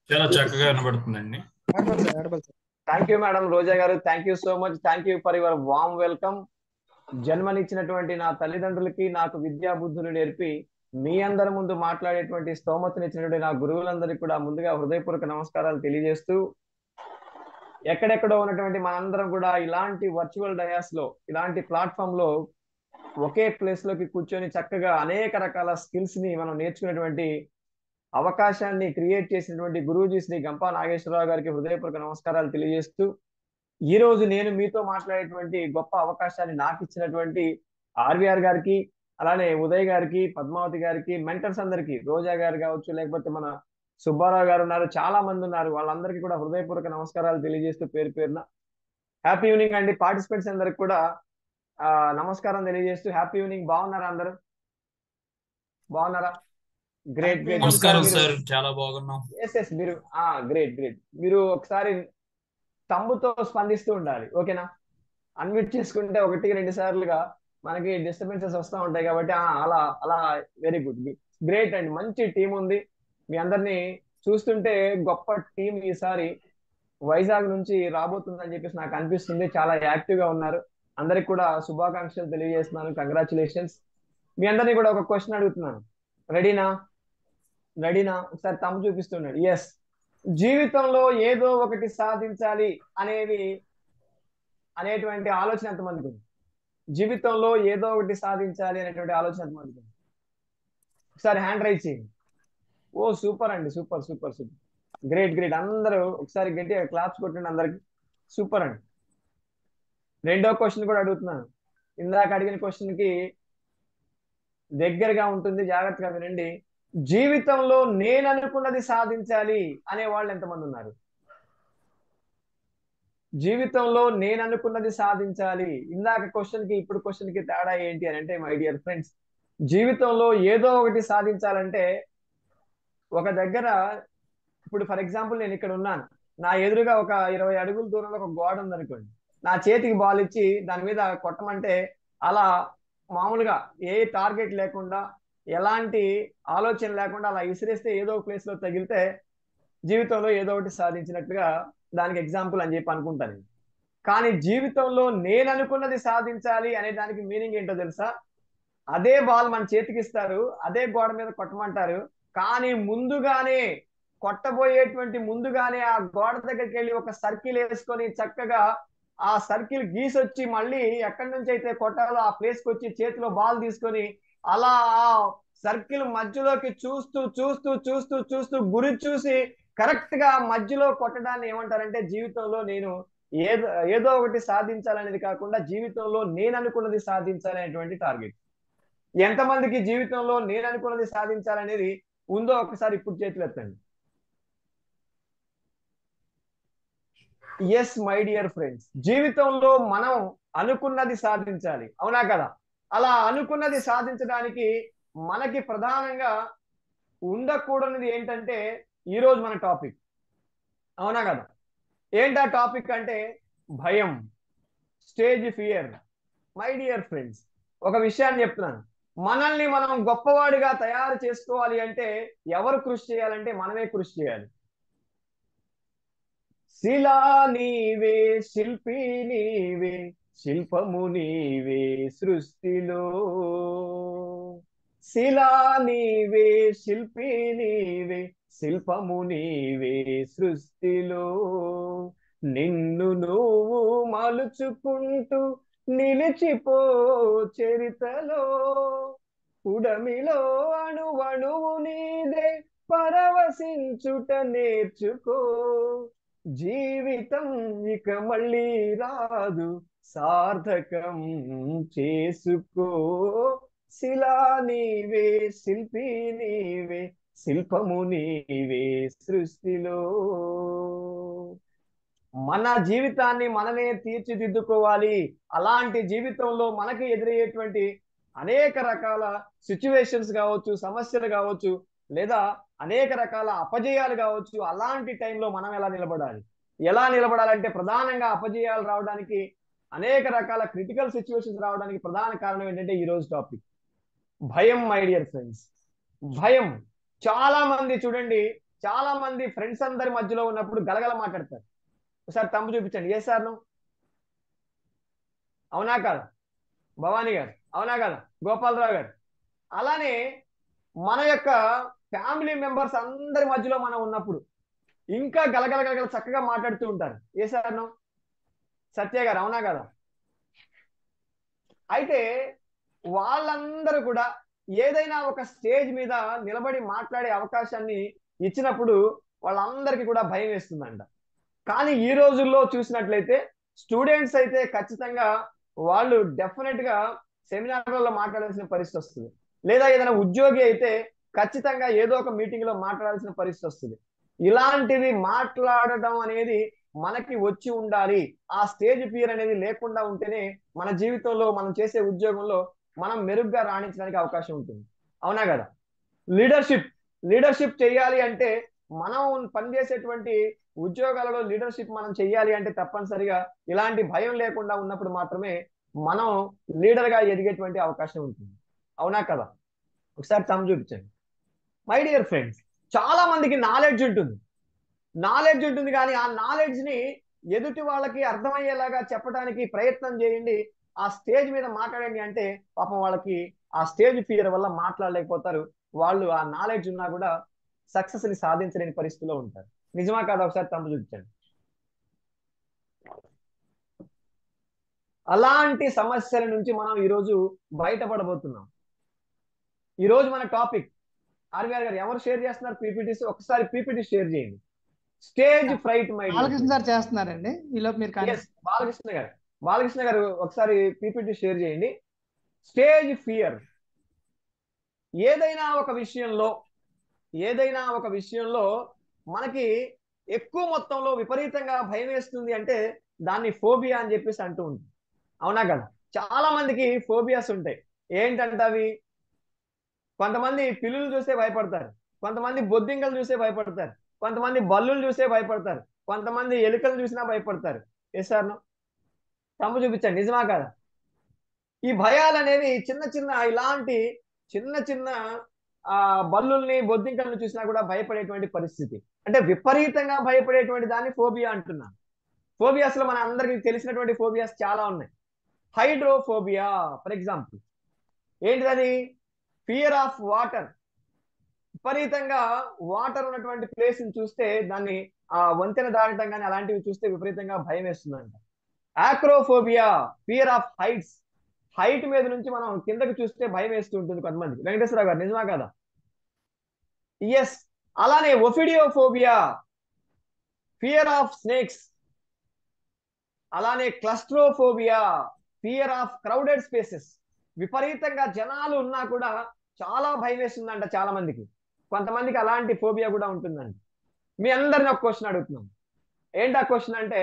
చాలా చక్కగా వినబడుతుందండి. థ్యాంక్ యూ మేడం రోజా గారు, thank you so much, thank you for your warm welcome. జన్మనిచ్చినటువంటి నా తల్లిదండ్రులకి నాకు విద్యా బుద్ధులు నేర్పి మీ అందరి ముందు మాట్లాడేటువంటి స్తోమతనిచ్చినటువంటి నా గురువులందరికీ కూడా ముందుగా హృదయపూర్వక నమస్కారాలు తెలియజేస్తూ, ఎక్కడెక్కడో ఉన్నటువంటి మనందరం కూడా ఇలాంటి వర్చువల్ డయాస్ లో, ఇలాంటి ప్లాట్ఫామ్ లో ఒకే ప్లేస్ లోకి కూర్చొని చక్కగా అనేక రకాల స్కిల్స్ ని మనం నేర్చుకునేటువంటి అవకాశాన్ని క్రియేట్ చేసినటువంటి గురూజీ శ్రీ గంపా నాగేశ్వరరావు గారికి హృదయపూర్వక నమస్కారాలు తెలియజేస్తూ, ఈ రోజు నేను మీతో మాట్లాడేటువంటి గొప్ప అవకాశాన్ని నాకు ఇచ్చినటువంటి ఆర్వీఆర్ గారికి, అలానే ఉదయ్ గారికి, పద్మావతి గారికి, మెంటర్స్ అందరికి, రోజా గారు కావచ్చు, లేకపోతే మన సుబ్బారావు గారు ఉన్నారు, చాలా మంది ఉన్నారు, వాళ్ళందరికీ కూడా హృదయపూర్వక నమస్కారాలు తెలియజేస్తూ పేరు పేరున హ్యాపీ ఈవినింగ్ అండి. పార్టిసిపెంట్స్ అందరికి కూడా నమస్కారం తెలియజేస్తూ హ్యాపీ ఈవినింగ్. బాగున్నారా అందరూ? బాగున్నారా? Great great. నమస్కారం సార్, చాలా బాగున్నాం. ఎస్ మీరు గ్రేట్ గ్రేట్. మీరు ఒకసారి తమ్ముతో స్పందిస్తూ ఉండాలి, ఓకేనా? అన్మ్యూట్ చేసుకుంటే ఒకటి రెండు సార్లుగా మనకి డిస్టర్బెన్సెస్ వస్తూ ఉంటాయి కాబట్టి అలా అలా. వెరీ గుడ్, గ్రేట్ అండి, మంచి టీం ఉంది మీ అందరినీ చూస్తుంటే. గొప్ప టీం ఈసారి వైజాగ్ నుంచి రాబోతుందని చెప్పేసి నాకు అనిపిస్తుంది. చాలా యాక్టివ్ గా ఉన్నారు. అందరికి కూడా శుభాకాంక్షలు తెలియజేస్తున్నాను, కంగ్రాచులేషన్స్. మీ అందరినీ కూడా ఒక క్వశ్చన్ అడుగుతున్నాను, రెడీనా? రెడీనా? ఒకసారి తమ్ము చూపిస్తున్నాడు. ఎస్. జీవితంలో ఏదో ఒకటి సాధించాలి అనేది అనేటువంటి ఆలోచన ఎంతమందికి ఉంది? జీవితంలో ఏదో ఒకటి సాధించాలి అనేటువంటి ఆలోచన ఎంతమందికి ఉంది? ఒకసారి హ్యాండ్ రైజ్ చేయండి. ఓ సూపర్ అండి, super super super, great great. అందరూ ఒకసారి గట్టిగా క్లాప్స్ కొట్టండి అందరికి. సూపర్ అండి. రెండో క్వశ్చన్ కూడా అడుగుతున్నాను, ఇందాక అడిగిన క్వశ్చన్ కి దగ్గరగా ఉంటుంది, జాగ్రత్తగా వినండి. జీవితంలో నేను అనుకున్నది సాధించాలి అనే వాళ్ళు ఎంతమంది ఉన్నారు? జీవితంలో నేను అనుకున్నది సాధించాలి. ఇందాక క్వశ్చన్ కి ఇప్పుడు క్వశ్చన్ కి తేడా ఏంటి అని అంటే, మై డియర్ ఫ్రెండ్స్, జీవితంలో ఏదో ఒకటి సాధించాలంటే ఒక దగ్గర, ఇప్పుడు ఫర్ ఎగ్జాంపుల్ నేను ఇక్కడ ఉన్నాను, నా ఎదురుగా ఒక 20 అడుగుల దూరంలో ఒక గోడ ఉందనుకోండి, నా చేతికి బాల్ ఇచ్చి దాని మీద కొట్టమంటే అలా మామూలుగా ఏ టార్గెట్ లేకుండా, ఎలాంటి ఆలోచన లేకుండా అలా విసిరేస్తే ఏదో ఒక ప్లేస్ లో తగిలితే జీవితంలో ఏదో ఒకటి సాధించినట్లుగా దానికి ఎగ్జాంపుల్ అని చెప్పి అనుకుంటాను. కానీ జీవితంలో నేను అనుకున్నది సాధించాలి అనే దానికి మీనింగ్ ఏంటో తెలుసా? అదే బాల్ మన చేతికి ఇస్తారు, అదే గోడ మీద కొట్టమంటారు, కానీ ముందుగానే కొట్టబోయేటువంటి ముందుగానే ఆ గోడ దగ్గరికి వెళ్ళి ఒక సర్కిల్ వేసుకొని చక్కగా ఆ సర్కిల్ గీసొచ్చి మళ్ళీ ఎక్కడి నుంచి అయితే కొట్టాలో ఆ ప్లేస్ కి వచ్చి చేతిలో బాల్ తీసుకొని అలా ఆ సర్కిల్ మధ్యలోకి చూస్తూ చూస్తూ చూస్తూ చూస్తూ గురి చూసి కరెక్ట్ గా మధ్యలో కొట్టడాన్ని ఏమంటారంటే, జీవితంలో నేను ఏదో ఏదో ఒకటి సాధించాలనేది కాకుండా జీవితంలో నేను అనుకున్నది సాధించాలనేటువంటి టార్గెట్. ఎంతమందికి జీవితంలో నేను అనుకున్నది సాధించాలనేది ఉందో ఒకసారి ఇప్పుడు చేతులు ఎత్తండి. ఎస్ మై డియర్ ఫ్రెండ్స్, జీవితంలో మనం అనుకున్నది సాధించాలి, అవునా కదా? అలా అనుకున్నది సాధించడానికి మనకి ప్రధానంగా ఉండకూడనిది ఏంటంటే ఈరోజు మన టాపిక్, అవునా కదా? ఏంటా టాపిక్ అంటే భయం, stage fear. My dear friends, ఒక విషయాన్ని చెప్తున్నాను, మనల్ని మనం గొప్పవాడిగా తయారు చేసుకోవాలి అంటే ఎవరు కృషి చేయాలంటే మనమే కృషి చేయాలి. శిలా నీవే, శిల్పి నీవే, శిల్పము నీవే సృష్టిలో. శిలా నీవే, శిల్పి నీవే, శిల్పము నీవే సృష్టిలో. నిన్ను నువ్వు మలుచుకుంటూ నిలిచిపో చరితలో. ఉడమిలో అణువణువు నీదే, పరవశించుట నేర్చుకో. జీవితం ఇక మళ్ళీ రాదు, సార్థకం చేసుకో. శిలా నీవే, శిల్పి నీవే, శిల్పము నీవే సృష్టిలో. మన జీవితాన్ని మనమే తీర్చిదిద్దుకోవాలి. అలాంటి జీవితంలో మనకి ఎదురయ్యేటువంటి అనేక రకాల సిచ్యువేషన్స్ కావచ్చు, సమస్యలు కావచ్చు, లేదా అనేక రకాల అపజయాలు కావచ్చు, అలాంటి టైంలో మనం ఎలా నిలబడాలి? ఎలా నిలబడాలంటే ప్రధానంగా అపజయాలు రావడానికి, అనేక రకాల క్రిటికల్ సిచ్యువేషన్స్ రావడానికి ప్రధాన కారణం ఏంటంటే ఈరోజు టాపిక్ భయం. మై డియర్ ఫ్రెండ్స్, భయం. చాలా మంది చూడండి, చాలా మంది ఫ్రెండ్స్ అందరి మధ్యలో ఉన్నప్పుడు గలగల మాట్లాడతారు. ఒకసారి తమ్ము చూపించండి. ఏ సార్ నువ్వు? అవునా కాదా? భవానీ గారు అవునా కదా? గోపాలరావు గారు. అలానే మన యొక్క ఫ్యామిలీ మెంబర్స్ అందరి మధ్యలో మనం ఉన్నప్పుడు ఇంకా గలగల గలగల చక్కగా మాట్లాడుతూ ఉంటారు. ఏ సార్ నువ్వు? సత్య గారు అవునా కదా? అయితే వాళ్ళందరూ కూడా ఏదైనా ఒక స్టేజ్ మీద నిలబడి మాట్లాడే అవకాశాన్ని ఇచ్చినప్పుడు వాళ్ళందరికీ కూడా భయం వేస్తుందంట. కానీ ఈ రోజుల్లో చూసినట్లయితే స్టూడెంట్స్ అయితే ఖచ్చితంగా వాళ్ళు డెఫినెట్ గా సెమినార్లలో మాట్లాడాల్సిన పరిస్థితి వస్తుంది. లేదా ఏదైనా ఉద్యోగి అయితే ఖచ్చితంగా ఏదో ఒక మీటింగ్ లో మాట్లాడాల్సిన పరిస్థితి వస్తుంది. ఇలాంటివి మాట్లాడటం అనేది మనకి వచ్చి ఉండాలి. ఆ స్టేజ్ ఫియర్ అనేది లేకుండా ఉంటేనే మన జీవితంలో మనం చేసే ఉద్యోగంలో మనం మెరుగ్గా రాణించడానికి అవకాశం ఉంటుంది. అవునా కదా? లీడర్షిప్ లీడర్షిప్ చేయాలి అంటే మనం పనిచేసేటువంటి ఉద్యోగాలలో లీడర్షిప్ మనం చెయ్యాలి అంటే తప్పనిసరిగా ఇలాంటి భయం లేకుండా ఉన్నప్పుడు మాత్రమే మనం లీడర్ గా ఎదిగేటువంటి అవకాశం ఉంటుంది. అవునా కదా? ఒకసారి తమ చూపించండి. మై డియర్ ఫ్రెండ్స్, చాలా మందికి నాలెడ్జ్ ఉంటుంది కానీ ఆ నాలెడ్జ్ ని ఎదుటి వాళ్ళకి అర్థమయ్యేలాగా చెప్పడానికి ప్రయత్నం చేయండి. ఆ స్టేజ్ మీద మాట్లాడండి అంటే పాపం వాళ్ళకి ఆ స్టేజ్ ఫియర్ వల్ల మాట్లాడలేకపోతారు. వాళ్ళు ఆ నాలెడ్జ్ ఉన్నా కూడా సక్సెస్ ని సాధించలేని పరిస్థితిలో ఉంటారు. నిజమా కాదా? ఒకసారి తమ్ము చూపించండి. అలాంటి సమస్యల నుంచి మనం ఈరోజు బయటపడబోతున్నాం. ఈ రోజు మన టాపిక్ ఆర్వీఆర్ గారు ఎవరు షేర్ చేస్తున్నారు పీపీటీస్? ఒకసారి పీపీటీ షేర్ చేయండి. Stage freight my dear Balakrishna గారు చేస్తున్నారండి. ఈలోపు మీరు ఎస్ బాలకృష్ణ గారు ఒకసారి పీపీటీ షేర్ చేయండి. Stage fear. ఏదైనా ఒక విషయంలో ఏదైనా ఒక విషయంలో మనకి ఎక్కువ మొత్తంలో విపరీతంగా భయం వేస్తుంది అంటే దాన్ని ఫోబియా అని చెప్పేసి అంటూ ఉంటుంది. అవునా కదా? చాలా మందికి ఫోబియాస్ ఉంటాయి. ఏంటంటే అవి కొంతమంది పిల్లులు చూస్తే భయపడతారు, కొంతమంది బొద్దింకలు చూస్తే భయపడతారు, కొంతమంది బల్లులు చూస్తే భయపడతారు, కొంతమంది ఎలుకలు చూసినా భయపడతారు. ఎస్ సార్ తమ్ము చూపించండి. నిజమా కదా? ఈ భయాలు అనేవి చిన్న చిన్న ఇలాంటి చిన్న చిన్న బల్లుల్ని బొద్దింకలను చూసినా కూడా భయపడేటువంటి పరిస్థితి. అంటే విపరీతంగా భయపడేటువంటి దాన్ని ఫోబియా అంటున్నాను. ఫోబియాస్ లో మన అందరికి తెలిసినటువంటి ఫోబియాస్ చాలా ఉన్నాయి. Hydrophobia for example. ఏంటిది? Fear of water. విపరీతంగా వాటర్ ఉన్నటువంటి ప్లేస్ ని చూస్తే దాన్ని ఆ వంతెన దాటడం కానీ అలాంటివి చూస్తే విపరీతంగా భయం వేస్తుందంట. Acrophobia, fear of heights. Height మీద నుంచి మనం కిందకి చూస్తే భయం వేస్తూ ఉంటుంది కొంతమంది. వెంకటేశ్వరరావు గారు నిజమా కదా? ఎస్. అలానే ఒఫిడియోఫోబియా, ఫియర్ ఆఫ్ స్నేక్స్. అలానే క్లస్ట్రోఫోబియా, ఫియర్ ఆఫ్ క్రౌడెడ్ స్పేసెస్. విపరీతంగా జనాలు ఉన్నా కూడా చాలా భయం వేస్తుందంట చాలా మందికి. కొంతమందికి అలాంటి ఫోబియా కూడా ఉంటుందండి. మీ అందరిని ఒక క్వశ్చన్ అడుగుతున్నాం. ఏంటి ఆ క్వశ్చన్ అంటే,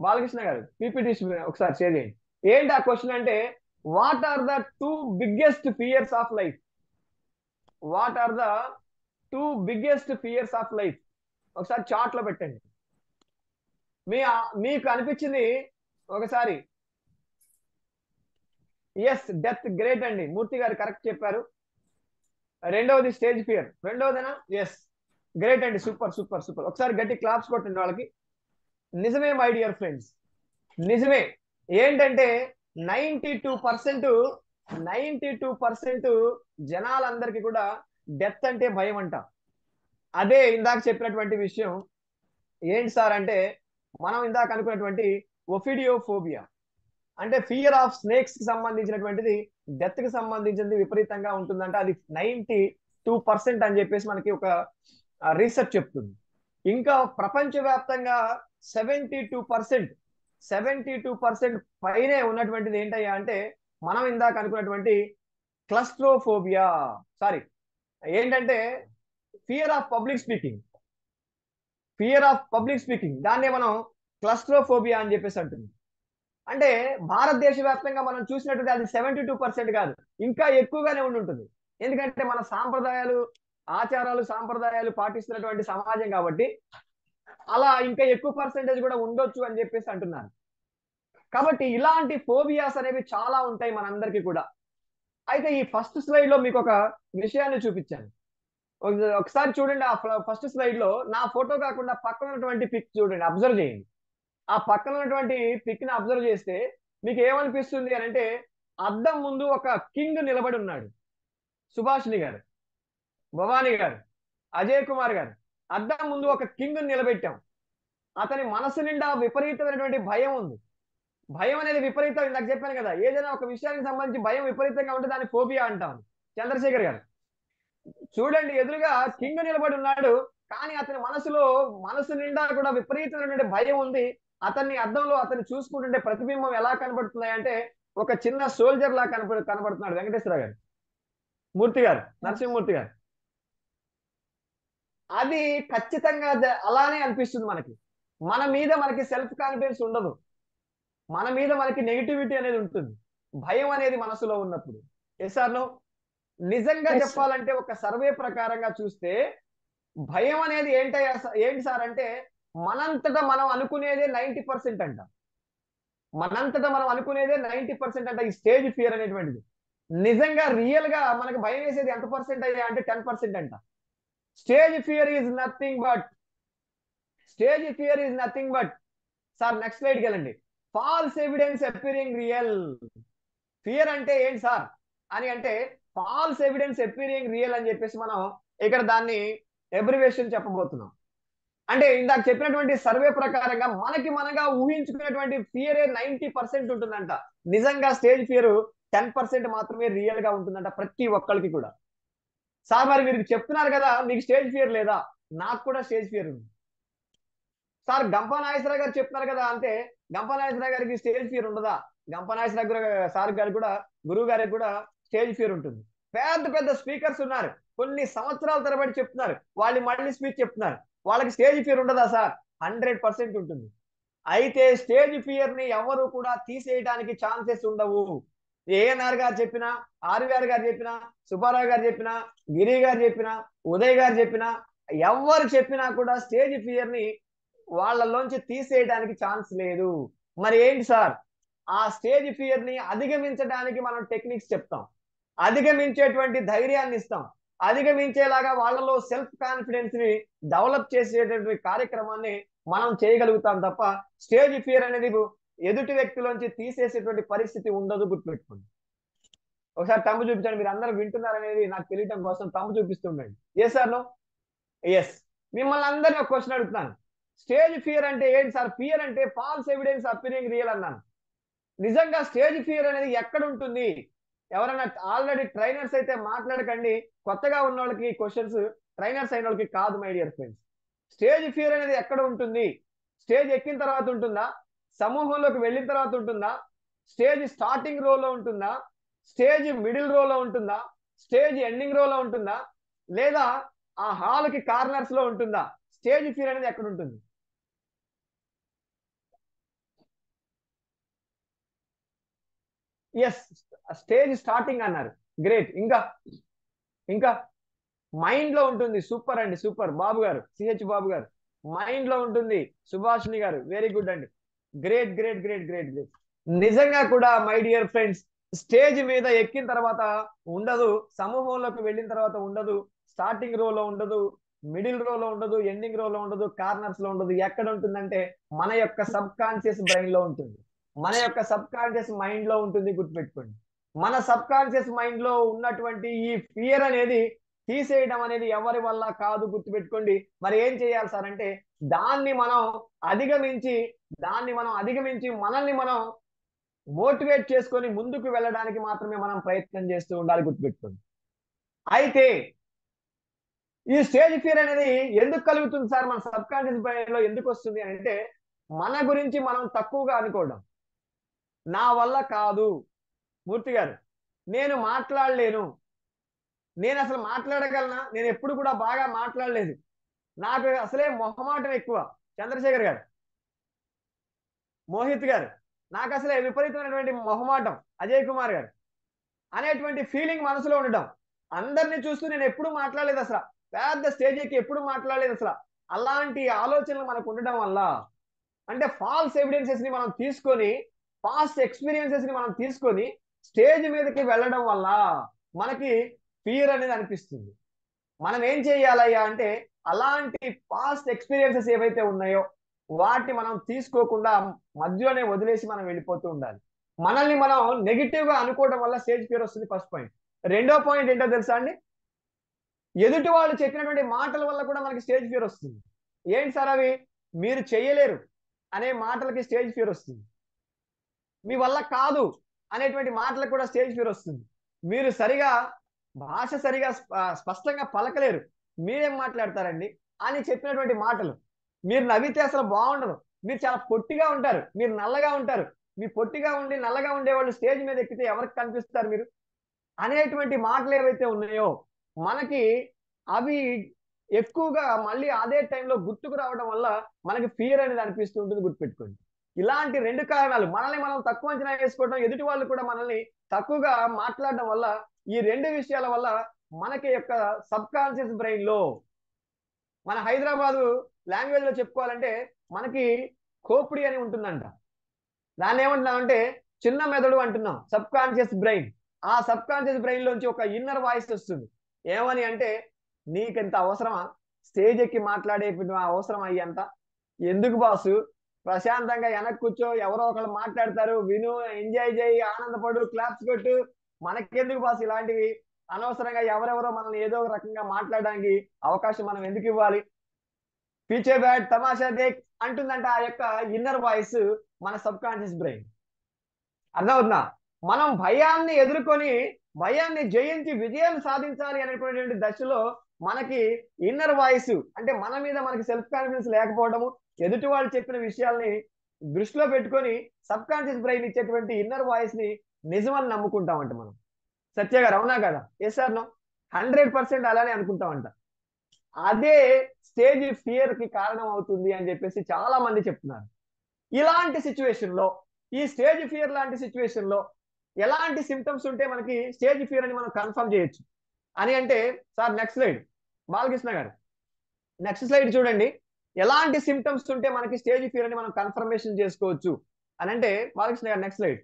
బాలకృష్ణ గారు పీపీటీ ఒకసారి షేర్ చేయండి. ఏంటి ఆ క్వశ్చన్ అంటే, what are the 2 biggest fears of life? What are the 2 biggest fears of life? ఒకసారి చార్ట్ లో పెట్టండి. మీకు అనిపించింది ఒకసారి. Yes, death. గ్రేట్ అండి, మూర్తి గారు కరెక్ట్ చెప్పారు. రెండవది స్టేజ్ ఫియర్. రెండవదేనా? ఎస్, గ్రేట్ అండి, సూపర్ సూపర్ సూపర్. ఒకసారి గట్టి క్లాప్స్ కొట్టండి వాళ్ళకి. నిజమే మై డియర్ ఫ్రెండ్స్, నిజమే. ఏంటంటే 92% జనాలందరికీ కూడా డెత్ అంటే భయం అంట. అదే ఇందాక చెప్పినటువంటి విషయం ఏంటి సార్ అంటే, మనం ఇందాక అనుకున్నటువంటి ఒఫిడియోఫోబియా అంటే ఫియర్ ఆఫ్ స్నేక్స్ కి సంబంధించినటువంటిది డెత్ కి సంబంధించింది విపరీతంగా ఉంటుందంట. అది 92% అని చెప్పేసి మనకి ఒక రీసెర్చ్ చెప్తుంది. ఇంకా ప్రపంచవ్యాప్తంగా 72% పైనే ఉన్నటువంటిది ఏంటయ్యా అంటే మనం ఇందాక అనుకున్నటువంటి క్లస్ట్రోఫోబియా. సారీ, ఏంటంటే ఫియర్ ఆఫ్ పబ్లిక్ స్పీకింగ్. దాన్నే మనం క్లస్ట్రోఫోబియా అని చెప్పేసి అంటుంది. అంటే భారతదేశ వ్యాప్తంగా మనం చూసినట్టు అది 72% కాదు, ఇంకా ఎక్కువగానే ఉంటుంది. ఎందుకంటే మన ఆచారాలు సాంప్రదాయాలు పాటిస్తున్నటువంటి సమాజం కాబట్టి అలా ఇంకా ఎక్కువ పర్సెంటేజ్ కూడా ఉండొచ్చు అని చెప్పేసి అంటున్నారు. కాబట్టి ఇలాంటి ఫోబియాస్ అనేవి చాలా ఉంటాయి మనందరికీ కూడా. అయితే ఈ ఫస్ట్ స్లైడ్ లో మీకు ఒక విషయాన్ని చూపించాను. ఒకసారి చూడండి, ఆ ఫస్ట్ స్లైడ్ లో నా ఫోటో కాకుండా పక్కన ఉన్నటువంటి పిక్ చూడండి, అబ్జర్వ్ చేయండి. ఆ పక్కన ఉన్నటువంటి పిక్ ని అబ్జర్వ్ చేస్తే మీకు ఏమనిపిస్తుంది అని అంటే, అద్దం ముందు ఒక కింగ్ నిలబడి ఉన్నాడు. సుభాషిణి గారు, భవానీ గారు, అజయ్ కుమార్ గారు, అద్దం ముందు ఒక కింగ్ నిలబెట్టాం. అతని మనసు నిండా విపరీతమైనటువంటి భయం ఉంది. భయం అనేది విపరీతం, ఇందాక చెప్పాను కదా, ఏదైనా ఒక విషయానికి సంబంధించి భయం విపరీతంగా ఉంటే దాన్ని ఫోబియా అంటాం. చంద్రశేఖర్ గారు చూడండి, ఎదురుగా కింగ్ నిలబడి ఉన్నాడు, కానీ అతని మనసు నిండా కూడా విపరీతమైనటువంటి భయం ఉంది. అతన్ని అద్దంలో అతన్ని చూసుకుంటుంటే ప్రతిబింబం ఎలా కనబడుతున్నాయి అంటే, ఒక చిన్న సోల్జర్ లా కనబడుతున్నాడు వెంకటేశ్వర గారు, మూర్తి గారు, నరసింహమూర్తి గారు. అది ఖచ్చితంగా అలానే అనిపిస్తుంది మనకి. మనకి సెల్ఫ్ కాన్ఫిడెన్స్ ఉండదు, మన మీద మనకి నెగిటివిటీ అనేది ఉంటుంది, భయం అనేది మనసులో ఉన్నప్పుడు. ఎస్ఆర్లో నిజంగా Yes, sir. చెప్పాలంటే ఒక సర్వే ప్రకారంగా చూస్తే భయం అనేది ఏంటి సార్ అంటే, మనంతటా మనం అనుకునేదే 90% అంట. మనంతటా మనం అనుకునేదే 90% అంట ఈ స్టేజ్ ఫియర్ అనేటువంటిది. నిజంగా రియల్ గా మనకు భయం వేసేది ఎంత పర్సెంట్ అయ్యా అంటే 10% అంట. Stage fear is nothing but sir next స్లైడ్కి వెళ్ళండి. False evidence appearing real. Fear అంటే ఏంటి సార్ అని అంటే, ఫాల్స్ ఎవిడెన్స్ అపియరింగ్ రియల్ అని చెప్పేసి మనం ఇక్కడ దాన్ని అబ్రివేషన్ చెప్పబోతున్నాం. అంటే ఇందాక చెప్పినటువంటి సర్వే ప్రకారంగా మనగా ఊహించుకునేటువంటి ఫియరే 90% ఉంటుందంట. నిజంగా స్టేజ్ ఫియర్ 10% మాత్రమే రియల్ గా ఉంటుందంట ప్రతి ఒక్కరికి కూడా. సార్ మరి మీరు చెప్తున్నారు కదా మీకు స్టేజ్ ఫియర్ లేదా? నాకు కూడా స్టేజ్ ఫియర్ ఉంది సార్. గంపా నాగేశ్వరరావు గారు చెప్తున్నారు కదా అంటే, గంపా నాగేశ్వరరావు గారికి స్టేజ్ ఫియర్ ఉండదా? గంపా నాగేశ్వరరావు సార్ గారికి కూడా, గురువు గారికి కూడా స్టేజ్ ఫియర్ ఉంటుంది. పెద్ద పెద్ద స్పీకర్స్ ఉన్నారు, కొన్ని సంవత్సరాల తరబడి చెప్తున్నారు, వాళ్ళు మళ్ళీ స్పీచ్ చెప్తున్నారు, వాళ్ళకి స్టేజ్ ఫియర్ ఉండదా సార్? 100% ఉంటుంది. అయితే స్టేజ్ ఫియర్ ని ఎవరు కూడా తీసేయడానికి ఛాన్సెస్ ఉండవు. ఏఎన్ఆర్ గారు చెప్పినా, ఆర్వీఆర్ గారు చెప్పినా, సుబ్బారావు గారు చెప్పినా, గిరి గారు చెప్పినా, ఉదయ్ గారు చెప్పినా, ఎవరు చెప్పినా కూడా స్టేజ్ ఫియర్ ని వాళ్ళలోంచి తీసేయడానికి ఛాన్స్ లేదు. మరి ఏంటి సార్? ఆ స్టేజ్ ఫియర్ ని అధిగమించడానికి మనం టెక్నిక్స్ చెప్తాం, అధిగమించేటువంటి ధైర్యాన్ని ఇస్తాం, అధిగమించేలాగా వాళ్ళలో సెల్ఫ్ కాన్ఫిడెన్స్ ని డెవలప్ చేసేటటువంటి కార్యక్రమాన్ని మనం చేయగలుగుతాం తప్ప స్టేజ్ ఫియర్ అనేది ఎదుటి వ్యక్తిలోంచి తీసేసేటువంటి పరిస్థితి ఉండదు, గుర్తుపెట్టుకోండి. ఒకసారి తమ్ము చూపించండి, మీరు అందరూ వింటున్నారనేది నాకు తెలియటం కోసం తమ్ము చూపిస్తుండండి. ఏ సార్ నో? ఎస్. మిమ్మల్ని అందరినీ ఒక క్వశ్చన్ అడుగుతున్నాను, స్టేజ్ ఫియర్ అంటే ఏంటి సార్? ఫియర్ అంటే ఫాల్స్ ఎవిడెన్స్ అపియరింగ్ రియల్ అన్నాను. నిజంగా స్టేజ్ ఫియర్ అనేది ఎక్కడ ఉంటుంది? ఎవరైనా ఆల్రెడీ ట్రైనర్స్ అయితే మాట్లాడకండి, కొత్తగా ఉన్న వాళ్ళకి క్వశ్చన్స్, ట్రైనర్స్ అయిన వాళ్ళకి కాదు my dear friends. Stage fear అనేది ఎక్కడ ఉంటుంది? స్టేజ్ ఎక్కిన తర్వాత ఉంటుందా? సమూహంలోకి వెళ్ళిన తర్వాత ఉంటుందా? స్టేజ్ స్టార్టింగ్ రోలో ఉంటుందా? స్టేజ్ మిడిల్ రోలో ఉంటుందా? స్టేజ్ ఎండింగ్ రోలో ఉంటుందా? లేదా ఆ హాల్కి కార్నర్స్ లో ఉంటుందా? స్టేజ్ ఫియర్ అనేది ఎక్కడ ఉంటుంది? ఎస్, స్టేజ్ స్టార్టింగ్ అన్నారు, గ్రేట్. ఇంకా మైండ్ లో ఉంటుంది. సూపర్ అండి, సూపర్. బాబు గారు, సిహెచ్ బాబు గారు, మైండ్ లో ఉంటుంది. సుభాషిణి గారు, వెరీ గుడ్ అండి, great great great great great. నిజంగా కూడా మై డియర్ ఫ్రెండ్స్, స్టేజ్ మీద ఎక్కిన తర్వాత ఉండదు, సమూహంలోకి వెళ్ళిన తర్వాత ఉండదు, స్టార్టింగ్ రోలో ఉండదు, మిడిల్ రోలో ఉండదు, ఎండింగ్ రోలో ఉండదు, కార్నర్స్ లో ఉండదు. ఎక్కడ ఉంటుందంటే మన యొక్క సబ్ కాన్షియస్ బ్రెయిన్ లో ఉంటుంది, మన యొక్క సబ్ కాన్షియస్ మైండ్ లో ఉంటుంది, గుర్తుపెట్టుకోండి. మన సబ్ కాన్షియస్ మైండ్ లో ఉన్నటువంటి ఈ ఫియర్ అనేది తీసేయడం అనేది ఎవరి వల్ల కాదు, గుర్తుపెట్టుకోండి. మరి ఏం చేయాలి సార్ అంటే, దాన్ని మనం అధిగమించి మనల్ని మనం మోటివేట్ చేసుకొని ముందుకు వెళ్ళడానికి మాత్రమే మనం ప్రయత్నం చేస్తూ ఉండాలి, గుర్తుపెట్టుకోండి. అయితే ఈ స్టేజ్ ఫియర్ అనేది ఎందుకు కలుగుతుంది సార్? మన సబ్ కాన్షియస్ బ్రెయిన్ లో ఎందుకు వస్తుంది అని అంటే, మన గురించి మనం తక్కువగా అనుకోవడం. నా వల్ల కాదు మూర్తి గారు, నేను మాట్లాడలేను, నేను అసలు మాట్లాడగలనా, నేను ఎప్పుడు కూడా బాగా మాట్లాడలేదు, నాకు అసలే మొహమాటం ఎక్కువ. చంద్రశేఖర్ గారు, మోహిత్ గారు, నాకు అసలే విపరీతమైనటువంటి మొహమాటం. అజయ్ కుమార్ గారు, అనేటువంటి ఫీలింగ్ మనసులో ఉండడం. అందరినీ చూస్తూ నేను ఎప్పుడు మాట్లాడలేదు, అసలు పెద్ద స్టేజ్ ఎక్కి ఎప్పుడు మాట్లాడలేదు అసలు. అలాంటి ఆలోచనలు మనకు ఉండడం వల్ల, అంటే ఫాల్స్ ఎవిడెన్సెస్ ని మనం తీసుకొని, పాస్ట్ ఎక్స్పీరియన్సెస్ ని మనం తీసుకొని స్టేజ్ మీదకి వెళ్ళడం వల్ల మనకి ఫియర్ అనేది అనిపిస్తుంది. మనం ఏం చేయాలయ్యా అంటే అలాంటి పాస్ట్ ఎక్స్పీరియన్సెస్ ఏవైతే ఉన్నాయో వాటిని మనం తీసుకోకుండా మధ్యలోనే వదిలేసి మనం వెళ్ళిపోతూ ఉండాలి. మనల్ని మనం నెగిటివ్ గా అనుకోవడం వల్ల స్టేజ్ ఫియర్ వస్తుంది. First point. రెండో పాయింట్ ఏంటో తెలుసా అండి? ఎదుటి వాళ్ళు చెప్పినటువంటి మాటల వల్ల కూడా మనకి స్టేజ్ ఫియర్ వస్తుంది. ఏంటి సార్ అవి? మీరు చేయలేరు అనే మాటలకి స్టేజ్ ఫియర్ వస్తుంది. మీ వల్ల కాదు అనేటువంటి మాటలకు కూడా స్టేజ్ ఫియర్ వస్తుంది. మీరు భాష సరిగా స్పష్టంగా పలకలేరు, మీరేం మాట్లాడతారండి అని చెప్పినటువంటి మాటలు. మీరు నవ్వితే అసలు బాగుండదు, మీరు చాలా పొట్టిగా ఉంటారు, మీరు నల్లగా ఉంటారు, మీ పొట్టిగా ఉండి నల్లగా ఉండేవాళ్ళు స్టేజ్ మీద ఎక్కితే ఎవరికి కనిపిస్తారు మీరు అనేటువంటి మాటలు ఏవైతే ఉన్నాయో మనకి అవి ఎక్కువగా మళ్ళీ అదే టైంలో గుర్తుకు రావడం వల్ల మనకి ఫియర్ అనేది అనిపిస్తూ ఉంటుంది. గుర్తుపెట్టుకోండి. ఇలాంటి రెండు కారణాలు, మనల్ని మనం తక్కువ అంచనా వేసుకోవడం, ఎదుటి వాళ్ళు కూడా మనల్ని తక్కువగా మాట్లాడడం వల్ల, ఈ రెండు విషయాల వల్ల మనకి యొక్క సబ్ కాన్షియస్ బ్రెయిన్ లో, మన హైదరాబాదు లాంగ్వేజ్ లో చెప్పుకోవాలంటే మనకి కోపిడి అని ఉంటుందంట. దాన్ని ఏమంటున్నామంటే చిన్న మెదడు అంటున్నాం, సబ్ కాన్షియస్ బ్రెయిన్. ఆ సబ్ కాన్షియస్ బ్రెయిన్ లోంచి ఒక ఇన్నర్ వాయిస్ వస్తుంది. ఏమని అంటే, నీకెంత అవసరమా స్టేజ్ ఎక్కి మాట్లాడే అవసరం అయ్యంత? ఎందుకు బాసు, ప్రశాంతంగా వెనక్కి కూర్చో, ఎవరో ఒకళ్ళు మాట్లాడతారు, విను, ఎంజాయ్ చేయి, ఆనందపడు, క్లాప్స్ కొట్టు. మనకెందుకు బాసు ఇలాంటివి? అనవసరంగా ఎవరెవరో మనల్ని ఏదో ఒక రకంగా మాట్లాడడానికి అవకాశం మనం ఎందుకు ఇవ్వాలి? పీచే బ్యాట్ తమాషా దేక్ అంటుందంట ఆ యొక్క ఇన్నర్ వాయిస్, మన సబ్ కాన్షియస్ బ్రెయిన్. అర్థమవుతుందా? మనం భయాన్ని ఎదుర్కొని భయాన్ని జయించి విజయం సాధించాలి అనేటువంటి దశలో మనకి ఇన్నర్ వాయిస్ అంటే మన మీద మనకి సెల్ఫ్ కాన్ఫిడెన్స్ లేకపోవడము, ఎదుటి వాళ్ళు చెప్పిన విషయాల్ని దృష్టిలో పెట్టుకొని సబ్ కాన్షియస్ బ్రెయిన్ ఇచ్చేటువంటి ఇన్నర్ వాయిస్ ని నిజమని నమ్ముకుంటామంట మనం. సత్య గారు అవునా కదా? Yes sir no? 100% అలానే అనుకుంటామంట. అదే స్టేజ్ ఫియర్ కి కారణం అవుతుంది అని చెప్పేసి చాలా మంది చెప్తున్నారు. ఇలాంటి సిచ్యువేషన్ లో, ఈ స్టేజ్ ఫియర్ లాంటి సిచ్యువేషన్ లో ఎలాంటి సిమ్టమ్స్ ఉంటే మనకి స్టేజ్ ఫియర్ అని మనం కన్ఫర్మ్ చేయొచ్చు అని అంటే, సార్ నెక్స్ట్ స్లైడ్ బాలకృష్ణ గారు, నెక్స్ట్ స్లైడ్ చూడండి. ఎలాంటి సిమ్టమ్స్ ఉంటే మనకి స్టేజ్ ఫియర్ అని మనం కన్ఫర్మేషన్ చేసుకోవచ్చు అని అంటే, బాలకృష్ణ గారు నెక్స్ట్ స్లైడ్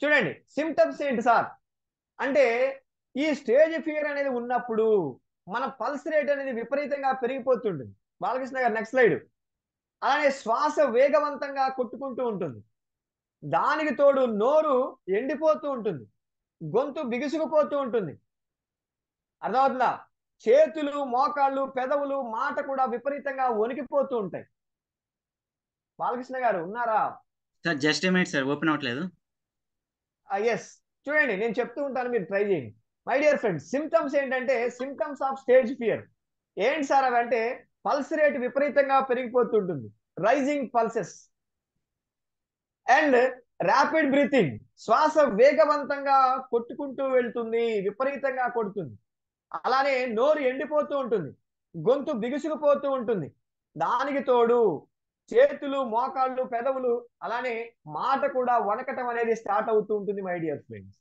చూడండి. సిమ్టమ్స్ ఏంటి సార్ అంటే, ఈ స్టేజ్ ఫియర్ అనేది ఉన్నప్పుడు మన పల్స్ రేట్ అనేది విపరీతంగా పెరిగిపోతుంటుంది. బాలకృష్ణ గారు నెక్స్ట్ స్లైడ్. అలానే శ్వాస వేగవంతంగా కొట్టుకుంటూ ఉంటుంది. దానికి తోడు నోరు ఎండిపోతూ ఉంటుంది, గొంతు బిగుసుకుపోతూ ఉంటుంది. అర్థమవుతుందా? చేతులు, మోకాళ్ళు, పెదవులు, మాట కూడా విపరీతంగా వణికిపోతూ ఉంటాయి. బాలకృష్ణ గారు ఉన్నారా? Sir just a minute sir, open అవ్వట్లేదు. ఎస్, చూడండి నేను చెప్తూ ఉంటాను, మీరు ట్రై చేయండి. మై డియర్ ఫ్రెండ్స్, సిమ్టమ్స్ ఏంటంటే సిమ్టమ్స్ ఆఫ్ స్టేజ్ ఫియర్ ఏంటి సార్ అవి అంటే, పల్స్ రేట్ విపరీతంగా పెరిగిపోతుంటుంది, rising pulses, and rapid breathing, శ్వాస వేగవంతంగా కొట్టుకుంటూ వెళ్తుంది, విపరీతంగా కొడుతుంది. అలానే నోరు ఎండిపోతూ ఉంటుంది, గొంతు బిగుసుకుపోతూ ఉంటుంది. దానికి తోడు చేతులు, మోకాళ్ళు, పెదవులు, అలానే మాట కూడా వణకటం అనేది స్టార్ట్ అవుతూ ఉంటుంది మై డియర్ ఫ్రెండ్స్.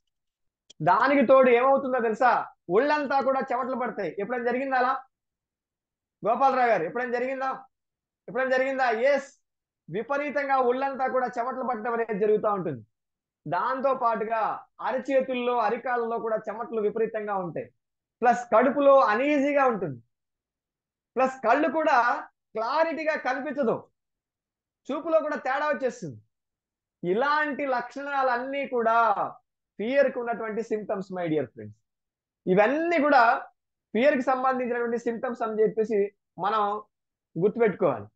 దానికి తోడు ఏమవుతుందో తెలుసా? ఒళ్ళంతా కూడా చెమటలు పడతాయి. ఎప్పుడైనా జరిగిందా అలా? గోపాలరావు గారు ఎప్పుడైనా జరిగిందా? ఎస్, విపరీతంగా ఒళ్ళంతా కూడా చెమటలు పట్టడం అనేది జరుగుతూ ఉంటుంది. దాంతో పాటుగా అరచేతుల్లో, అరికాళ్ళలో కూడా చెమటలు విపరీతంగా ఉంటాయి. ప్లస్ కడుపులో అనీజీగా ఉంటుంది. ప్లస్ కళ్ళు కూడా క్లారిటీగా కనిపించదు, చూపులో కూడా తేడా వచ్చేస్తుంది. ఇలాంటి లక్షణాలన్నీ కూడా ఫియర్ కి ఉన్నటువంటి సిమ్టమ్స్ మై డియర్ ఫ్రెండ్స్. ఇవన్నీ కూడా ఫియర్ కి సంబంధించినటువంటి సిమ్టమ్స్ అని చెప్పేసి మనం గుర్తుపెట్టుకోవాలి.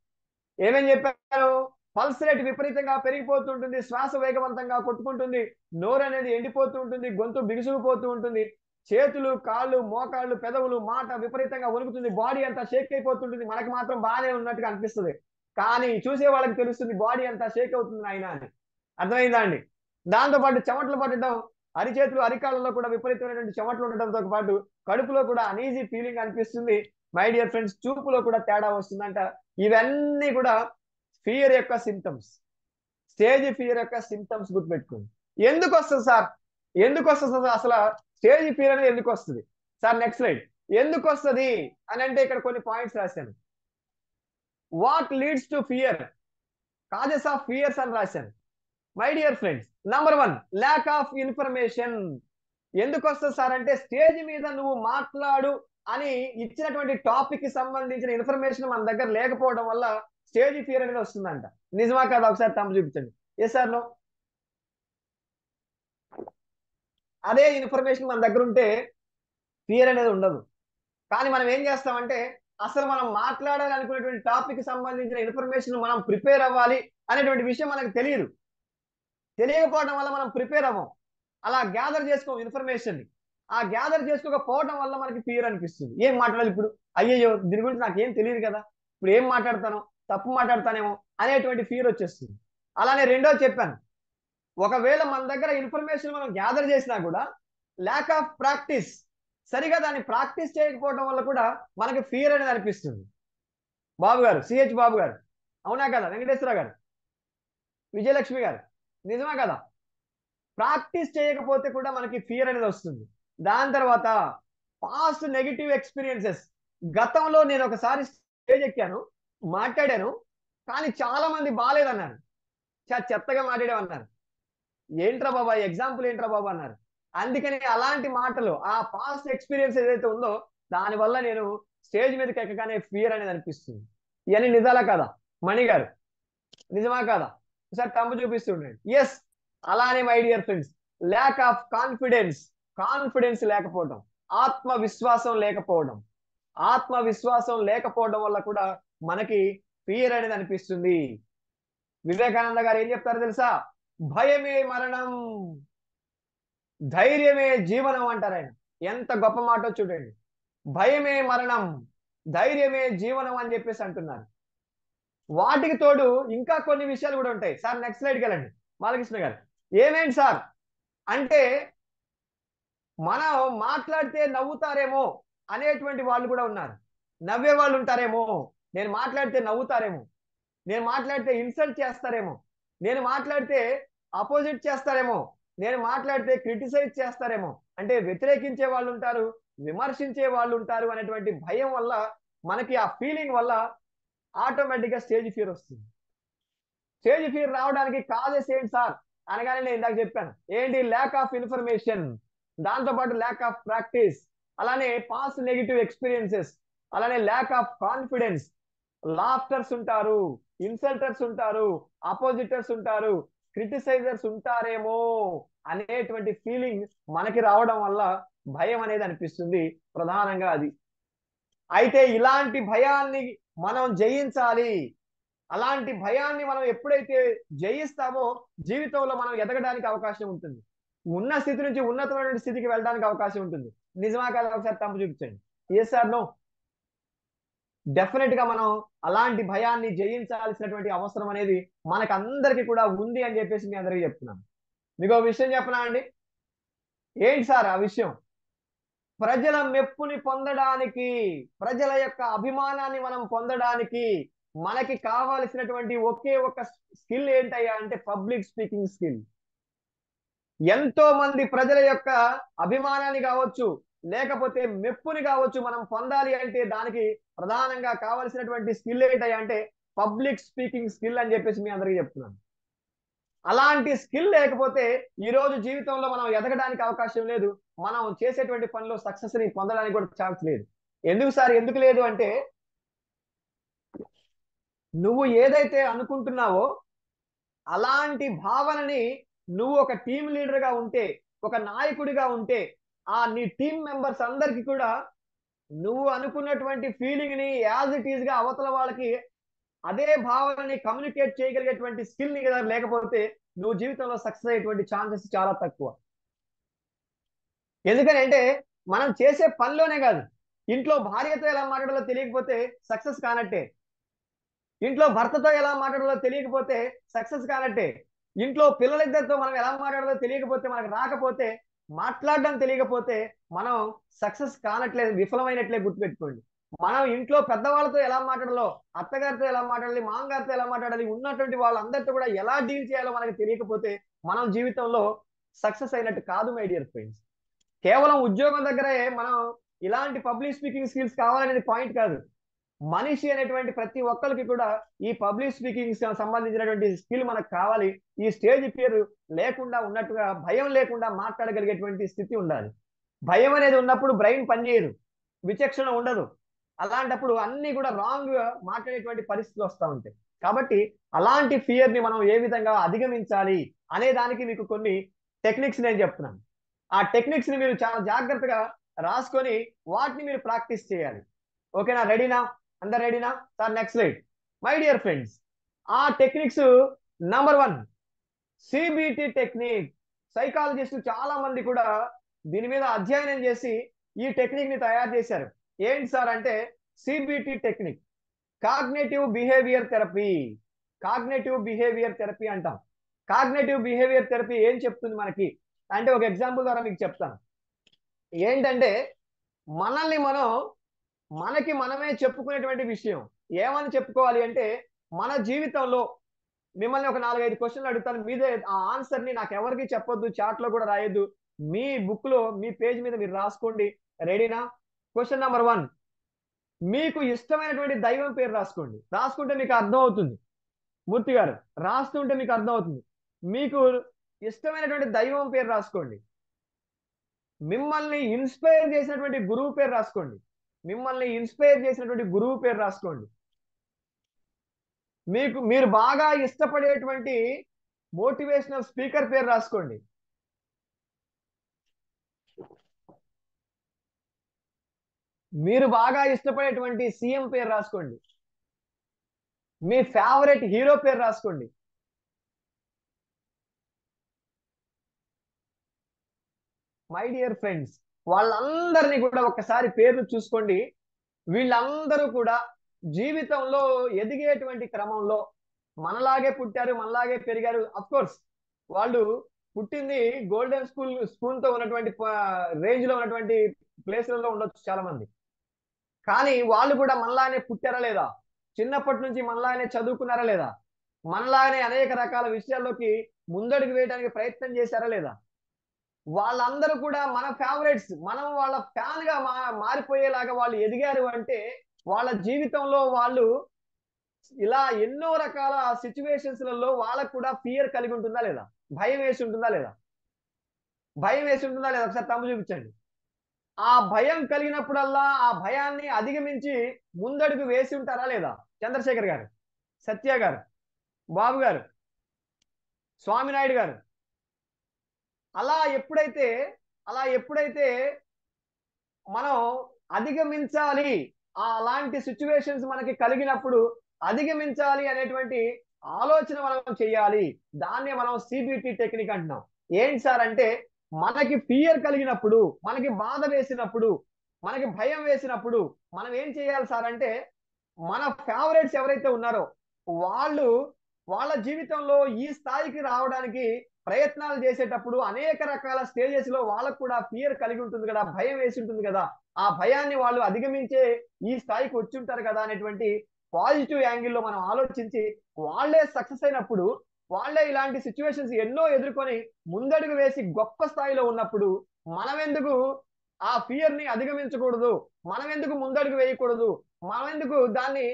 ఏమేం చెప్పారు? పల్స్ రేట్ విపరీతంగా పెరిగిపోతుంటుంది, శ్వాస వేగవంతంగా కొట్టుకుంటుంది, నోరు అనేది ఎండిపోతూ ఉంటుంది, గొంతు బిగుసుకుపోతూ ఉంటుంది, చేతులు, కాళ్ళు, మోకాళ్ళు, పెదవులు, మాట విపరీతంగా వణుకుతుంది, బాడీ అంతా షేక్ అయిపోతుంటుంది. మనకి మాత్రం బాగానే ఉన్నట్టుగా అనిపిస్తుంది, కానీ చూసే వాళ్ళకి తెలుస్తుంది బాడీ అంతా షేక్ అవుతుంది ఆయన అని. అర్థమైందా అండి? దాంతోపాటు చెమటలు పట్టడం, అరిచేతులు, అరికాళ్ళలో కూడా విపరీతమైనటువంటి చెమటలు ఉండడంతో పాటు కడుపులో కూడా అనీజీ ఫీలింగ్ అనిపిస్తుంది మై డియర్ ఫ్రెండ్స్. చూపులో కూడా తేడా వస్తుందంట. ఇవన్నీ కూడా ఫియర్ యొక్క సిమ్టమ్స్, స్టేజ్ ఫియర్ యొక్క సిమ్టమ్స్. గుర్తుపెట్టుకోండి. ఎందుకు వస్తుంది సార్? అసలు స్టేజ్ ఫియర్ అనేది ఎందుకు వస్తుంది సార్? Next slide. ఎందుకు వస్తుంది అని అంటే ఇక్కడ కొన్ని పాయింట్స్ రాశాను. What leads to fear, causes of fears అని రాశాను my dear friends. Number 1, lack of information. ఎందుకు వస్తుంది సార్ అంటే, స్టేజ్ మీద నువ్వు మాట్లాడు అని ఇచ్చినటువంటి టాపిక్ కి సంబంధించిన ఇన్ఫర్మేషన్ మన దగ్గర లేకపోవడం వల్ల స్టేజ్ ఫియర్ అనేది వస్తుందంట. నిజమా కాదా? ఒకసారి తమ్ము చూపించండి. Yes sir no? అదే ఇన్ఫర్మేషన్ మన దగ్గర ఉంటే ఫియర్ అనేది ఉండదు. కానీ మనం ఏం చేస్తామంటే అసలు మనం మాట్లాడాలి అనుకునేటువంటి టాపిక్ సంబంధించిన ఇన్ఫర్మేషన్ మనం ప్రిపేర్ అవ్వాలి అనేటువంటి విషయం మనకు తెలియదు. తెలియకపోవడం వల్ల మనం ప్రిపేర్ అవ్వం. అలా గ్యాదర్ చేసుకోం ఇన్ఫర్మేషన్ ని. ఆ గ్యాదర్ చేసుకోకపోవడం వల్ల మనకి ఫియర్ అనిపిస్తుంది. ఏం మాట్లాడాలి ఇప్పుడు? అయ్యయ్యో దీని గురించి నాకు ఏం తెలియదు కదా, ఇప్పుడు ఏం మాట్లాడతానో, తప్పు మాట్లాడతానేమో అనేటువంటి ఫియర్ వచ్చేస్తుంది. అలానే రెండోది చెప్పాను, ఒకవేళ మన దగ్గర ఇన్ఫర్మేషన్ మనం గ్యాదర్ చేసినా కూడా ల్యాక్ ఆఫ్ ప్రాక్టీస్, సరిగా దాన్ని ప్రాక్టీస్ చేయకపోవడం వల్ల కూడా మనకి ఫియర్ అనేది అనిపిస్తుంది. బాబు గారు, సిహెచ్ బాబు గారు, అవునా కదా? వెంకటేశ్వర గారు, విజయలక్ష్మి గారు, నిజమా కదా? ప్రాక్టీస్ చేయకపోతే కూడా మనకి ఫియర్ అనేది వస్తుంది. దాని తర్వాత పాస్ట్ నెగిటివ్ ఎక్స్పీరియన్సెస్. గతంలో నేను ఒకసారి స్టేజ్ ఎక్కాను, మాట్లాడాను, కానీ చాలా మంది బాగాలేదన్నారు, చెత్తగా మాట్లాడామన్నారు. ఏంట్రా బాబా ఎగ్జాంపుల్ ఏంట్రా బాబా అన్నారు. అందుకని అలాంటి మాటలు, ఆ పాస్ట్ ఎక్స్పీరియన్స్ ఏదైతే ఉందో దానివల్ల నేను స్టేజ్ మీదకి ఎక్కగానే ఫియర్ అనేది అనిపిస్తుంది. ఇవన్నీ నిజాలా కదా? మణి గారు, నిజమా కాదా? ఒకసారి తమ్ము చూపిస్తుండండి. ఎస్. అలానే my dear friends, lack of confidence, confidence లేకపోవడం, ఆత్మవిశ్వాసం లేకపోవడం, ఆత్మవిశ్వాసం లేకపోవడం వల్ల కూడా మనకి ఫియర్ అనేది అనిపిస్తుంది. వివేకానంద గారు ఏం చెప్తారో తెలుసా? భయమే మరణం, ధైర్యమే జీవనం అంటారు ఆయన. ఎంత గొప్ప మాట చూడండి. భయమే మరణం, ధైర్యమే జీవనం అని చెప్పేసి అంటున్నారు. వాటికి తోడు ఇంకా కొన్ని విషయాలు కూడా ఉంటాయి. సార్ నెక్స్ట్ స్లైడ్కి వెళ్ళండి. బాలకృష్ణ గారు, ఏమేంటి సార్ అంటే మనం మాట్లాడితే నవ్వుతారేమో అనేటువంటి వాళ్ళు కూడా ఉన్నారు. నవ్వే వాళ్ళు ఉంటారేమో, నేను మాట్లాడితే నవ్వుతారేమో, నేను మాట్లాడితే ఇన్సల్ట్ చేస్తారేమో, నేను మాట్లాడితే అపోజిట్ చేస్తారేమో, నేను మాట్లాడితే క్రిటిసైజ్ చేస్తారేమో, అంటే వ్యతిరేకించే వాళ్ళు ఉంటారు, విమర్శించే వాళ్ళు ఉంటారు అనేటువంటి భయం వల్ల మనకి ఆ ఫీలింగ్ వల్ల ఆటోమేటిక్గా స్టేజ్ ఫియర్ వస్తుంది. స్టేజ్ ఫియర్ రావడానికి కాజెస్ ఏంటి సార్ అనగానే నేను ఇందాక చెప్పాను ఏంటి? ల్యాక్ ఆఫ్ ఇన్ఫర్మేషన్, దాంతోపాటు ల్యాక్ ఆఫ్ ప్రాక్టీస్, అలానే పాస్ట్ నెగిటివ్ ఎక్స్పీరియన్సెస్, అలానే ల్యాక్ ఆఫ్ కాన్ఫిడెన్స్, లాఫ్టర్స్ ఉంటారు, ఇన్సల్టర్స్ ఉంటారు, అపోజిటర్స్ ఉంటారు, క్రిటిసైజర్స్ ఉంటారేమో అనేటువంటి ఫీలింగ్ మనకి రావడం వల్ల భయం అనేది అనిపిస్తుంది. ప్రధానంగా అది. అయితే ఇలాంటి భయాన్ని మనం జయించాలి. అలాంటి భయాన్ని మనం ఎప్పుడైతే జయిస్తామో జీవితంలో మనం ఎదగడానికి అవకాశం ఉంటుంది. ఉన్న స్థితి నుంచి ఉన్నతమైన స్థితికి వెళ్ళడానికి అవకాశం ఉంటుంది. నిజమా కాదా? ఒకసారి తప్పు చూపించండి. ఏ సార్ నో? డెఫినెట్ గా మనం అలాంటి భయాన్ని జయించాల్సినటువంటి అవసరం అనేది మనకందరికీ కూడా ఉంది అని చెప్పేసి మీ అందరికీ చెప్తున్నాను. మీకు ఒక విషయం చెప్పనా అండి? ఏంటి సార్ ఆ విషయం? ప్రజల మెప్పుని పొందడానికి, ప్రజల యొక్క అభిమానాన్ని మనం పొందడానికి మనకి కావాల్సినటువంటి ఒకే ఒక స్కిల్ ఏంటయ్యా అంటే పబ్లిక్ స్పీకింగ్ స్కిల్. ఎంతో మంది ప్రజల యొక్క అభిమానాన్ని కావచ్చు, లేకపోతే మెప్పుని కావచ్చు మనం పొందాలి అంటే దానికి ప్రధానంగా కావాల్సినటువంటి స్కిల్ ఏంటయ్యా అంటే పబ్లిక్ స్పీకింగ్ స్కిల్ అని చెప్పేసి మీ అందరికీ చెప్తున్నాను. అలాంటి స్కిల్ లేకపోతే ఈ రోజు జీవితంలో మనం ఎదగడానికి అవకాశం లేదు. మనం చేసేటువంటి పనిలో సక్సెస్ ని పొందడానికి కూడా ఛాన్స్ లేదు. ఎందుకు సార్ ఎందుకు లేదు అంటే, నువ్వు ఏదైతే అనుకుంటున్నావో అలాంటి భావనని నువ్వు ఒక టీం లీడర్ గా ఉంటే, ఒక నాయకుడిగా ఉంటే, ఆ నీ టీం మెంబర్స్ అందరికీ కూడా నువ్వు అనుకున్నటువంటి ఫీలింగ్ ని యాజ్ ఇట్ ఈజ్ గా అవతల వాళ్ళకి అదే భావనని కమ్యూనికేట్ చేయగలిగేటువంటి స్కిల్ ని కదా లేకపోతే నువ్వు జీవితంలో సక్సెస్ అయ్యేటువంటి ఛాన్సెస్ చాలా తక్కువ. ఎందుకని అంటే మనం చేసే పనిలోనే కాదు, ఇంట్లో భార్యతో ఎలా మాట్లాడాలో తెలియకపోతే సక్సెస్ కానట్టే, ఇంట్లో భర్తతో ఎలా మాట్లాడాలో తెలియకపోతే సక్సెస్ కానట్టే, ఇంట్లో పిల్లలిద్దరితో మనం ఎలా మాట్లాడాలో తెలియకపోతే, మనకు రాకపోతే, మాట్లాడడం తెలియకపోతే మనం సక్సెస్ కానట్లే, విఫలమైనట్లే గుర్తుపెట్టుకోండి. మనం ఇంట్లో పెద్దవాళ్ళతో ఎలా మాట్లాడాలో, అత్తగారితో ఎలా మాట్లాడాలి, మామగారితో ఎలా మాట్లాడాలి, ఉన్నటువంటి వాళ్ళందరితో కూడా ఎలా డీల్ చేయాలో మనకు తెలియకపోతే మనం జీవితంలో సక్సెస్ అయినట్టు కాదు మై డియర్ ఫ్రెండ్స్. కేవలం ఉద్యోగం దగ్గరే మనం ఇలాంటి పబ్లిక్ స్పీకింగ్ స్కిల్స్ కావాలనేది పాయింట్ కాదు. మనిషి అనేటువంటి ప్రతి ఒక్కరికి కూడా ఈ పబ్లిక్ స్పీకింగ్ సంబంధించినటువంటి స్కిల్ మనకు కావాలి. ఈ స్టేజ్ ఫియర్ లేకుండా ఉన్నట్టుగా, భయం లేకుండా మాట్లాడగలిగేటువంటి స్థితి ఉండాలి. భయం అనేది ఉన్నప్పుడు బ్రెయిన్ పనిచేయదు. విచక్షణ ఉండదు. అలాంటప్పుడు అన్ని కూడా రాంగ్ మాట్లాడేటువంటి పరిస్థితులు వస్తూ ఉంటాయి. కాబట్టి అలాంటి ఫియర్ ని మనం ఏ విధంగా అధిగమించాలి అనే దానికి మీకు కొన్ని టెక్నిక్స్ నేను చెప్తున్నాను. ఆ టెక్నిక్స్ ని మీరు చాలా జాగ్రత్తగా రాసుకొని వాటిని మీరు ప్రాక్టీస్ చేయాలి. ఓకేనా? రెడీనా? అందరు రెడీనా? Sir next slide. My dear friends, ఆ techniques number 1 CBT technique. Psychologist చాలా మంది కూడా దీని మీద అధ్యయనం చేసి ఈ టెక్నిక్ ని తయారు చేశారు. ఏంటి సార్ అంటే CBT technique, cognitive behaviour therapy. Cognitive behaviour therapy అంటాం. కాగ్నేటివ్ బిహేవియర్ థెరపీ ఏం చెప్తుంది మనకి అంటే ఒక ఎగ్జాంపుల్ ద్వారా మీకు చెప్తాను. ఏంటంటే మనకి మనమే చెప్పుకునేటువంటి విషయం. ఏమని చెప్పుకోవాలి అంటే మన జీవితంలో మిమ్మల్ని ఒక 4-5 క్వశ్చన్లు అడుగుతాను. మీదే ఆ ఆన్సర్ ని నాకు ఎవరికి చెప్పొద్దు, చాట్ లో కూడా రాయొద్దు. మీ బుక్ లో మీ పేజ్ మీద మీరు రాసుకోండి. రెడీనా? క్వశ్చన్ నెంబర్ 1, మీకు ఇష్టమైనటువంటి దైవం పేరు రాసుకోండి. రాసుకుంటే మీకు అర్థం అవుతుంది. మూర్తి గారు రాస్తుంటే మీకు అర్థం అవుతుంది. మీకు ఇష్టమైనటువంటి దైవం పేరు రాసుకోండి. మిమ్మల్ని ఇన్స్పైర్ చేసినటువంటి గురువు పేరు రాసుకోండి. మిమ్మల్ని ఇన్స్పైర్ చేసినటువంటి గురువు పేరు రాసుకోండి. మీరు బాగా ఇష్టపడేటువంటి మోటివేషనల్ స్పీకర్ పేరు రాసుకోండి. మీరు బాగా ఇష్టపడేటువంటి సీఎం పేరు రాసుకోండి. మీ ఫేవరెట్ హీరో పేరు రాసుకోండి. మై డియర్ ఫ్రెండ్స్, వాళ్ళందరినీ కూడా ఒక్కసారి పేర్లు చూసుకోండి. వీళ్ళందరూ కూడా జీవితంలో ఎదిగేటువంటి క్రమంలో మనలాగే పుట్టారు, మనలాగే పెరిగారు. అఫ్ కోర్స్ వాళ్ళు పుట్టింది గోల్డెన్ స్పూన్ తో ఉన్నటువంటి రేంజ్ లో ఉన్నటువంటి ప్లేస్లలో ఉండొచ్చు చాలా మంది. కానీ వాళ్ళు కూడా మనలానే పుట్టారా లేదా? చిన్నప్పటి నుంచి మనలానే చదువుకున్నారా లేదా? మనలానే అనేక రకాల విషయాల్లోకి ముందడుగు వేయడానికి ప్రయత్నం చేశారా లేదా? వాళ్ళందరూ కూడా మన ఫేవరెట్స్. మనం వాళ్ళ ఫ్యాన్ గా మారిపోయేలాగా వాళ్ళు ఎదిగారు అంటే వాళ్ళ జీవితంలో వాళ్ళు ఇలా ఎన్నో రకాల సిచ్యువేషన్స్లలో వాళ్ళకు కూడా ఫియర్ కలిగి ఉంటుందా లేదా? భయం వేసి ఉంటుందా లేదా? భయం వేసి ఉంటుందా లేదా? ఒకసారి తమ్ము చూపించండి. ఆ భయం కలిగినప్పుడల్లా ఆ భయాన్ని అధిగమించి ముందడుగు వేసి ఉంటారా లేదా? చంద్రశేఖర్ గారు, సత్య గారు, బాబు గారు, స్వామినాయుడు గారు. అలా ఎప్పుడైతే మనం అధిగమించాలి, అలాంటి సిచ్యువేషన్స్ మనకి కలిగినప్పుడు అధిగమించాలి అనేటువంటి ఆలోచన మనం చేయాలి. దాన్నే మనం సిబిటి టెక్నిక్ అంటున్నాం. ఏంటి సార్ అంటే మనకి ఫియర్ కలిగినప్పుడు, మనకి బాధ వేసినప్పుడు, మనకి భయం వేసినప్పుడు మనం ఏం చేయాలి సార్ అంటే మన ఫేవరెట్స్ ఎవరైతే ఉన్నారో వాళ్ళ జీవితంలో ఈ స్థాయికి రావడానికి ప్రయత్నాలు చేసేటప్పుడు అనేక రకాల స్టేజెస్ లో వాళ్ళకు కూడా ఫియర్ కలిగి ఉంటుంది కదా, భయం వేసి ఉంటుంది కదా. ఆ భయాన్ని వాళ్ళు అధిగమించే ఈ స్థాయికి వచ్చి ఉంటారు కదా అనేటువంటి పాజిటివ్ యాంగిల్లో మనం ఆలోచించి వాళ్ళే సక్సెస్ అయినప్పుడు, వాళ్ళే ఇలాంటి సిచ్యువేషన్స్ ఎన్నో ఎదుర్కొని ముందడుగు వేసి గొప్ప స్థాయిలో ఉన్నప్పుడు మనం ఎందుకు ఆ ఫియర్ ని అధిగమించకూడదు? మనం ఎందుకు ముందడుగు వేయకూడదు? మనం ఎందుకు దాన్ని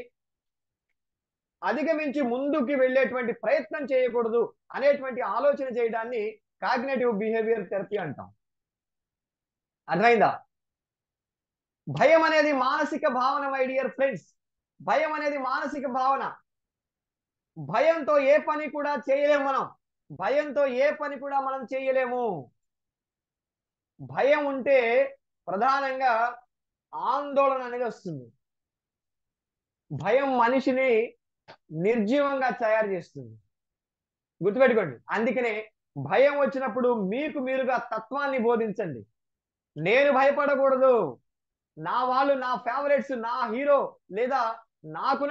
అధిగమించి ముందుకి వెళ్ళేటువంటి ప్రయత్నం చేయకూడదు అనేటువంటి ఆలోచన చేయడాన్ని కాగ్నేటివ్ బిహేవియర్ థెరపీ అంటాం. అర్థమైందా? భయం అనేది మానసిక భావన మై డియర్ ఫ్రెండ్స్. భయం అనేది మానసిక భావన. భయంతో ఏ పని కూడా చేయలేము మనం. భయంతో ఏ పని కూడా మనం చేయలేము. భయం ఉంటే ప్రధానంగా ఆందోళన అనేది వస్తుంది. భయం మనిషిని నిర్జీవంగా తయారు చేస్తుంది. గుర్తుపెట్టుకోండి. అందుకనే భయం వచ్చినప్పుడు మీకు మీరుగా తత్వాన్ని బోధించండి. నేను భయపడకూడదు, నా వాళ్ళు, నా ఫేవరెట్స్, నా హీరో లేదా నాకు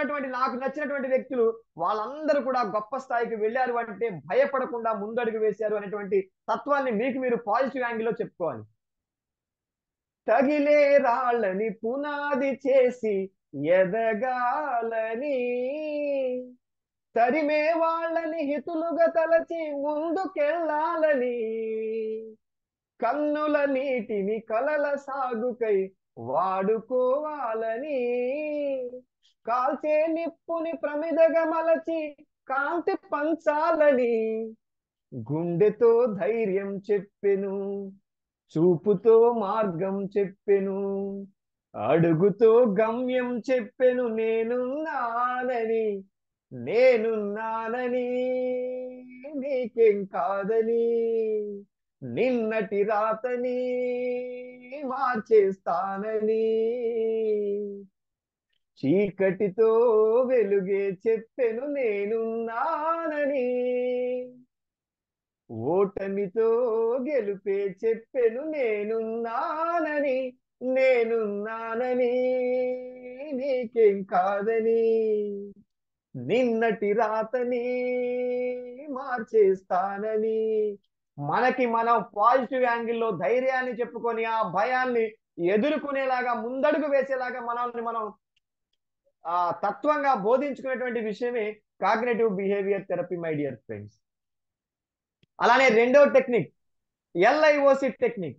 నచ్చినటువంటి వ్యక్తులు వాళ్ళందరూ కూడా గొప్ప స్థాయికి వెళ్ళారు అంటే భయపడకుండా ముందడుగు వేశారు అనేటువంటి తత్వాన్ని మీకు మీరు పాజిటివ్ యాంగిల్లో చెప్పుకోవాలి. తగిలే రాళ్ళని పునాది చేసి ఎదగాలని, తరిమే వాళ్ళని హితులుగా తలచి ముందుకెళ్ళాలని, కన్నుల నీటిని కలల సాగుకై వాడుకోవాలని, కాల్చే నిప్పుని ప్రమిదగా మలచి కాంతి పంచాలని, గుండెతో ధైర్యం చెప్పెను, చూపుతో మార్గం చెప్పెను, అడుగుతూ గమ్యం చెప్పెను నేనున్నానని, నేనున్నానని, నీకేం కాదని, నిన్నటి రాతని మార్చేస్తానని, చీకటితో వెలుగే చెప్పెను నేనున్నానని, ఓటమితో గెలుపే చెప్పెను నేనున్నానని, నేనున్నానని, నీకేం కాదని, నిన్నటి రాతని మార్చేస్తానని. మనకి మనం పాజిటివ్ యాంగిల్లో ధైర్యాన్ని చెప్పుకొని ఆ భయాన్ని ఎదుర్కొనేలాగా ముందడుగు వేసేలాగా మనల్ని మనం తత్వంగా బోధించుకునేటువంటి విషయమే cognitive behaviour therapy, my dear friends. అలానే రెండో టెక్నిక్ LIOC టెక్నిక్.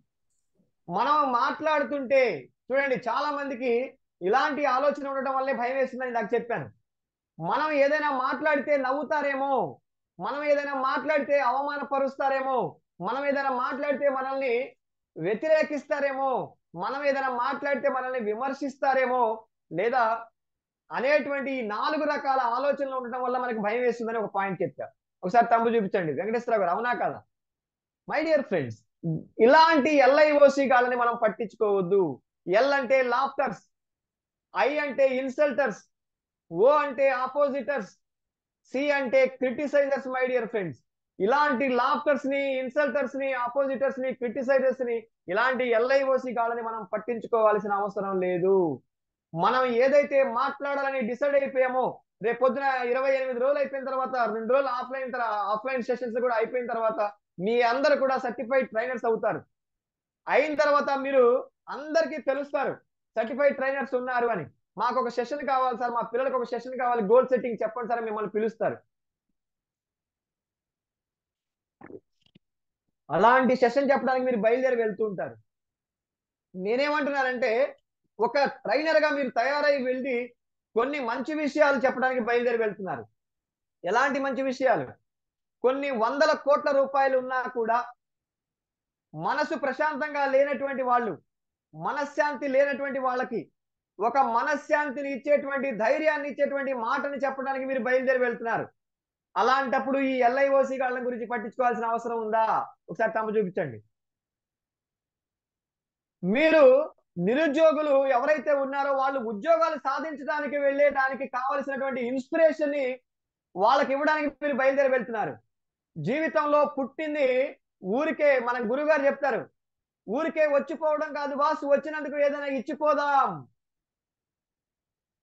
మనం మాట్లాడుతుంటే చూడండి, చాలా మందికి ఇలాంటి ఆలోచన ఉండటం వల్లే భయం వేస్తుందని నాకు చెప్పాను. మనం ఏదైనా మాట్లాడితే నవ్వుతారేమో, మనం ఏదైనా మాట్లాడితే అవమానపరుస్తారేమో, మనం ఏదైనా మాట్లాడితే మనల్ని వ్యతిరేకిస్తారేమో, మనం ఏదైనా మాట్లాడితే మనల్ని విమర్శిస్తారేమో, లేదా అనేటువంటి 4 రకాల ఆలోచనలు ఉండటం వల్ల మనకి భయం వేస్తుందని ఒక పాయింట్ చెప్పా. ఒకసారి తమ్ము చూపించండి వెంకటేశ్వరరావు గారు, అవునా కదా? మై డియర్ ఫ్రెండ్స్, ఇలాంటి LIOC గాళ్ళని మనం పట్టించుకోవద్దు. L అంటే లాఫ్టర్స్, I అంటే ఇన్సల్టర్స్, O అంటే ఆపోజిటర్స్, C అంటే క్రిటిసైజర్స్. మై డియర్ ఫ్రెండ్స్, ఇలాంటి లాఫ్టర్స్ ని, ఇన్సల్టర్స్ ని, ఆపోజిటర్స్ ని, క్రిటిసైజర్స్ ని, ఇలాంటి LIOC గాళ్ళని మనం పట్టించుకోవాల్సిన అవసరం లేదు. మనం ఏదైతే మాట్లాడాలని డిసైడ్ అయిపోయామో, రేపు పొద్దున 28 రోజులు అయిపోయిన తర్వాత, 2 రోజులు ఆఫ్లైన్ సెషన్స్ కూడా అయిపోయిన తర్వాత మీ అందరు కూడా సర్టిఫైడ్ ట్రైనర్స్ అవుతారు. అయిన తర్వాత మీరు అందరికీ తెలుస్తారు సర్టిఫైడ్ ట్రైనర్స్ ఉన్నారు అని. మాకు ఒక సెషన్ కావాలి సార్, మా పిల్లలకు ఒక సెషన్ కావాలి, గోల్ సెట్టింగ్ చెప్పండి సార్, మిమ్మల్ని పిలుస్తారు. అలాంటి సెషన్ చెప్పడానికి మీరు బయలుదేరి వెళ్తూ ఉంటారు. నేనేమంటున్నానంటే, ఒక ట్రైనర్ గా మీరు తయారై వెళ్ళి కొన్ని మంచి విషయాలు చెప్పడానికి బయలుదేరి వెళ్తున్నారు. ఎలాంటి మంచి విషయాలు? కొన్ని 100 కోట్ల రూపాయలు ఉన్నా కూడా మనసు ప్రశాంతంగా లేనటువంటి వాళ్ళు, మనశ్శాంతి లేనటువంటి వాళ్ళకి ఒక మనశ్శాంతిని ఇచ్చేటువంటి, ధైర్యాన్ని ఇచ్చేటువంటి మాటని చెప్పడానికి మీరు బయలుదేరి వెళ్తున్నారు. అలాంటప్పుడు ఈ LIOC గాళ్ళ గురించి పట్టించుకోవాల్సిన అవసరం ఉందా? ఒకసారి తమ్ము చూపించండి. మీరు నిరుద్యోగులు ఎవరైతే ఉన్నారో వాళ్ళు ఉద్యోగాలు సాధించడానికి వెళ్ళేదానికి కావలసినటువంటి ఇన్స్పిరేషన్ ని వాళ్ళకి ఇవ్వడానికి మీరు బయలుదేరి వెళ్తున్నారు. జీవితంలో పుట్టింది ఊరికే, మన గురుగారు చెప్తారు, ఊరికే వచ్చిపోవడం కాదు బాస్, వచ్చినందుకు ఏదైనా ఇచ్చిపోదాం.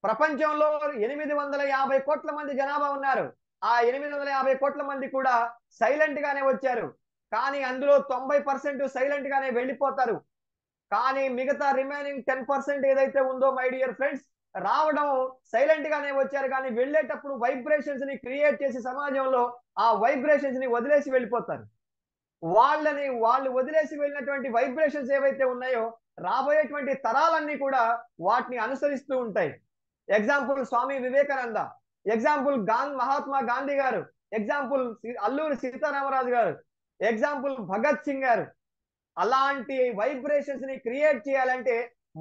ప్రపంచంలో 850 కోట్ల మంది జనాభా ఉన్నారు. ఆ 850 కోట్ల మంది కూడా సైలెంట్ గానే వచ్చారు, కానీ అందులో 90% సైలెంట్ గానే వెళ్ళిపోతారు. కానీ మిగతా రిమైనింగ్ 10% ఏదైతే ఉందో మై డియర్ ఫ్రెండ్స్, రావడం సైలెంట్ గానే వచ్చారు, కానీ వెళ్ళేటప్పుడు వైబ్రేషన్స్ ని క్రియేట్ చేసి సమాజంలో ఆ వైబ్రేషన్స్ ని వదిలేసి వెళ్ళిపోతారు. వాళ్ళు వదిలేసి వెళ్ళినటువంటి వైబ్రేషన్స్ ఏవైతే ఉన్నాయో రాబోయేటువంటి తరాలన్నీ కూడా వాటిని అనుసరిస్తూ ఉంటాయి. ఎగ్జాంపుల్ స్వామి వివేకానంద, ఎగ్జాంపుల్ మహాత్మా గాంధీ గారు, ఎగ్జాంపుల్ అల్లూరి సీతారామరాజు గారు, ఎగ్జాంపుల్ భగత్ సింగ్ గారు. అలాంటి వైబ్రేషన్స్ ని క్రియేట్ చేయాలంటే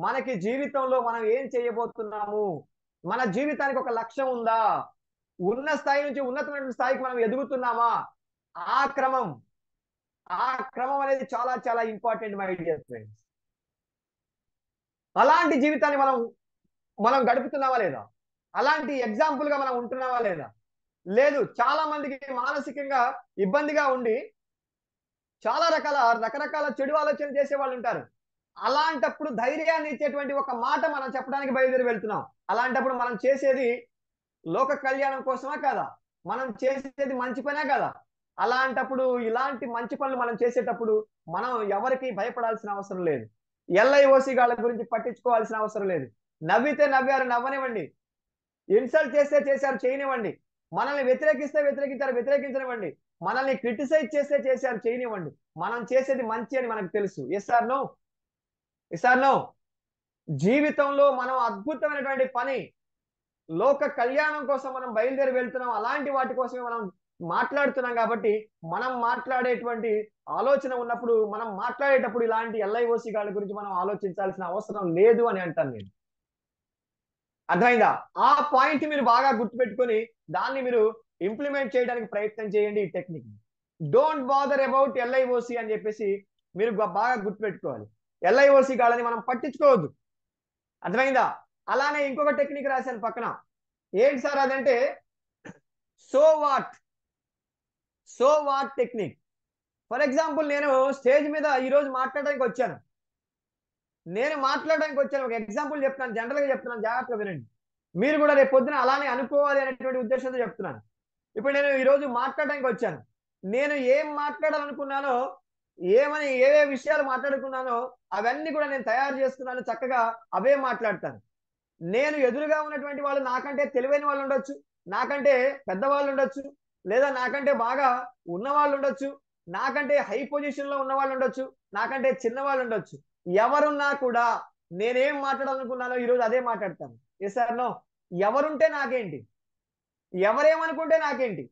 మనకి జీవితంలో మనం ఏం చేయబోతున్నాము, మన జీవితానికి ఒక లక్ష్యం ఉందా, ఉన్న స్థాయి నుంచి ఉన్నతమైన స్థాయికి మనం ఎదుగుతున్నామా, ఆ క్రమం అనేది చాలా చాలా ఇంపార్టెంట్ మై డియర్ ఫ్రెండ్స్. అలాంటి జీవితాన్ని మనం గడుపుతున్నావా లేదా? అలాంటి ఎగ్జాంపుల్ గా మనం ఉంటున్నావా లేదా? లేదు. చాలా మందికి మానసికంగా ఇబ్బందిగా ఉండి చాలా రకరకాల చెడు ఆలోచన చేసే వాళ్ళు ఉంటారు. అలాంటప్పుడు ధైర్యాన్ని ఇచ్చేటువంటి ఒక మాట మనం చెప్పడానికి బయలుదేరి వెళ్తున్నాం. అలాంటప్పుడు మనం చేసేది లోక కళ్యాణం కోసమా కాదా? మనం చేసేది మంచి పనే కదా? అలాంటప్పుడు ఇలాంటి మంచి పనులు మనం చేసేటప్పుడు మనం ఎవరికి భయపడాల్సిన అవసరం లేదు. LIOC గాళ్ళ గురించి పట్టించుకోవాల్సిన అవసరం లేదు. నవ్వితే నవ్వారు, నవ్వనివ్వండి. ఇన్సల్ట్ చేస్తే చేశారు, చేయనివ్వండి. మనల్ని వ్యతిరేకిస్తే వ్యతిరేకించారు, వ్యతిరేకించనివ్వండి. మనల్ని క్రిటిసైజ్ చేస్తే చేశారు, చేయనివ్వండి. మనం చేసేది మంచి అని మనకు తెలుసు. Yes or no? Yes or no? జీవితంలో మనం అద్భుతమైనటువంటి పని, లోక కళ్యాణం కోసం మనం బయలుదేరి వెళ్తున్నాం. అలాంటి వాటి కోసమే మనం మాట్లాడుతున్నాం కాబట్టి మనం మాట్లాడేటువంటి ఆలోచన ఉన్నప్పుడు మనం మాట్లాడేటప్పుడు ఇలాంటి ఎల్ఐఓసి గాళ్ళ గురించి మనం ఆలోచించాల్సిన అవసరం లేదు అని అంటాను నేను. అర్థమైందా? ఆ పాయింట్ మీరు బాగా గుర్తుపెట్టుకొని దాన్ని మీరు ఇంప్లిమెంట్ చేయడానికి ప్రయత్నం చేయండి ఈ టెక్నిక్. డోంట్ బాదర్ అబౌట్ ఎల్ఐఓసి అని చెప్పేసి మీరు బాగా గుర్తుపెట్టుకోవాలి. ఎల్ఐఓసి గాళ్ళని మనం పట్టించుకోవద్దు. అర్థమైందా? అలానే ఇంకొక టెక్నిక్ రాశాను పక్కన. ఏంటి సార్ అదంటే so what technique. For example నేను స్టేజ్ మీద ఈరోజు మాట్లాడడానికి వచ్చాను. ఒక ఎగ్జాంపుల్ చెప్తాను, జనరల్గా చెప్తున్నాను, జాగ్రత్తగా వినండి. మీరు కూడా రేపు పొద్దున అలానే అనుకోవాలి అనేటువంటి ఉద్దేశంతో చెప్తున్నాను. ఇప్పుడు నేను ఈరోజు మాట్లాడడానికి వచ్చాను. నేను ఏం మాట్లాడాలనుకున్నానో, ఏవే విషయాలు మాట్లాడుకున్నానో అవన్నీ కూడా నేను తయారు చేసుకున్నాను. చక్కగా అవే మాట్లాడతాను. నేను ఎదురుగా ఉన్నటువంటి వాళ్ళు నాకంటే తెలివైన వాళ్ళు ఉండొచ్చు, నాకంటే పెద్దవాళ్ళు ఉండొచ్చు, లేదా నాకంటే బాగా ఉన్నవాళ్ళు ఉండొచ్చు, నాకంటే హై పొజిషన్ లో ఉన్న వాళ్ళు ఉండొచ్చు, నాకంటే చిన్నవాళ్ళు ఉండొచ్చు. ఎవరున్నా కూడా నేనేం మాట్లాడాలనుకున్నానో ఈరోజు అదే మాట్లాడతాను. Yes or no? ఎవరుంటే నాకేంటి, ఎవరేమనుకుంటే నాకేంటి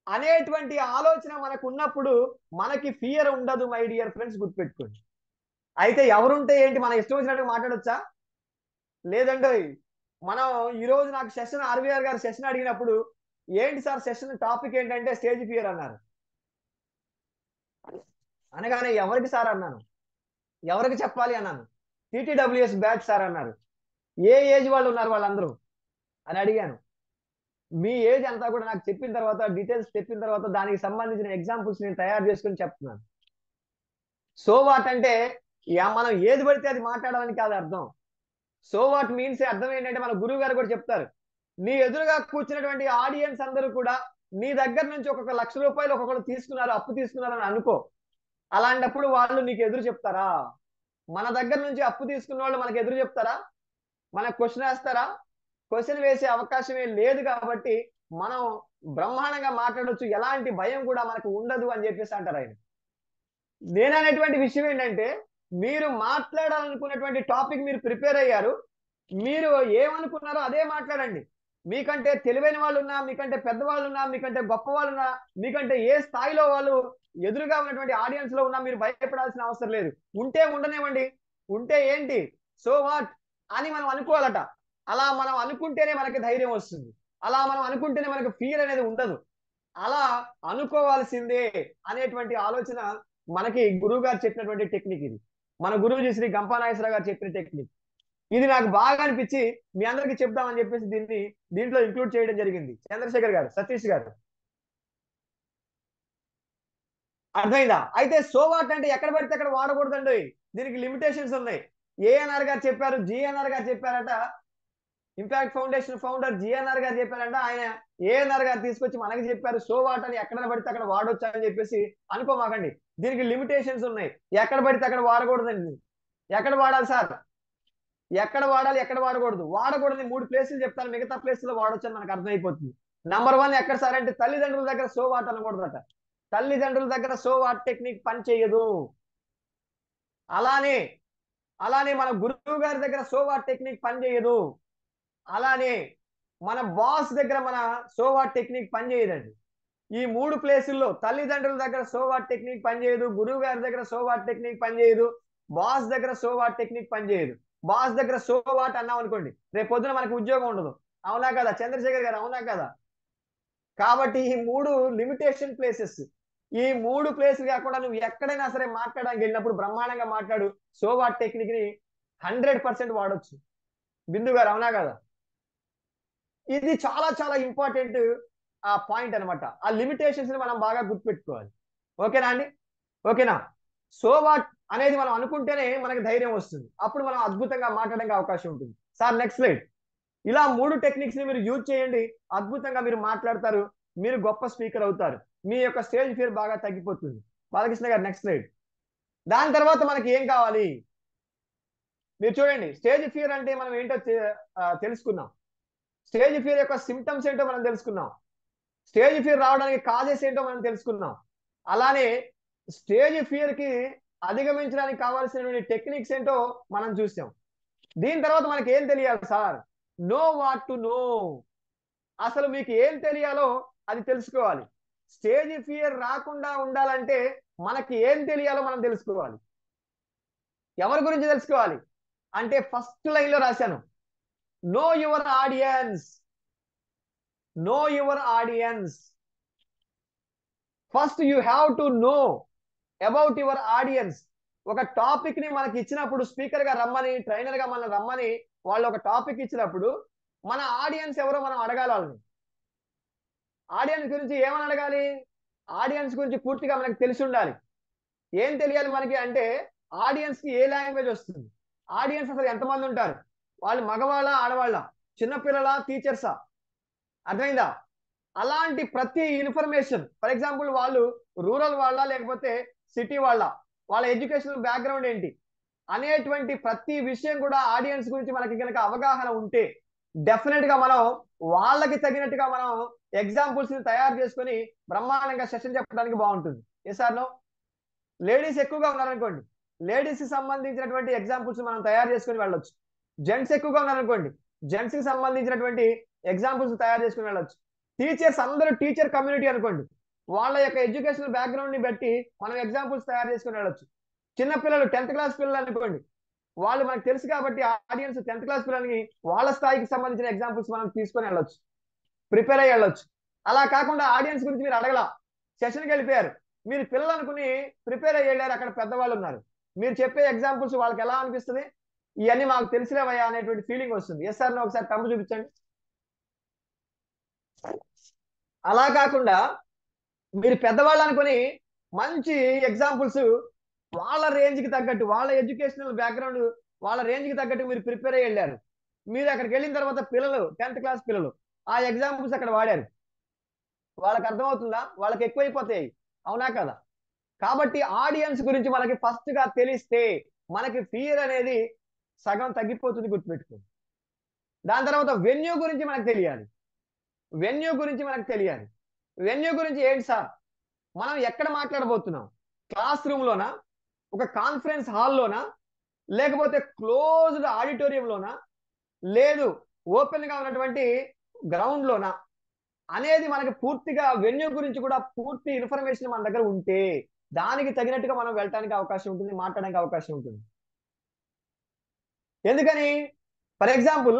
అనేటువంటి ఆలోచన మనకు ఉన్నప్పుడు మనకి ఫియర్ ఉండదు మై డియర్ ఫ్రెండ్స్, గుర్తుపెట్టుకోండి. అయితే ఎవరుంటే ఏంటి, మన ఇష్టం వచ్చినట్టు మాట్లాడొచ్చా? లేదండి. మనం ఈరోజు నాకు సెషన్ ఆర్వీఆర్ గారు సెషన్ అడిగినప్పుడు ఏంటి సార్ సెషన్ టాపిక్ ఏంటంటే స్టేజ్ ఫియర్ అన్నారు. అనగానే ఎవరికి సార్ అన్నాను, ఎవరికి చెప్పాలి అన్నాను. టీటీడబ్ల్యూఎస్ బ్యాచ్ సార్ అన్నారు. ఏ ఏజ్ వాళ్ళు ఉన్నారు వాళ్ళందరూ అని అడిగాను. మీ ఏజ్ అంతా కూడా నాకు చెప్పిన తర్వాత, డీటెయిల్స్ చెప్పిన తర్వాత దానికి సంబంధించిన ఎగ్జాంపుల్స్ నేను తయారు చేసుకుని చెప్తున్నాను. సో వాట్ అంటే మనం ఏది పడితే అది మాట్లాడాలని కాదు అర్థం. సో వాట్ మీన్స్ అర్థం ఏంటంటే మన గురువు గారు కూడా చెప్తారు, నీ ఎదురుగా కూర్చున్నటువంటి ఆడియన్స్ అందరూ కూడా నీ దగ్గర నుంచి ఒక్కొక్క ₹1,00,000 ఒక్కొక్కరు తీసుకున్నారు, అప్పు తీసుకున్నారు అని అనుకో. అలాంటప్పుడు వాళ్ళు నీకు ఎదురు చెప్తారా? మన దగ్గర నుంచి అప్పు తీసుకున్న వాళ్ళు మనకు ఎదురు చెప్తారా? మనకు క్వశ్చన్ వేస్తారా? క్వశ్చన్ వేసే అవకాశమే లేదు. కాబట్టి మనం బ్రహ్మాండంగా మాట్లాడొచ్చు, ఎలాంటి భయం కూడా మనకు ఉండదు అని చెప్పేసి అంటారు ఆయన. నేననేటువంటి విషయం ఏంటంటే, మీరు మాట్లాడాలనుకున్నటువంటి టాపిక్ మీరు ప్రిపేర్ అయ్యారు, మీరు ఏమనుకున్నారో అదే మాట్లాడండి. మీకంటే తెలివైన వాళ్ళు ఉన్నా, మీకంటే పెద్దవాళ్ళు ఉన్నా, మీకంటే గొప్ప వాళ్ళు ఉన్నా, మీకంటే ఏ స్థాయిలో వాళ్ళు ఎదురుగా ఉన్నటువంటి ఆడియన్స్ లో ఉన్నా మీరు భయపడాల్సిన అవసరం లేదు. ఉంటే ఉండనివ్వండి, ఉంటే ఏంటి, సో వాట్ అని మనం అనుకోవాలట. అలా మనం అనుకుంటేనే మనకి ధైర్యం వస్తుంది, అలా మనం అనుకుంటేనే మనకు ఫియర్ అనేది ఉండదు. అలా అనుకోవాల్సిందే అనేటువంటి ఆలోచన మనకి గురువు గారు చెప్పినటువంటి టెక్నిక్ ఇది. మన గురువు శ్రీ గంపా నాగేశ్వరరావు గారు చెప్పిన టెక్నిక్ ఇది. నాకు బాగా అనిపించి మీ అందరికీ చెప్దామని చెప్పేసి దీంట్లో ఇంక్లూడ్ చేయడం జరిగింది. చంద్రశేఖర్ గారు, సతీష్ గారు, అర్థమైందా? అయితే సో వాట్ అంటే ఎక్కడ పడితే అక్కడ వాడకూడదండి, దీనికి లిమిటేషన్స్ ఉన్నాయి. ఏఎన్ఆర్ గారు చెప్పారు, జిఎన్ఆర్ గారు చెప్పారట, ఇంపాక్ట్ ఫౌండేషన్ ఫౌండర్ జిఎన్ఆర్ గారు చెప్పారంట, ఆయన ఏఎన్ఆర్ గారు తీసుకొచ్చి మనకి చెప్పారు సో వాట్ అని ఎక్కడ పడితే అక్కడ వాడొచ్చు అని చెప్పేసి అనుకోమాకండి. దీనికి లిమిటేషన్స్ ఉన్నాయి. ఎక్కడ పడితే అక్కడ వాడకూడదండి. ఎక్కడ వాడాలి సార్, ఎక్కడ వాడాలి, ఎక్కడ వాడకూడదు? వాడకూడదని 3 ప్లేసులు చెప్తాను, మిగతా ప్లేసుల్లో వాడొచ్చు అని మనకు అర్థమైపోతుంది. నంబర్ 1 ఎక్కడ సార్ అంటే తల్లిదండ్రుల దగ్గర సో వాట్ అనకూడదట. తల్లిదండ్రుల దగ్గర సో వాట్ టెక్నిక్ పని చేయదు. అలానే మన గురువు గారి దగ్గర సో వాట్ టెక్నిక్ పని చేయదు. అలానే మన బాస్ దగ్గర మన సో వాట్ టెక్నిక్ పని చేయదండి. ఈ 3 ప్లేసుల్లో తల్లిదండ్రుల దగ్గర సో వాట్ టెక్నిక్ పని చేయదు, గురువు గారి దగ్గర సో వాట్ టెక్నిక్ పని చేయదు, బాస్ దగ్గర సో వాట్ టెక్నిక్ పని చేయదు. బాస్ దగ్గర సో వాట్ అన్నాం అనుకోండి, రేపు పొద్దున మనకు ఉద్యోగం ఉండదు. అవునా కదా చంద్రశేఖర్ గారు, అవునా కదా? కాబట్టి ఈ 3 లిమిటేషన్ ప్లేసెస్, ఈ 3 ప్లేసులు కాకుండా నువ్వు ఎక్కడైనా సరే మాట్లాడడానికి వెళ్ళినప్పుడు బ్రహ్మాండంగా మాట్లాడు. సో వాట్ టెక్నిక్ ని 100% వాడొచ్చు. బిందు గారు, అవునా కదా? ఇది చాలా చాలా ఇంపార్టెంట్ ఆ పాయింట్ అనమాట. ఆ లిమిటేషన్స్ ని మనం బాగా గుర్తుపెట్టుకోవాలి. ఓకేనా అండి? ఓకేనా? సో వాట్ అనేది మనం అనుకుంటేనే మనకి ధైర్యం వస్తుంది, అప్పుడు మనం అద్భుతంగా మాట్లాడడానికి అవకాశం ఉంటుంది. Sir next slide. ఇలా 3 టెక్నిక్స్ ని మీరు యూజ్ చేయండి, అద్భుతంగా మీరు మాట్లాడతారు, మీరు గొప్ప స్పీకర్ అవుతారు, మీ యొక్క స్టేజ్ ఫియర్ బాగా తగ్గిపోతుంది. బాలకృష్ణ గారు నెక్స్ట్ స్లైడ్. దాని తర్వాత మనకి ఏం కావాలి మీరు చూడండి. స్టేజ్ ఫియర్ అంటే మనం ఏంటో తెలుసుకున్నాం. స్టేజ్ ఫియర్ యొక్క సిమ్టమ్స్ ఏంటో మనం తెలుసుకున్నాం. స్టేజ్ ఫియర్ రావడానికి కాజెస్ ఏంటో మనం తెలుసుకున్నాం. అలానే స్టేజ్ ఫియర్ కి అధిగమించడానికి కావాల్సినటువంటి టెక్నిక్స్ ఏంటో మనం చూసాం. దీని తర్వాత మనకి ఏం తెలియాలి sir? Know what to know. అసలు మీకు ఏం తెలియాలో అది తెలుసుకోవాలి. స్టేజ్ ఫియర్ రాకుండా ఉండాలంటే మనకి ఏం తెలియాలో మనం తెలుసుకోవాలి. ఎవరి గురించి తెలుసుకోవాలి అంటే ఫస్ట్ లైన్ లో రాశాను, know your audience. Know your audience. First you have to know about your audience. ఒక టాపిక్ ని మనకి ఇచ్చినప్పుడు స్పీకర్ గా రమ్మని, ట్రైనర్ గా మనం రమ్మని వాళ్ళు ఒక టాపిక్ ఇచ్చినప్పుడు మన ఆడియన్స్ ఎవరో మనం అడగాలి. వాళ్ళని ఆడియన్స్ గురించి ఏమని అడగాలి? ఆడియన్స్ గురించి పూర్తిగా మనకు తెలిసి ఉండాలి. ఏం తెలియాలి మనకి అంటే ఆడియన్స్ కి ఏ లాంగ్వేజ్ వస్తుంది, ఆడియన్స్ అసలు ఎంతమంది ఉంటారు, వాళ్ళు మగవాళ్ళ ఆడవాళ్ళ, చిన్నపిల్లల, టీచర్సా, అర్థమైందా? అలాంటి ప్రతి ఇన్ఫర్మేషన్, ఫర్ ఎగ్జాంపుల్ వాళ్ళు రూరల్ వాళ్ళ లేకపోతే సిటీ వాళ్ళ ఎడ్యుకేషనల్ బ్యాక్గ్రౌండ్ ఏంటి అనేటువంటి ప్రతి విషయం కూడా ఆడియన్స్ గురించి మనకి కనుక అవగాహన ఉంటే డెఫినెట్ గా మనం వాళ్ళకి తగినట్టుగా మనం ఎగ్జాంపుల్స్ ని తయారు చేసుకొని బ్రహ్మాండంగా సెషన్ చెప్పడానికి బాగుంటుంది. ఏ సార్ నో? లేడీస్ ఎక్కువగా ఉన్నారనుకోండి, లేడీస్ కి సంబంధించినటువంటి ఎగ్జాంపుల్స్ మనం తయారు చేసుకుని వెళ్ళొచ్చు. జెంట్స్ ఎక్కువగా ఉన్నారనుకోండి, జెంట్స్ కి సంబంధించినటువంటి ఎగ్జాంపుల్స్ తయారు చేసుకుని వెళ్ళొచ్చు. టీచర్స్ అందరూ టీచర్ కమ్యూనిటీ అనుకోండి, వాళ్ళ యొక్క ఎడ్యుకేషనల్ బ్యాక్గ్రౌండ్ ని బట్టి మనం ఎగ్జాంపుల్స్ తయారు చేసుకుని వెళ్ళొచ్చు. చిన్నపిల్లలు 10th క్లాస్ పిల్లలు అనుకోండి, వాళ్ళు మనకు తెలుసు కాబట్టి ఆడియన్స్ 10th క్లాస్ పిల్లలకి వాళ్ళ స్థాయికి సంబంధించిన ఎగ్జాంపుల్స్ మనం తీసుకొని వెళ్ళొచ్చు, ప్రిపేర్ అయ్యి వెళ్ళొచ్చు. అలా కాకుండా ఆడియన్స్ గురించి మీరు అడగలా, సెషన్కి వెళ్ళిపోయారు, మీరు పిల్లలు అనుకుని ప్రిపేర్ అయ్యి వెళ్ళారు, అక్కడ పెద్దవాళ్ళు ఉన్నారు, మీరు చెప్పే ఎగ్జాంపుల్స్ వాళ్ళకి ఎలా అనిపిస్తుంది? ఇవన్నీ మాకు తెలిసిలేవయ్యా అనేటువంటి ఫీలింగ్ వస్తుంది. ఎస్ సార్ ఒకసారి తమ్ము చూపించండి. అలా కాకుండా మీరు పెద్దవాళ్ళు అనుకుని మంచి ఎగ్జాంపుల్స్ వాళ్ళ రేంజ్కి తగ్గట్టు, వాళ్ళ ఎడ్యుకేషనల్ బ్యాక్గ్రౌండ్ వాళ్ళ రేంజ్కి తగ్గట్టు మీరు ప్రిపేర్ అయ్యి వెళ్ళారు. మీరు అక్కడికి వెళ్ళిన తర్వాత పిల్లలు 10th క్లాస్ పిల్లలు ఆ ఎగ్జాంపుల్స్ అక్కడ వాడారు, వాళ్ళకి అర్థమవుతుందా? వాళ్ళకి ఎక్కువైపోతాయి, అవునా కదా? కాబట్టి ఆడియన్స్ గురించి మనకి ఫస్ట్ గా తెలిస్తే మనకి ఫియర్ అనేది సగం తగ్గిపోతుంది, గుర్తుపెట్టుకోండి. దాని తర్వాత వెన్యూ గురించి మనకు తెలియాలి. వెన్యూ గురించి మనకు తెలియాలి. వెన్యూ గురించి ఏంటి సార్? మనం ఎక్కడ మాట్లాడబోతున్నాం? క్లాస్ రూమ్ లోనా, ఒక కాన్ఫరెన్స్ హాల్లోనా, లేకపోతే క్లోజ్డ్ ఆడిటోరియంలోనా, లేదు ఓపెన్ గా ఉన్నటువంటి గ్రౌండ్ లోనా అనేది మనకి పూర్తిగా వెన్యూ గురించి కూడా పూర్తి ఇన్ఫర్మేషన్ మన దగ్గర ఉంటే దానికి తగినట్టుగా మనం వెళ్ళడానికి అవకాశం ఉంటుంది, మాట్లాడడానికి అవకాశం ఉంటుంది. ఎందుకని? ఫర్ ఎగ్జాంపుల్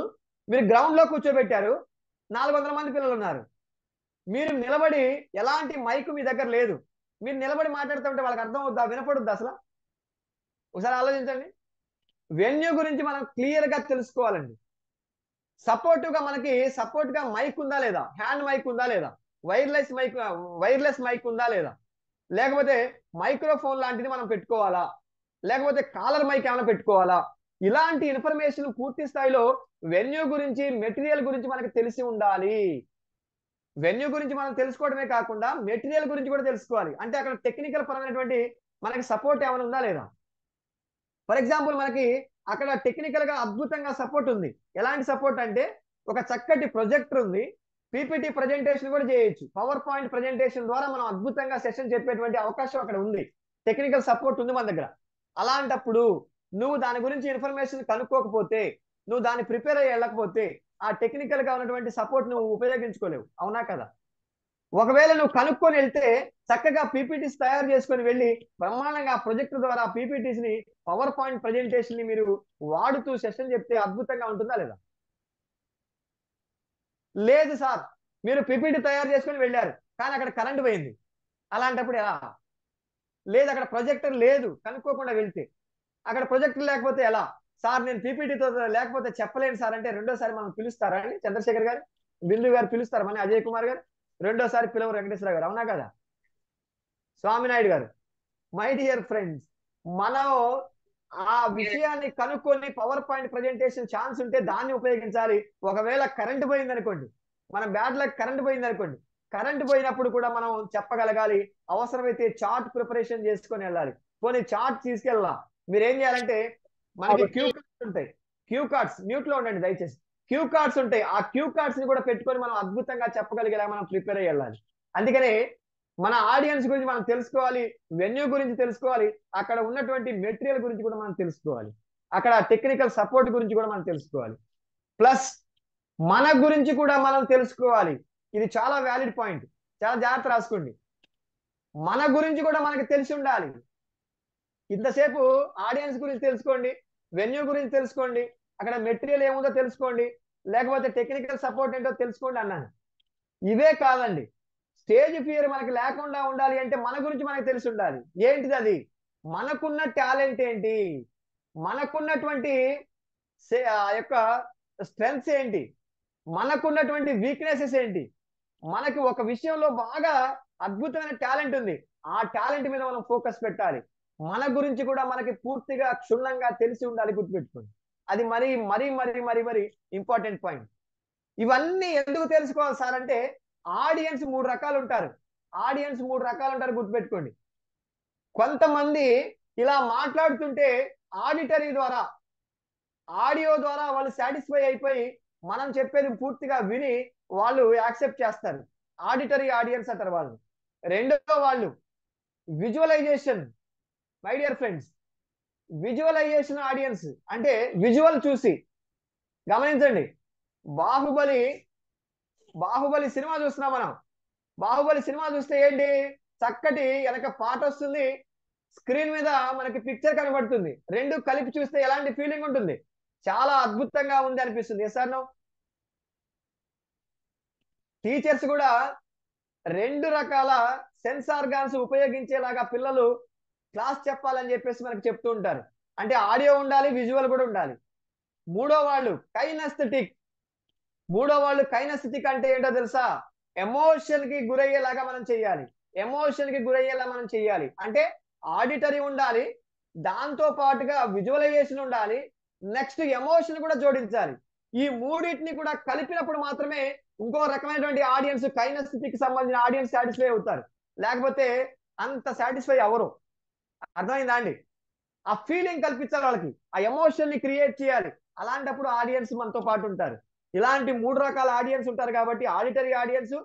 మీరు గ్రౌండ్ లో కూర్చోబెట్టారు, 400 మంది పిల్లలు ఉన్నారు, మీరు నిలబడి ఎలాంటి మైక్ మీ దగ్గర లేదు, మీరు నిలబడి మాట్లాడుతుంటే వాళ్ళకి అర్థం అవుద్దా, వినపడుద్దా అసలు? ఒకసారి ఆలోచించండి. వెన్యూ గురించి మనం క్లియర్ గా తెలుసుకోవాలండి. సపోర్ట్ గా మైక్ ఉందా లేదా, హ్యాండ్ మైక్ ఉందా లేదా, వైర్లెస్ మైక్ ఉందా లేదా, లేకపోతే మైక్రోఫోన్ లాంటిది మనం పెట్టుకోవాలా, లేకపోతే కాలర్ మైక్ ఏమైనా పెట్టుకోవాలా, ఇలాంటి ఇన్ఫర్మేషన్ పూర్తి స్థాయిలో వెన్యూ గురించి, మెటీరియల్ గురించి మనకు తెలిసి ఉండాలి. వెన్యూ గురించి మనం తెలుసుకోవడమే కాకుండా మెటీరియల్ గురించి కూడా తెలుసుకోవాలి. అంటే అక్కడ టెక్నికల్ పరమైనటువంటి మనకి సపోర్ట్ ఏమైనా ఉందా లేదా. ఫర్ ఎగ్జాంపుల్ మనకి అక్కడ టెక్నికల్ గా అద్భుతంగా సపోర్ట్ ఉంది. ఎలాంటి సపోర్ట్ అంటే ఒక చక్కటి ప్రొజెక్టర్ ఉంది, పీపీటీ ప్రజెంటేషన్ కూడా చేయొచ్చు, పవర్ పాయింట్ ప్రజెంటేషన్ ద్వారా మనం అద్భుతంగా సెషన్ చెప్పేటువంటి అవకాశం అక్కడ ఉంది, టెక్నికల్ సపోర్ట్ ఉంది మన దగ్గర. అలాంటప్పుడు నువ్వు దాని గురించి ఇన్ఫర్మేషన్ కనుక్కోకపోతే, నువ్వు దాన్ని ప్రిపేర్ అయ్యి వెళ్ళకపోతే ఆ టెక్నికల్ గా ఉన్నటువంటి సపోర్ట్ నువ్వు ఉపయోగించుకోలేవు, అవునా కదా? ఒకవేళ నువ్వు కనుక్కొని వెళ్తే చక్కగా పీపీటీస్ తయారు చేసుకొని వెళ్ళి బ్రహ్మాండంగా ప్రొజెక్టర్ ద్వారా పీపీటీస్ ని, పవర్ పాయింట్ ప్రజెంటేషన్ ని మీరు వాడుతూ సెషన్ చెప్తే అద్భుతంగా ఉంటుందా లేదా? లేదు సార్, మీరు పీపీటీ తయారు చేసుకొని వెళ్ళారు కానీ అక్కడ కరెంట్ పోయింది, అలాంటప్పుడు ఎలా? లేదు అక్కడ ప్రొజెక్టర్ లేదు, కనుక్కోకుండా వెళ్తే అక్కడ ప్రొజెక్టర్ లేకపోతే ఎలా? సార్ నేను పీపీటీతో లేకపోతే చెప్పలేను సార్ అంటే రెండోసారి మనం పిలుస్తారా అండి? చంద్రశేఖర్ గారు, బిందు గారు పిలుస్తారా మన అజయ్ కుమార్ గారు? రెండోసారి పిలవరు వెంకటేశ్వర గారు, అవునా కదా? స్వామినాయుడు గారు. మై డియర్ ఫ్రెండ్స్, మనం ఆ విషయాన్ని కనుక్కొని పవర్ పాయింట్ ప్రజెంటేషన్ ఛాన్స్ ఉంటే దాన్ని ఉపయోగించాలి. ఒకవేళ కరెంట్ పోయింది అనుకోండి, మన బ్యాడ్ లక్ కరెంట్ పోయింది అనుకోండి, కరెంట్ పోయినప్పుడు కూడా మనం చెప్పగలగాలి. అవసరమైతే చార్ట్ ప్రిపరేషన్ చేసుకొని వెళ్ళాలి. కొన్ని చార్ట్ తీసుకెళ్ళాలి. మీరు ఏం చేయాలంటే మనకి క్యూ కార్డ్స్ ఉంటాయి, క్యూ కార్డ్స్, మ్యూట్ లో ఉండండి దయచేసి, క్యూ కార్డ్స్ ఉంటాయి, ఆ క్యూ కార్డ్స్ ని కూడా పెట్టుకొని మనం అద్భుతంగా చెప్పగలిగేలా మనం ప్రిపేర్ అయ్యి వెళ్ళాలి. అందుకనే మన ఆడియన్స్ గురించి మనం తెలుసుకోవాలి, వెన్యూ గురించి తెలుసుకోవాలి, అక్కడ ఉన్నటువంటి మెటీరియల్ గురించి కూడా మనం తెలుసుకోవాలి, అక్కడ టెక్నికల్ సపోర్ట్ గురించి కూడా మనం తెలుసుకోవాలి, ప్లస్ మన గురించి కూడా మనం తెలుసుకోవాలి. ఇది చాలా వ్యాలిడ్ పాయింట్. చాలా జాగ్రత్త రాసుకోండి. మన గురించి కూడా మనకి తెలిసి ఉండాలి. ఇంతసేపు ఆడియన్స్ గురించి తెలుసుకోండి, వెన్యూ గురించి తెలుసుకోండి, అక్కడ మెటీరియల్ ఏముందో తెలుసుకోండి, లేకపోతే టెక్నికల్ సపోర్ట్ ఏంటో తెలుసుకోండి అన్నాను. ఇవే కాదండి, స్టేజ్ ఫియర్ మనకి లేకుండా ఉండాలి అంటే మన గురించి మనకు తెలిసి ఉండాలి. ఏంటిది అది? మనకున్న టాలెంట్ ఏంటి, మనకున్నటువంటి ఆ యొక్క స్ట్రెంగ్స్ ఏంటి, మనకున్నటువంటి వీక్నెసెస్ ఏంటి. మనకి ఒక విషయంలో బాగా అద్భుతమైన టాలెంట్ ఉంది, ఆ టాలెంట్ మీద మనం ఫోకస్ పెట్టాలి. మన గురించి కూడా మనకి పూర్తిగా క్షుణ్ణంగా తెలిసి ఉండాలి, గుర్తుపెట్టుకోండి. అది మరీ మరీ మరీ మరీ మరీ ఇంపార్టెంట్ పాయింట్. ఇవన్నీ ఎందుకు తెలుసుకోవాలి సార్ అంటే, ఆడియన్స్ మూడు రకాలు ఉంటారు. గుర్తుపెట్టుకోండి. కొంతమంది ఇలా మాట్లాడుతుంటే ఆడిటరీ ద్వారా, ఆడియో ద్వారా వాళ్ళు సాటిస్ఫై అయిపోయి మనం చెప్పేది పూర్తిగా విని వాళ్ళు యాక్సెప్ట్ చేస్తారు, ఆడిటరీ ఆడియన్స్ అంటారు వాళ్ళు. రెండో వాళ్ళు visualization. My dear friends, visualization audience అంటే విజువల్ చూసి గమనించండి. బాహుబలి సినిమా చూస్తున్నాం మనం. బాహుబలి సినిమా చూస్తే ఏంటి, చక్కటి వెనక పాట వస్తుంది, స్క్రీన్ మీద మనకి పిక్చర్ కనబడుతుంది. రెండు కలిపి చూస్తే ఎలాంటి ఫీలింగ్ ఉంటుంది? చాలా అద్భుతంగా ఉంది అనిపిస్తుంది. Yes or no? టీచర్స్ కూడా రెండు రకాల సెన్స్ ఆర్గాన్స్ ఉపయోగించేలాగా పిల్లలు క్లాస్ చెప్పాలని చెప్పేసి మనకి చెప్తూ ఉంటారు. అంటే ఆడియో ఉండాలి, విజువల్ కూడా ఉండాలి. మూడో వాళ్ళు కైనస్థెటిక్ అంటే ఏంటో తెలుసా? ఎమోషన్ కి గురయ్యేలాగా మనం చెయ్యాలి. అంటే ఆడిటరీ ఉండాలి, దాంతో పాటుగా విజువలైజేషన్ ఉండాలి, నెక్స్ట్ ఎమోషన్ కూడా జోడించాలి. ఈ మూడింటిని కూడా కలిపినప్పుడు మాత్రమే ఇంకో రకమైనటువంటి ఆడియన్స్, కైనస్థెటిక్ సంబంధించిన ఆడియన్స్ సాటిస్ఫై అవుతారు. లేకపోతే అంత సాటిస్ఫై అవ్వరు. అర్థమైందా అండి? ఆ ఫీలింగ్ కల్పించాలి వాళ్ళకి, ఆ ఎమోషన్ ని క్రియేట్ చేయాలి. అలాంటప్పుడు ఆడియన్స్ మనతో పాటు ఉంటారు. ఇలాంటి మూడు రకాల ఆడియన్స్ ఉంటారు కాబట్టి, ఆడిటరీ ఆడియన్స్,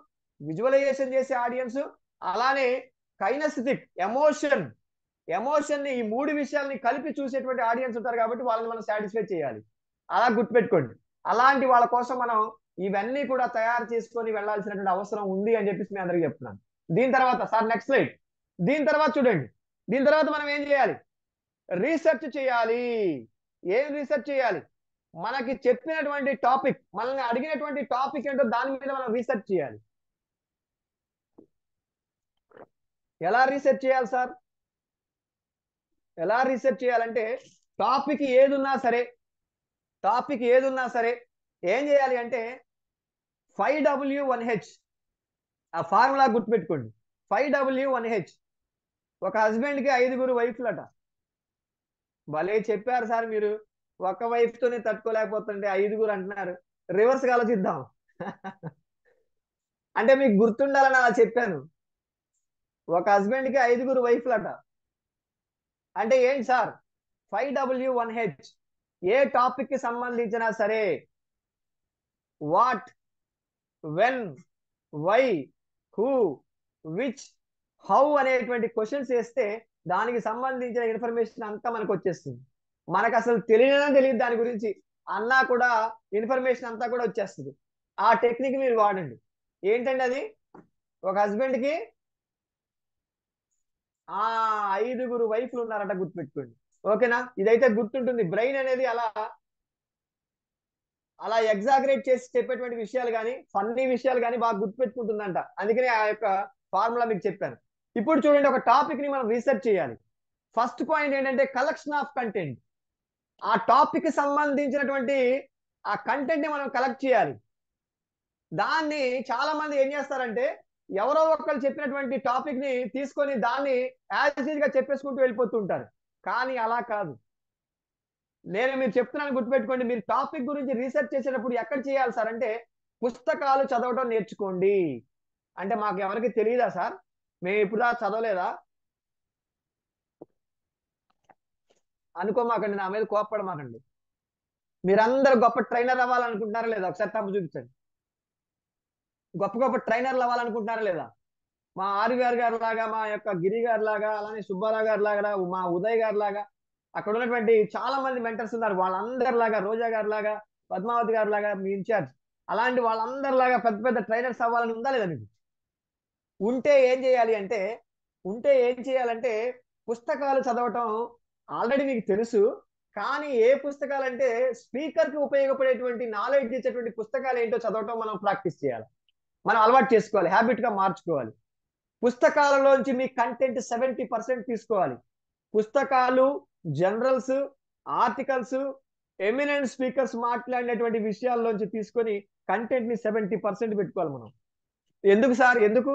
విజువలైజేషన్ చేసే ఆడియన్స్, అలానే కైనస్థెటిక్ ఎమోషన్ ని, ఈ మూడు విషయాల్ని కలిపి చూసేటువంటి ఆడియన్స్ ఉంటారు కాబట్టి వాళ్ళని మనం సాటిస్ఫై చేయాలి. అలా గుర్తుపెట్టుకోండి. అలాంటి వాళ్ళ కోసం మనం ఇవన్నీ కూడా తయారు చేసుకొని వెళ్లాల్సినటువంటి అవసరం ఉంది అని చెప్పేసి మీ అందరికీ చెప్తున్నాను. దీని తర్వాత సార్ నెక్స్ట్ స్లైడ్. దీని తర్వాత చూడండి, దీని తర్వాత మనం ఏం చేయాలి? రీసెర్చ్ చేయాలి. ఏం రీసెర్చ్ చేయాలి? మనకి చెప్పినటువంటి టాపిక్, మనల్ని అడిగినటువంటి టాపిక్ ఏంటో దాని మీద మనం రీసెర్చ్ చేయాలి. ఎలా రీసెర్చ్ చేయాలి సార్? ఎలా రీసెర్చ్ చేయాలంటే, టాపిక్ ఏదున్నా సరే ఏం చేయాలి అంటే 5W1H, ఆ ఫార్ములా గుర్తుపెట్టుకోండి. 5W1H. ఒక హస్బెండ్ కి 5 వైఫ్లట. భలే చెప్పారు సార్ మీరు. ఒక్క వైఫ్ తోనే తట్టుకోలేకపోతుంటే 5 అంటున్నారు. రివర్స్ గా ఆలోచిద్దాం. అంటే మీకు గుర్తుండాలని అలా చెప్పాను. ఒక హస్బెండ్ కి 5 వైఫ్లట అంటే ఏంటి సార్? 5W1H. ఏ టాపిక్ కి సంబంధించినా సరే what, when, why, who, which, how అనేటువంటి క్వశ్చన్స్ వేస్తే దానికి సంబంధించిన ఇన్ఫర్మేషన్ అంతా మనకు వచ్చేస్తుంది. మనకు అసలు తెలియదు దాని గురించి అన్నా కూడా ఇన్ఫర్మేషన్ అంతా కూడా వచ్చేస్తుంది. ఆ టెక్నిక్ మీరు వాడండి. ఏంటండి అది? ఒక హస్బెండ్ కి 5 వైఫ్లు ఉన్నారట, గుర్తుపెట్టుకోండి. ఓకేనా? ఇదైతే గుర్తుంటుంది. బ్రెయిన్ అనేది అలా ఎగ్జాగరేట్ చేసి చెప్పేటువంటి విషయాలు కానీ, ఫన్నీ విషయాలు కానీ బాగా గుర్తుపెట్టుకుంటుందంట. అందుకనే ఆ యొక్క ఫార్ములా మీకు చెప్పాను. ఇప్పుడు చూడండి, ఒక టాపిక్ ని మనం రీసెర్చ్ చేయాలి. ఫస్ట్ పాయింట్ ఏంటంటే కలెక్షన్ ఆఫ్ కంటెంట్. ఆ టాపిక్ కి సంబంధించినటువంటి ఆ కంటెంట్ ని మనం కలెక్ట్ చేయాలి. దాన్ని చాలా మంది ఏం చేస్తారంటే, ఎవరో ఒకరు చెప్పినటువంటి టాపిక్ ని తీసుకొని దాన్ని యాజ్ ఈజ్ గా చెప్పేసుకుంటూ వెళ్ళిపోతుంటారు. కానీ అలా కాదు. నేను మీరు చెప్తున్నాను, గుర్తుపెట్టుకోండి. మీరు టాపిక్ గురించి రీసెర్చ్ చేసేటప్పుడు ఎక్కడ చేయాలి సార్ అంటే, పుస్తకాలు చదవడం నేర్చుకోండి. అంటే మాకు ఎవరికి తెలియదా సార్? మేము ఇప్పుడు చదవలేదా అనుకోమాకండి, నా మీద కోప్పడమాకండి. మీరందరూ గొప్ప ట్రైనర్ అవ్వాలనుకుంటున్నారా లేదా? ఒకసారి తప్పు చూపించండి. గొప్ప ట్రైనర్లు అవ్వాలనుకుంటున్నారా లేదా? మా ఆర్వీఆర్ గారు లాగా, మా యొక్క గిరి గారి లాగా, అలానే సుబ్బారావు గారి లాగా, మా ఉదయ్ గారి లాగా, అక్కడ ఉన్నటువంటి చాలా మంది మెంటర్స్ ఉన్నారు. వాళ్ళందరిలాగా, రోజా గారి లాగా, పద్మావతి గారి లాగా, మీ ఇన్ఛార్జ్, అలాంటి వాళ్ళందరిలాగా పెద్ద పెద్ద ట్రైనర్స్ అవ్వాలని ఉందా లేదా మీకు? ఉంటే ఏం చేయాలంటే పుస్తకాలు చదవటం ఆల్రెడీ మీకు తెలుసు. కానీ ఏ పుస్తకాలంటే స్పీకర్ కి ఉపయోగపడేటువంటి నాలెడ్జ్ ఇచ్చేటువంటి పుస్తకాలు ఏంటో చదవటం మనం ప్రాక్టీస్ చేయాలి, మనం అలవాటు చేసుకోవాలి, హ్యాబిట్ గా మార్చుకోవాలి. పుస్తకాలలోంచి మీ కంటెంట్ 70% తీసుకోవాలి. పుస్తకాలు, జనరల్స్, ఆర్టికల్స్, ఎమినెంట్ స్పీకర్స్ మాట్లాడినటువంటి విషయాల్లోంచి తీసుకొని కంటెంట్ ని 70% పెట్టుకోవాలి మనం. ఎందుకు సార్? ఎందుకు?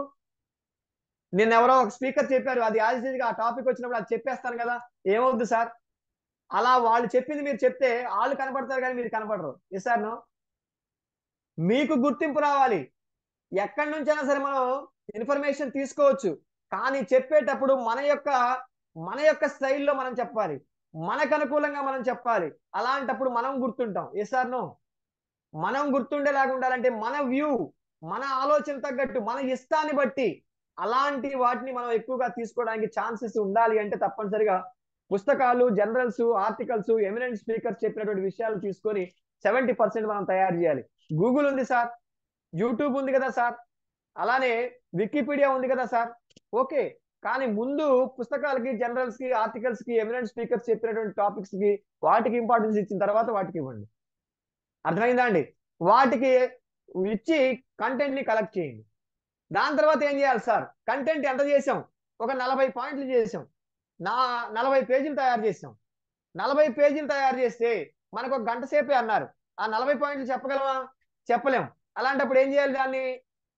నిన్న ఎవరో ఒక స్పీకర్ చెప్పారు, అది యాజిటీగా ఆ టాపిక్ వచ్చినప్పుడు అది చెప్పేస్తాను కదా, ఏమవుద్ది సార్? అలా వాళ్ళు చెప్పింది మీరు చెప్తే వాళ్ళు కనపడతారు కానీ మీరు కనపడరు. Yes sir no? మీకు గుర్తింపు రావాలి. ఎక్కడి నుంచైనా సరే మనం ఇన్ఫర్మేషన్ తీసుకోవచ్చు, కానీ చెప్పేటప్పుడు మన యొక్క స్టైల్లో మనం చెప్పాలి, మనకు అనుకూలంగా మనం చెప్పాలి. అలాంటప్పుడు మనం గుర్తుంటాం. Yes sir no? మనం గుర్తుండేలాగా ఉండాలంటే మన వ్యూ, మన ఆలోచన తగ్గట్టు, మన ఇష్టాన్ని బట్టి అలాంటి వాటిని మనం ఎక్కువగా తీసుకోవడానికి ఛాన్సెస్ ఉండాలి. అంటే తప్పనిసరిగా పుస్తకాలు, జనరల్స్, ఆర్టికల్స్, ఎమినెంట్ స్పీకర్స్ చెప్పినటువంటి విషయాలు తీసుకొని 70% మనం తయారు చేయాలి. గూగుల్ ఉంది సార్, యూట్యూబ్ ఉంది కదా సార్, అలానే వికీపీడియా ఉంది కదా సార్, ఓకే. కానీ ముందు పుస్తకాలకి, జనరల్స్ కి, ఆర్టికల్స్ కి, ఎమినెంట్ స్పీకర్స్ చెప్పినటువంటి టాపిక్స్ కి వాటికి ఇంపార్టెన్స్ ఇచ్చిన తర్వాత వాటికి ఇవ్వండి. అర్థమైందా అండి? వాటికి ఇచ్చి కంటెంట్ ని కలెక్ట్ చేయండి. దాని తర్వాత ఏం చేయాలి సార్? కంటెంట్ ఎంత చేసాం? ఒక 40 పాయింట్లు చేసాం, 40 పేజీలు తయారు చేసాం. 40 పేజీలు తయారు చేస్తే మనకు ఒక గంట సేపే అన్నారు. ఆ 40 పాయింట్లు చెప్పగలమా? చెప్పలేం. అలాంటప్పుడు ఏం చేయాలి? దాన్ని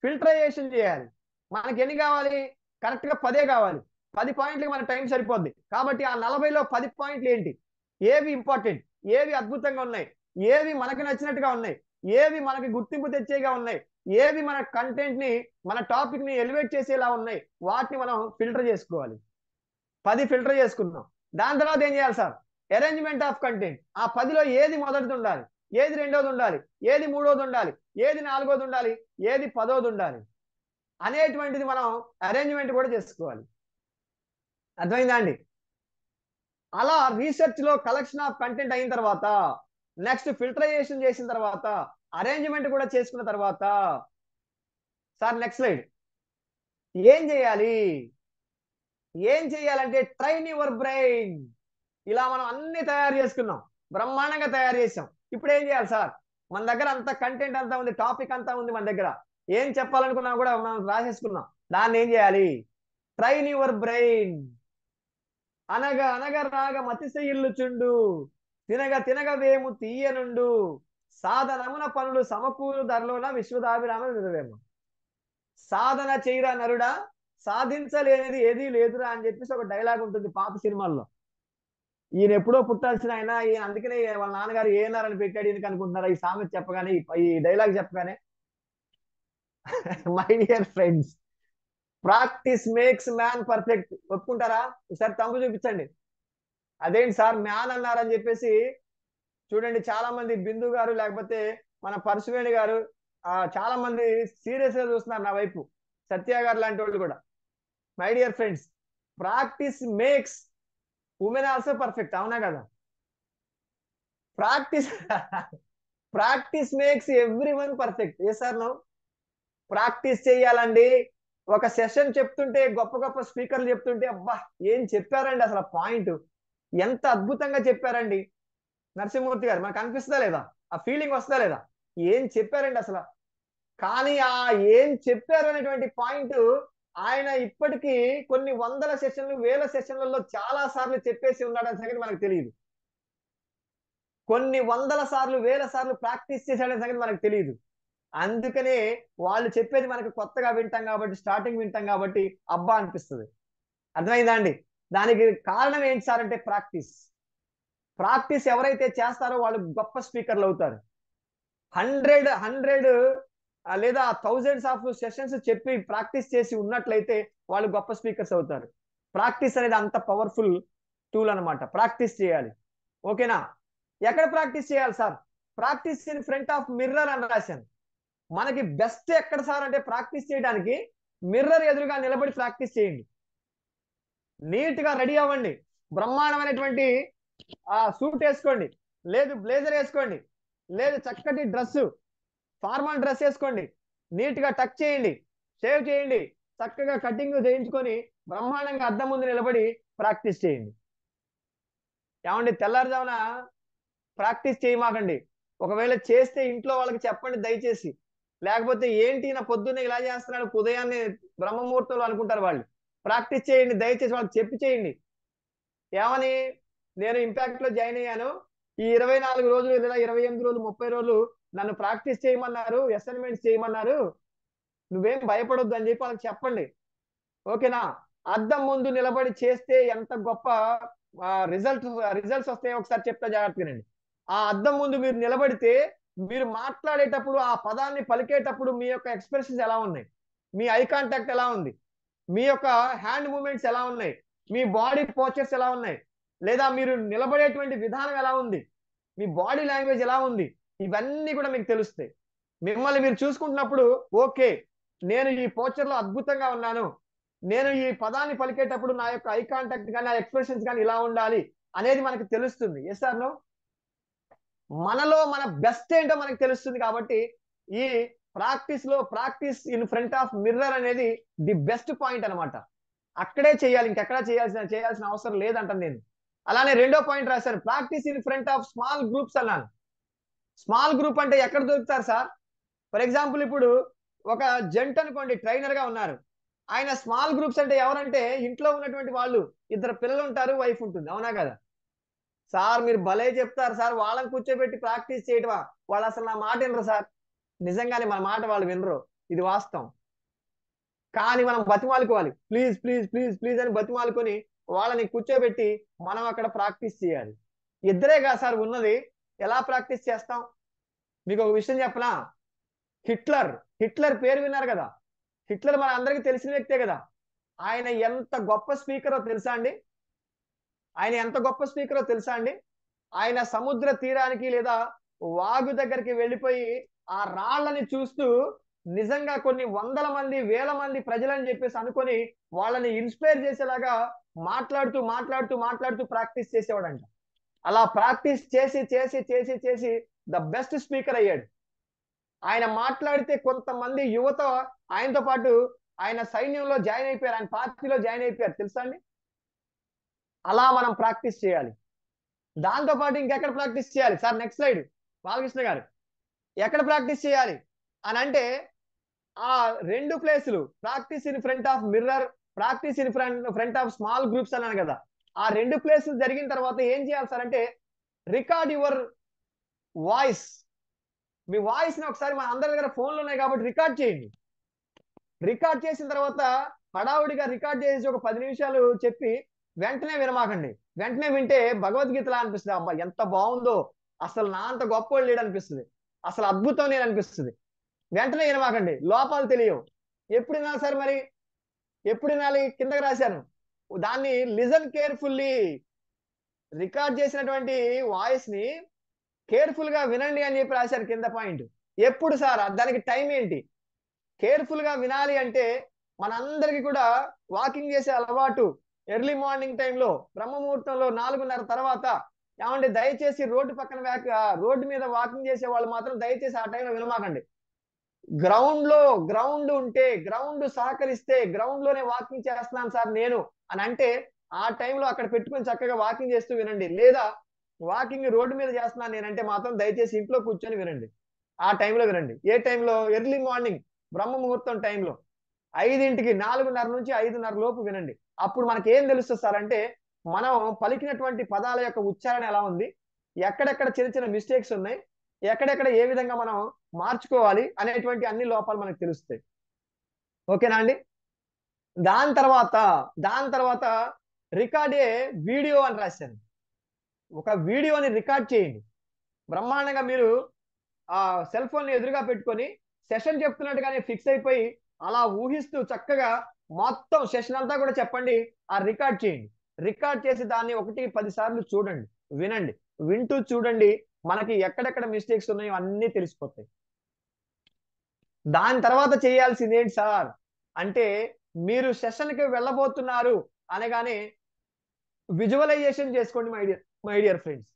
ఫిల్టరైజేషన్ చేయాలి. మనకి ఎన్ని కావాలి? కరెక్ట్ గా 10 కావాలి. 10 పాయింట్లకి మన టైం సరిపోద్ది. కాబట్టి ఆ 40లో 10 పాయింట్లు ఏంటి, ఏవి ఇంపార్టెంట్, ఏవి అద్భుతంగా ఉన్నాయి, ఏవి మనకి నచ్చినట్టుగా ఉన్నాయి, ఏవి మనకి గుర్తింపు తెచ్చేగా ఉన్నాయి, ఏవి మన కంటెంట్ ని, మన టాపిక్ ని ఎలివేట్ చేసేలా ఉన్నాయి, వాటిని మనం ఫిల్టర్ చేసుకోవాలి. 10 ఫిల్టర్ చేసుకున్నాం. దాని తర్వాత ఏం చేయాలి సార్? Arrangement of content. ఆ 10లో ఏది మొదటిది ఉండాలి, ఏది రెండోది ఉండాలి, ఏది మూడోది ఉండాలి, ఏది నాలుగోది ఉండాలి, ఏది 10ోది ఉండాలి అనేటువంటిది మనం అరేంజ్మెంట్ కూడా చేసుకోవాలి. అర్థమైందా అండి? అలా రీసెర్చ్ లో కలెక్షన్ ఆఫ్ కంటెంట్ అయిన తర్వాత, నెక్స్ట్ ఫిల్టరైజేషన్ చేసిన తర్వాత, అరేంజ్మెంట్ కూడా చేసుకున్న తర్వాత సార్ నెక్స్ట్ స్లైడ్, ఏం చేయాలంటే ట్రైన్ యువర్ బ్రెయిన్. ఇలా మనం అన్ని తయారు చేసుకున్నాం, బ్రహ్మాండంగా తయారు చేసాం. ఇప్పుడు ఏం చేయాలి సార్? మన దగ్గర అంత కంటెంట్ అంతా ఉంది, టాపిక్ అంతా ఉంది మన దగ్గర, ఏం చెప్పాలనుకున్నా కూడా మనం రాసేసుకున్నాం. దాన్ని ఏం చేయాలి? Train your brain. అనగా అనగా రాగ మతిశయిల్లుచుండు, తినగ వేము తీయనుండు, సాధనమున పనులు సమకూరు ధరలోన విశ్వదాభిరామ నిజవేమ. సాధన చేయరా నరుడా, సాధించలేనిది ఏదీ లేదురా అని చెప్పేసి ఒక డైలాగ్ ఉంటుంది పాత సినిమాల్లో. ఈయన ఎప్పుడో పుట్టాల్సిన ఆయన, ఈయన అందుకనే వాళ్ళ నాన్నగారు ఏనారని పెట్టాడు ఈయనకి అనుకుంటున్నారా ఈ సామెత చెప్పగానే, ఈ డైలాగ్ చెప్పగానే? My dear friends, practice makes man perfect. ఒప్పుకుంటారా? ఈసారి తమ్ము చూపించండి. అదేంటి సార్ మ్యాన్ అన్నారని చెప్పేసి చూడండి, చాలా మంది బిందు గారు లేకపోతే మన పరశువేణి గారు చాలా మంది సీరియస్ గా చూస్తున్నారు నా వైపు, సత్య గారు లాంటి వాళ్ళు కూడా. My dear friends, practice makes women also perfect. అవునా కదా? Practice makes everyone perfect. ఏ సార్ నో? ప్రాక్టీస్ చేయాలండి. ఒక సెషన్ చెప్తుంటే, గొప్ప గొప్ప స్పీకర్లు చెప్తుంటే, అబ్బా ఏం చెప్పారండి అసలు, పాయింట్ ఎంత అద్భుతంగా చెప్పారండి నరసింహమూర్తి గారు. మనకు అనిపిస్తుందా లేదా? ఆ ఫీలింగ్ వస్తుందా లేదా? ఏం చెప్పారండి అసలు. కానీ ఆ ఏం చెప్పారు అనేటువంటి పాయింట్ ఆయన ఇప్పటికీ కొన్ని వందల సెషన్లు, వేల సెషన్లలో చాలా సార్లు చెప్పేసి ఉన్నాడని సంగతి మనకు తెలియదు. కొన్ని వందల సార్లు, వేల సార్లు ప్రాక్టీస్ చేశాడనే సంగతి మనకు తెలియదు. అందుకనే వాళ్ళు చెప్పేది మనకు కొత్తగా వింటాం కాబట్టి, స్టార్టింగ్ వింటాం కాబట్టి అబ్బా అనిపిస్తుంది. అర్థమైందా అండి? దానికి కారణం ఏంటి సార్ అంటే ప్రాక్టీస్ ఎవరైతే చేస్తారో వాళ్ళు గొప్ప స్పీకర్లు అవుతారు. 100 లేదా థౌజండ్స్ ఆఫ్ సెషన్స్ చెప్పి ప్రాక్టీస్ చేసి ఉన్నట్లయితే వాళ్ళు గొప్ప స్పీకర్స్ అవుతారు. ప్రాక్టీస్ అనేది అంత పవర్ఫుల్ టూల్ అనమాట. ప్రాక్టీస్ చేయాలి. ఓకేనా? ఎక్కడ ప్రాక్టీస్ చేయాలి sir? Practice in front of mirror అని రాశాను. మనకి బెస్ట్ ఎక్కడ సార్ అంటే ప్రాక్టీస్ చేయడానికి మిర్రర్ ఎదురుగా నిలబడి ప్రాక్టీస్ చేయండి. నీట్ గా రెడీ అవ్వండి, బ్రహ్మాండమైనటువంటి సూట్ వేసుకోండి, లేదు బ్లేజర్ వేసుకోండి, లేదు చక్కటి డ్రెస్, ఫార్మల్ డ్రెస్ వేసుకోండి, నీట్ గా టక్ చేయండి, షేవ్ చేయండి, చక్కగా కటింగ్ చేయించుకొని బ్రహ్మాండంగా అద్దం ముందు నిలబడి ప్రాక్టీస్ చేయండి. ఏమండి, తెల్లారుజామున ప్రాక్టీస్ చేయమాకండి. ఒకవేళ చేస్తే ఇంట్లో వాళ్ళకి చెప్పండి దయచేసి. లేకపోతే ఏంటి నా పొద్దున్నే ఇలా చేస్తున్నాడు, ఉదయాన్నే బ్రహ్మముహూర్తంలో అనుకుంటారు వాళ్ళు. ప్రాక్టీస్ చేయండి దయచేసి, వాళ్ళకి చెప్పి చేయండి. ఏమని, నేను ఇంపాక్ట్ లో జాయిన్ అయ్యాను, ఈ 24 రోజులు లేదా 28 రోజులు 30 రోజులు నన్ను ప్రాక్టీస్ చేయమన్నారు, అసైన్మెంట్స్ చేయమన్నారు, నువ్వేం భయపడొద్దు అని చెప్పి వాళ్ళకి చెప్పండి. ఓకేనా? అద్దం ముందు నిలబడి చేస్తే ఎంత గొప్ప రిజల్ట్స్ వస్తాయో ఒకసారి చెప్తా జాగ్రత్తగానండి. ఆ అద్దం ముందు మీరు నిలబడితే మీరు మాట్లాడేటప్పుడు ఆ పదాన్ని పలికేటప్పుడు మీ యొక్క ఎక్స్ప్రెషన్స్ ఎలా ఉన్నాయి, మీ ఐ కాంటాక్ట్ ఎలా ఉంది, మీ యొక్క హ్యాండ్ మూమెంట్స్ ఎలా ఉన్నాయి, మీ బాడీ పోస్చర్స్ ఎలా ఉన్నాయి, లేదా మీరు నిలబడేటువంటి విధానం ఎలా ఉంది, మీ బాడీ లాంగ్వేజ్ ఎలా ఉంది, ఇవన్నీ కూడా మీకు తెలుస్తాయి. మిమ్మల్ని మీరు చూసుకుంటున్నప్పుడు ఓకే, నేను ఈ పోస్చర్ లో అద్భుతంగా ఉన్నాను, నేను ఈ పదాన్ని పలికేటప్పుడు నా యొక్క ఐ కాంటాక్ట్ కానీ, ఆ ఎక్స్ప్రెషన్స్ కానీ ఇలా ఉండాలి అనేది మనకు తెలుస్తుంది. Yes or no? మనలో మన బెస్ట్ ఏంటో మనకు తెలుస్తుంది. కాబట్టి ఈ practice in front of mirror అనేది ది బెస్ట్ పాయింట్ అనమాట. అక్కడే చేయాలి, ఇంకెక్కడా చేయాల్సిన అవసరం లేదంటాను నేను. అలానే రెండో పాయింట్ రాశాను, practice in front of small groups అన్నాను. స్మాల్ గ్రూప్ అంటే ఎక్కడ దొరుకుతారు సార్? ఫర్ ఎగ్జాంపుల్, ఇప్పుడు ఒక జంట అనుకోండి, ట్రైనర్ గా ఉన్నారు, ఆయన స్మాల్ గ్రూప్స్ అంటే ఎవరంటే ఇంట్లో ఉన్నటువంటి వాళ్ళు, 2 పిల్లలు ఉంటారు, వైఫ్ ఉంటుంది, అవునా కదా సార్? మీరు భలే చెప్తారు సార్, వాళ్ళని కూర్చోబెట్టి ప్రాక్టీస్ చేయటమా? వాళ్ళు అసలు నా మాట వినరు సార్. నిజంగానే మన మాట వాళ్ళు వినరు, ఇది వాస్తవం. కానీ మనం బతిమాలుకోవాలి, ప్లీజ్ ప్లీజ్ ప్లీజ్ ప్లీజ్ అని బతిమాలుకొని వాళ్ళని కూర్చోబెట్టి మనం అక్కడ ప్రాక్టీస్ చేయాలి. ఇద్దరే కాదు సార్ ఉన్నది, ఎలా ప్రాక్టీస్ చేస్తాం? మీకు ఒక విషయం చెప్పనా? హిట్లర్ పేరు విన్నారు కదా? హిట్లర్ మన అందరికీ తెలిసిన వ్యక్తే కదా. ఆయన ఎంత గొప్ప స్పీకరో తెలుసా అండి? ఆయన సముద్ర తీరానికి లేదా వాగు దగ్గరికి వెళ్ళిపోయి ఆ రాళ్ళని చూస్తూ నిజంగా కొన్ని వందల మంది, వేల మంది ప్రజలని చెప్పేసి అనుకొని వాళ్ళని ఇన్స్పైర్ చేసేలాగా మాట్లాడుతూ ప్రాక్టీస్ చేసేవాడంట. అలా ప్రాక్టీస్ చేసి ద బెస్ట్ స్పీకర్ అయ్యాడు. ఆయన మాట్లాడితే కొంతమంది యువత ఆయనతో పాటు ఆయన సైన్యంలో జాయిన్ అయిపోయారు, ఆయన పార్టీలో జాయిన్ అయిపోయారు, తెలుసా అండి? అలా మనం ప్రాక్టీస్ చేయాలి. దాంతో పాటు ఇంకెక్కడ ప్రాక్టీస్ చేయాలి సార్? నెక్స్ట్ స్లైడ్ బాలకృష్ణ గారు. ఎక్కడ ప్రాక్టీస్ చేయాలి అని అంటే, ఆ 2 ప్లేసులు, practice in front of mirror, practice in front of small groups అన్నాను కదా. ఆ 2 ప్లేసులు జరిగిన తర్వాత ఏం చేయాలి సార్ అంటే, record your voice. Me voice ని ఒకసారి, మన అందరి దగ్గర ఫోన్లు ఉన్నాయి కాబట్టి రికార్డ్ చేయండి. రికార్డ్ చేసిన తర్వాత హడావుడిగా రికార్డ్ చేసి ఒక 10 నిమిషాలు చెప్పి వెంటనే వినమాకండి. వెంటనే వింటే భగవద్గీతలా అనిపిస్తుంది, అబ్బా ఎంత బాగుందో, అసలు నా అంత గొప్పవాళ్ళు లేడు అనిపిస్తుంది, అసలు అద్భుతం నేను అనిపిస్తుంది. వెంటనే వినమాకండి, లోపాలు తెలియవు. ఎప్పుడు వినాలి సార్? మరి ఎప్పుడు వినాలి? కిందకి రాశాను దాన్ని, లిజన్ కేర్ఫుల్లీ. రికార్డ్ చేసినటువంటి వాయిస్ ని కేర్ఫుల్ గా వినండి అని చెప్పి రాశారు కింద పాయింట్. ఎప్పుడు సార్? దానికి టైం ఏంటి? కేర్ఫుల్ గా వినాలి అంటే మనందరికీ కూడా వాకింగ్ చేసే అలవాటు ఎర్లీ మార్నింగ్ టైంలో, బ్రహ్మముహూర్తంలో 4:30 తర్వాత. ఏమంటే దయచేసి రోడ్డు మీద వాకింగ్ చేసే వాళ్ళు మాత్రం దయచేసి ఆ టైంలో వినమాకండి. గ్రౌండ్ ఉంటే, గ్రౌండ్ సహకరిస్తే, గ్రౌండ్ లోనే వాకింగ్ చేస్తున్నాను సార్ నేను అని అంటే ఆ టైంలో అక్కడ పెట్టుకొని చక్కగా వాకింగ్ చేస్తూ వినండి. లేదా వాకింగ్ రోడ్డు మీద చేస్తున్నాను నేనంటే మాత్రం దయచేసి ఇంట్లో కూర్చొని వినండి, ఆ టైంలో వినండి. ఏ టైంలో? ఎర్లీ మార్నింగ్ బ్రహ్మ ముహూర్తం టైంలో 5ంటికి, 4:30 నుంచి 5:30 లోపు వినండి. అప్పుడు మనకి ఏం తెలుస్తుంది సార్ అంటే, మనం పలికినటువంటి పదాల యొక్క ఉచ్చారణ ఎలా ఉంది, ఎక్కడెక్కడ చిన్న చిన్న మిస్టేక్స్ ఉన్నాయి, ఎక్కడెక్కడ ఏ విధంగా మనం మార్చుకోవాలి అనేటువంటి అన్ని లోపాలు మనకు తెలుస్తాయి. ఓకేనా అండి? దాని తర్వాత రికార్డే వీడియో అని రాశాను. ఒక వీడియోని రికార్డ్ చేయండి బ్రహ్మాండంగా. మీరు ఆ సెల్ ఫోన్ ఎదురుగా పెట్టుకొని సెషన్ చెప్తున్నట్టుగానే ఫిక్స్ అయిపోయి అలా ఊహిస్తూ చక్కగా మొత్తం సెషన్ అంతా కూడా చెప్పండి. ఆ రికార్డ్ చేయండి. రికార్డ్ చేసి దాన్ని 1-10 సార్లు చూడండి, వినండి. వింటూ చూడండి, మనకి ఎక్కడెక్కడ మిస్టేక్స్ ఉన్నాయో అన్నీ తెలిసిపోతాయి. దాని తర్వాత చేయాల్సింది ఏంటి సార్ అంటే, మీరు సెషన్కి వెళ్ళబోతున్నారు అనగానే విజువలైజేషన్ చేసుకోండి మై డియర్ ఫ్రెండ్స్.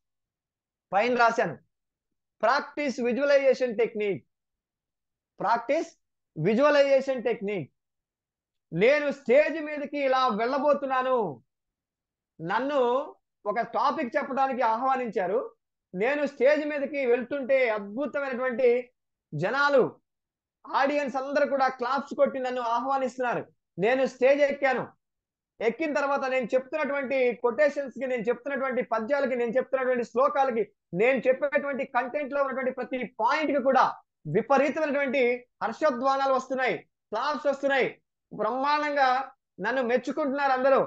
పైన రాశాను, ప్రాక్టీస్ విజువలైజేషన్ టెక్నిక్. నేను స్టేజ్ మీదకి ఇలా వెళ్ళబోతున్నాను, నన్ను ఒక టాపిక్ చెప్పడానికి ఆహ్వానించారు, నేను స్టేజ్ మీదకి వెళ్తుంటే అద్భుతమైనటువంటి జనాలు, ఆడియన్స్ అందరూ కూడా క్లాప్స్ కొట్టి నన్ను ఆహ్వానిస్తున్నారు. నేను స్టేజ్ ఎక్కాను, ఎక్కిన తర్వాత నేను చెప్తున్నటువంటి కొటేషన్స్ కి, నేను చెప్తున్నటువంటి పద్యాలకి, నేను చెప్తున్నటువంటి శ్లోకాలకి, నేను చెప్పేటువంటి కంటెంట్ లో ఉన్నటువంటి ప్రతి పాయింట్ కి కూడా విపరీతమైనటువంటి హర్షధ్వానాలు వస్తున్నాయి, క్లాప్స్ వస్తున్నాయి, బ్రహ్మాండంగా నన్ను మెచ్చుకుంటున్నారు అందరూ.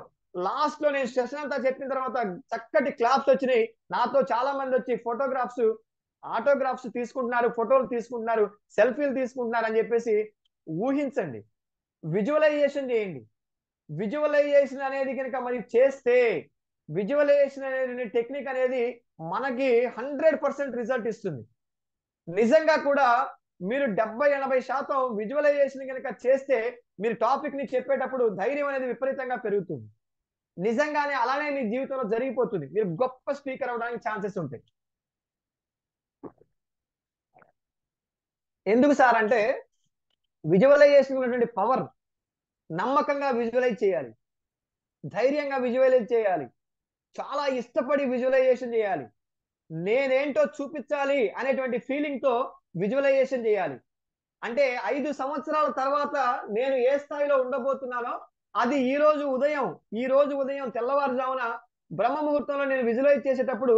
లాస్ట్ లో నేను సెషన్ అంతా చెప్పిన తర్వాత చక్కటి క్లాప్స్ వచ్చినాయి. నాతో చాలా మంది వచ్చి ఆటోగ్రాఫ్స్ తీసుకుంటున్నారు, ఫోటోలు తీసుకుంటున్నారు, సెల్ఫీలు తీసుకుంటున్నారు అని చెప్పేసి ఊహించండి, విజువలైజేషన్ చేయండి. విజువలైజేషన్ అనేది కనుక మరి చేస్తే, విజువలైజేషన్ అనేది టెక్నిక్ అనేది మనకి 100% రిజల్ట్ ఇస్తుంది. నిజంగా కూడా మీరు 70-80% విజువలైజేషన్ కనుక చేస్తే మీరు టాపిక్ ని చెప్పేటప్పుడు ధైర్యం అనేది విపరీతంగా పెరుగుతుంది. నిజంగానే అలానే మీ జీవితంలో జరిగిపోతుంది, మీరు గొప్ప స్పీకర్ అవడానికి ఛాన్సెస్ ఉంటాయి. ఎందుకు సార్ అంటే విజువలైజేషన్ ఉన్నటువంటి పవర్, నమ్మకంగా విజువలైజ్ చేయాలి, ధైర్యంగా విజువలైజ్ చేయాలి, చాలా ఇష్టపడి విజువలైజేషన్ చేయాలి, నేనేంటో చూపించాలి అనేటువంటి ఫీలింగ్ తో విజువలైజేషన్ చేయాలి. అంటే 5 సంవత్సరాల తర్వాత నేను ఏ స్థాయిలో ఉండబోతున్నానో అది ఈ రోజు ఉదయం తెల్లవారుజామున బ్రహ్మ ముహూర్తంలో నేను విజువలైజ్ చేసేటప్పుడు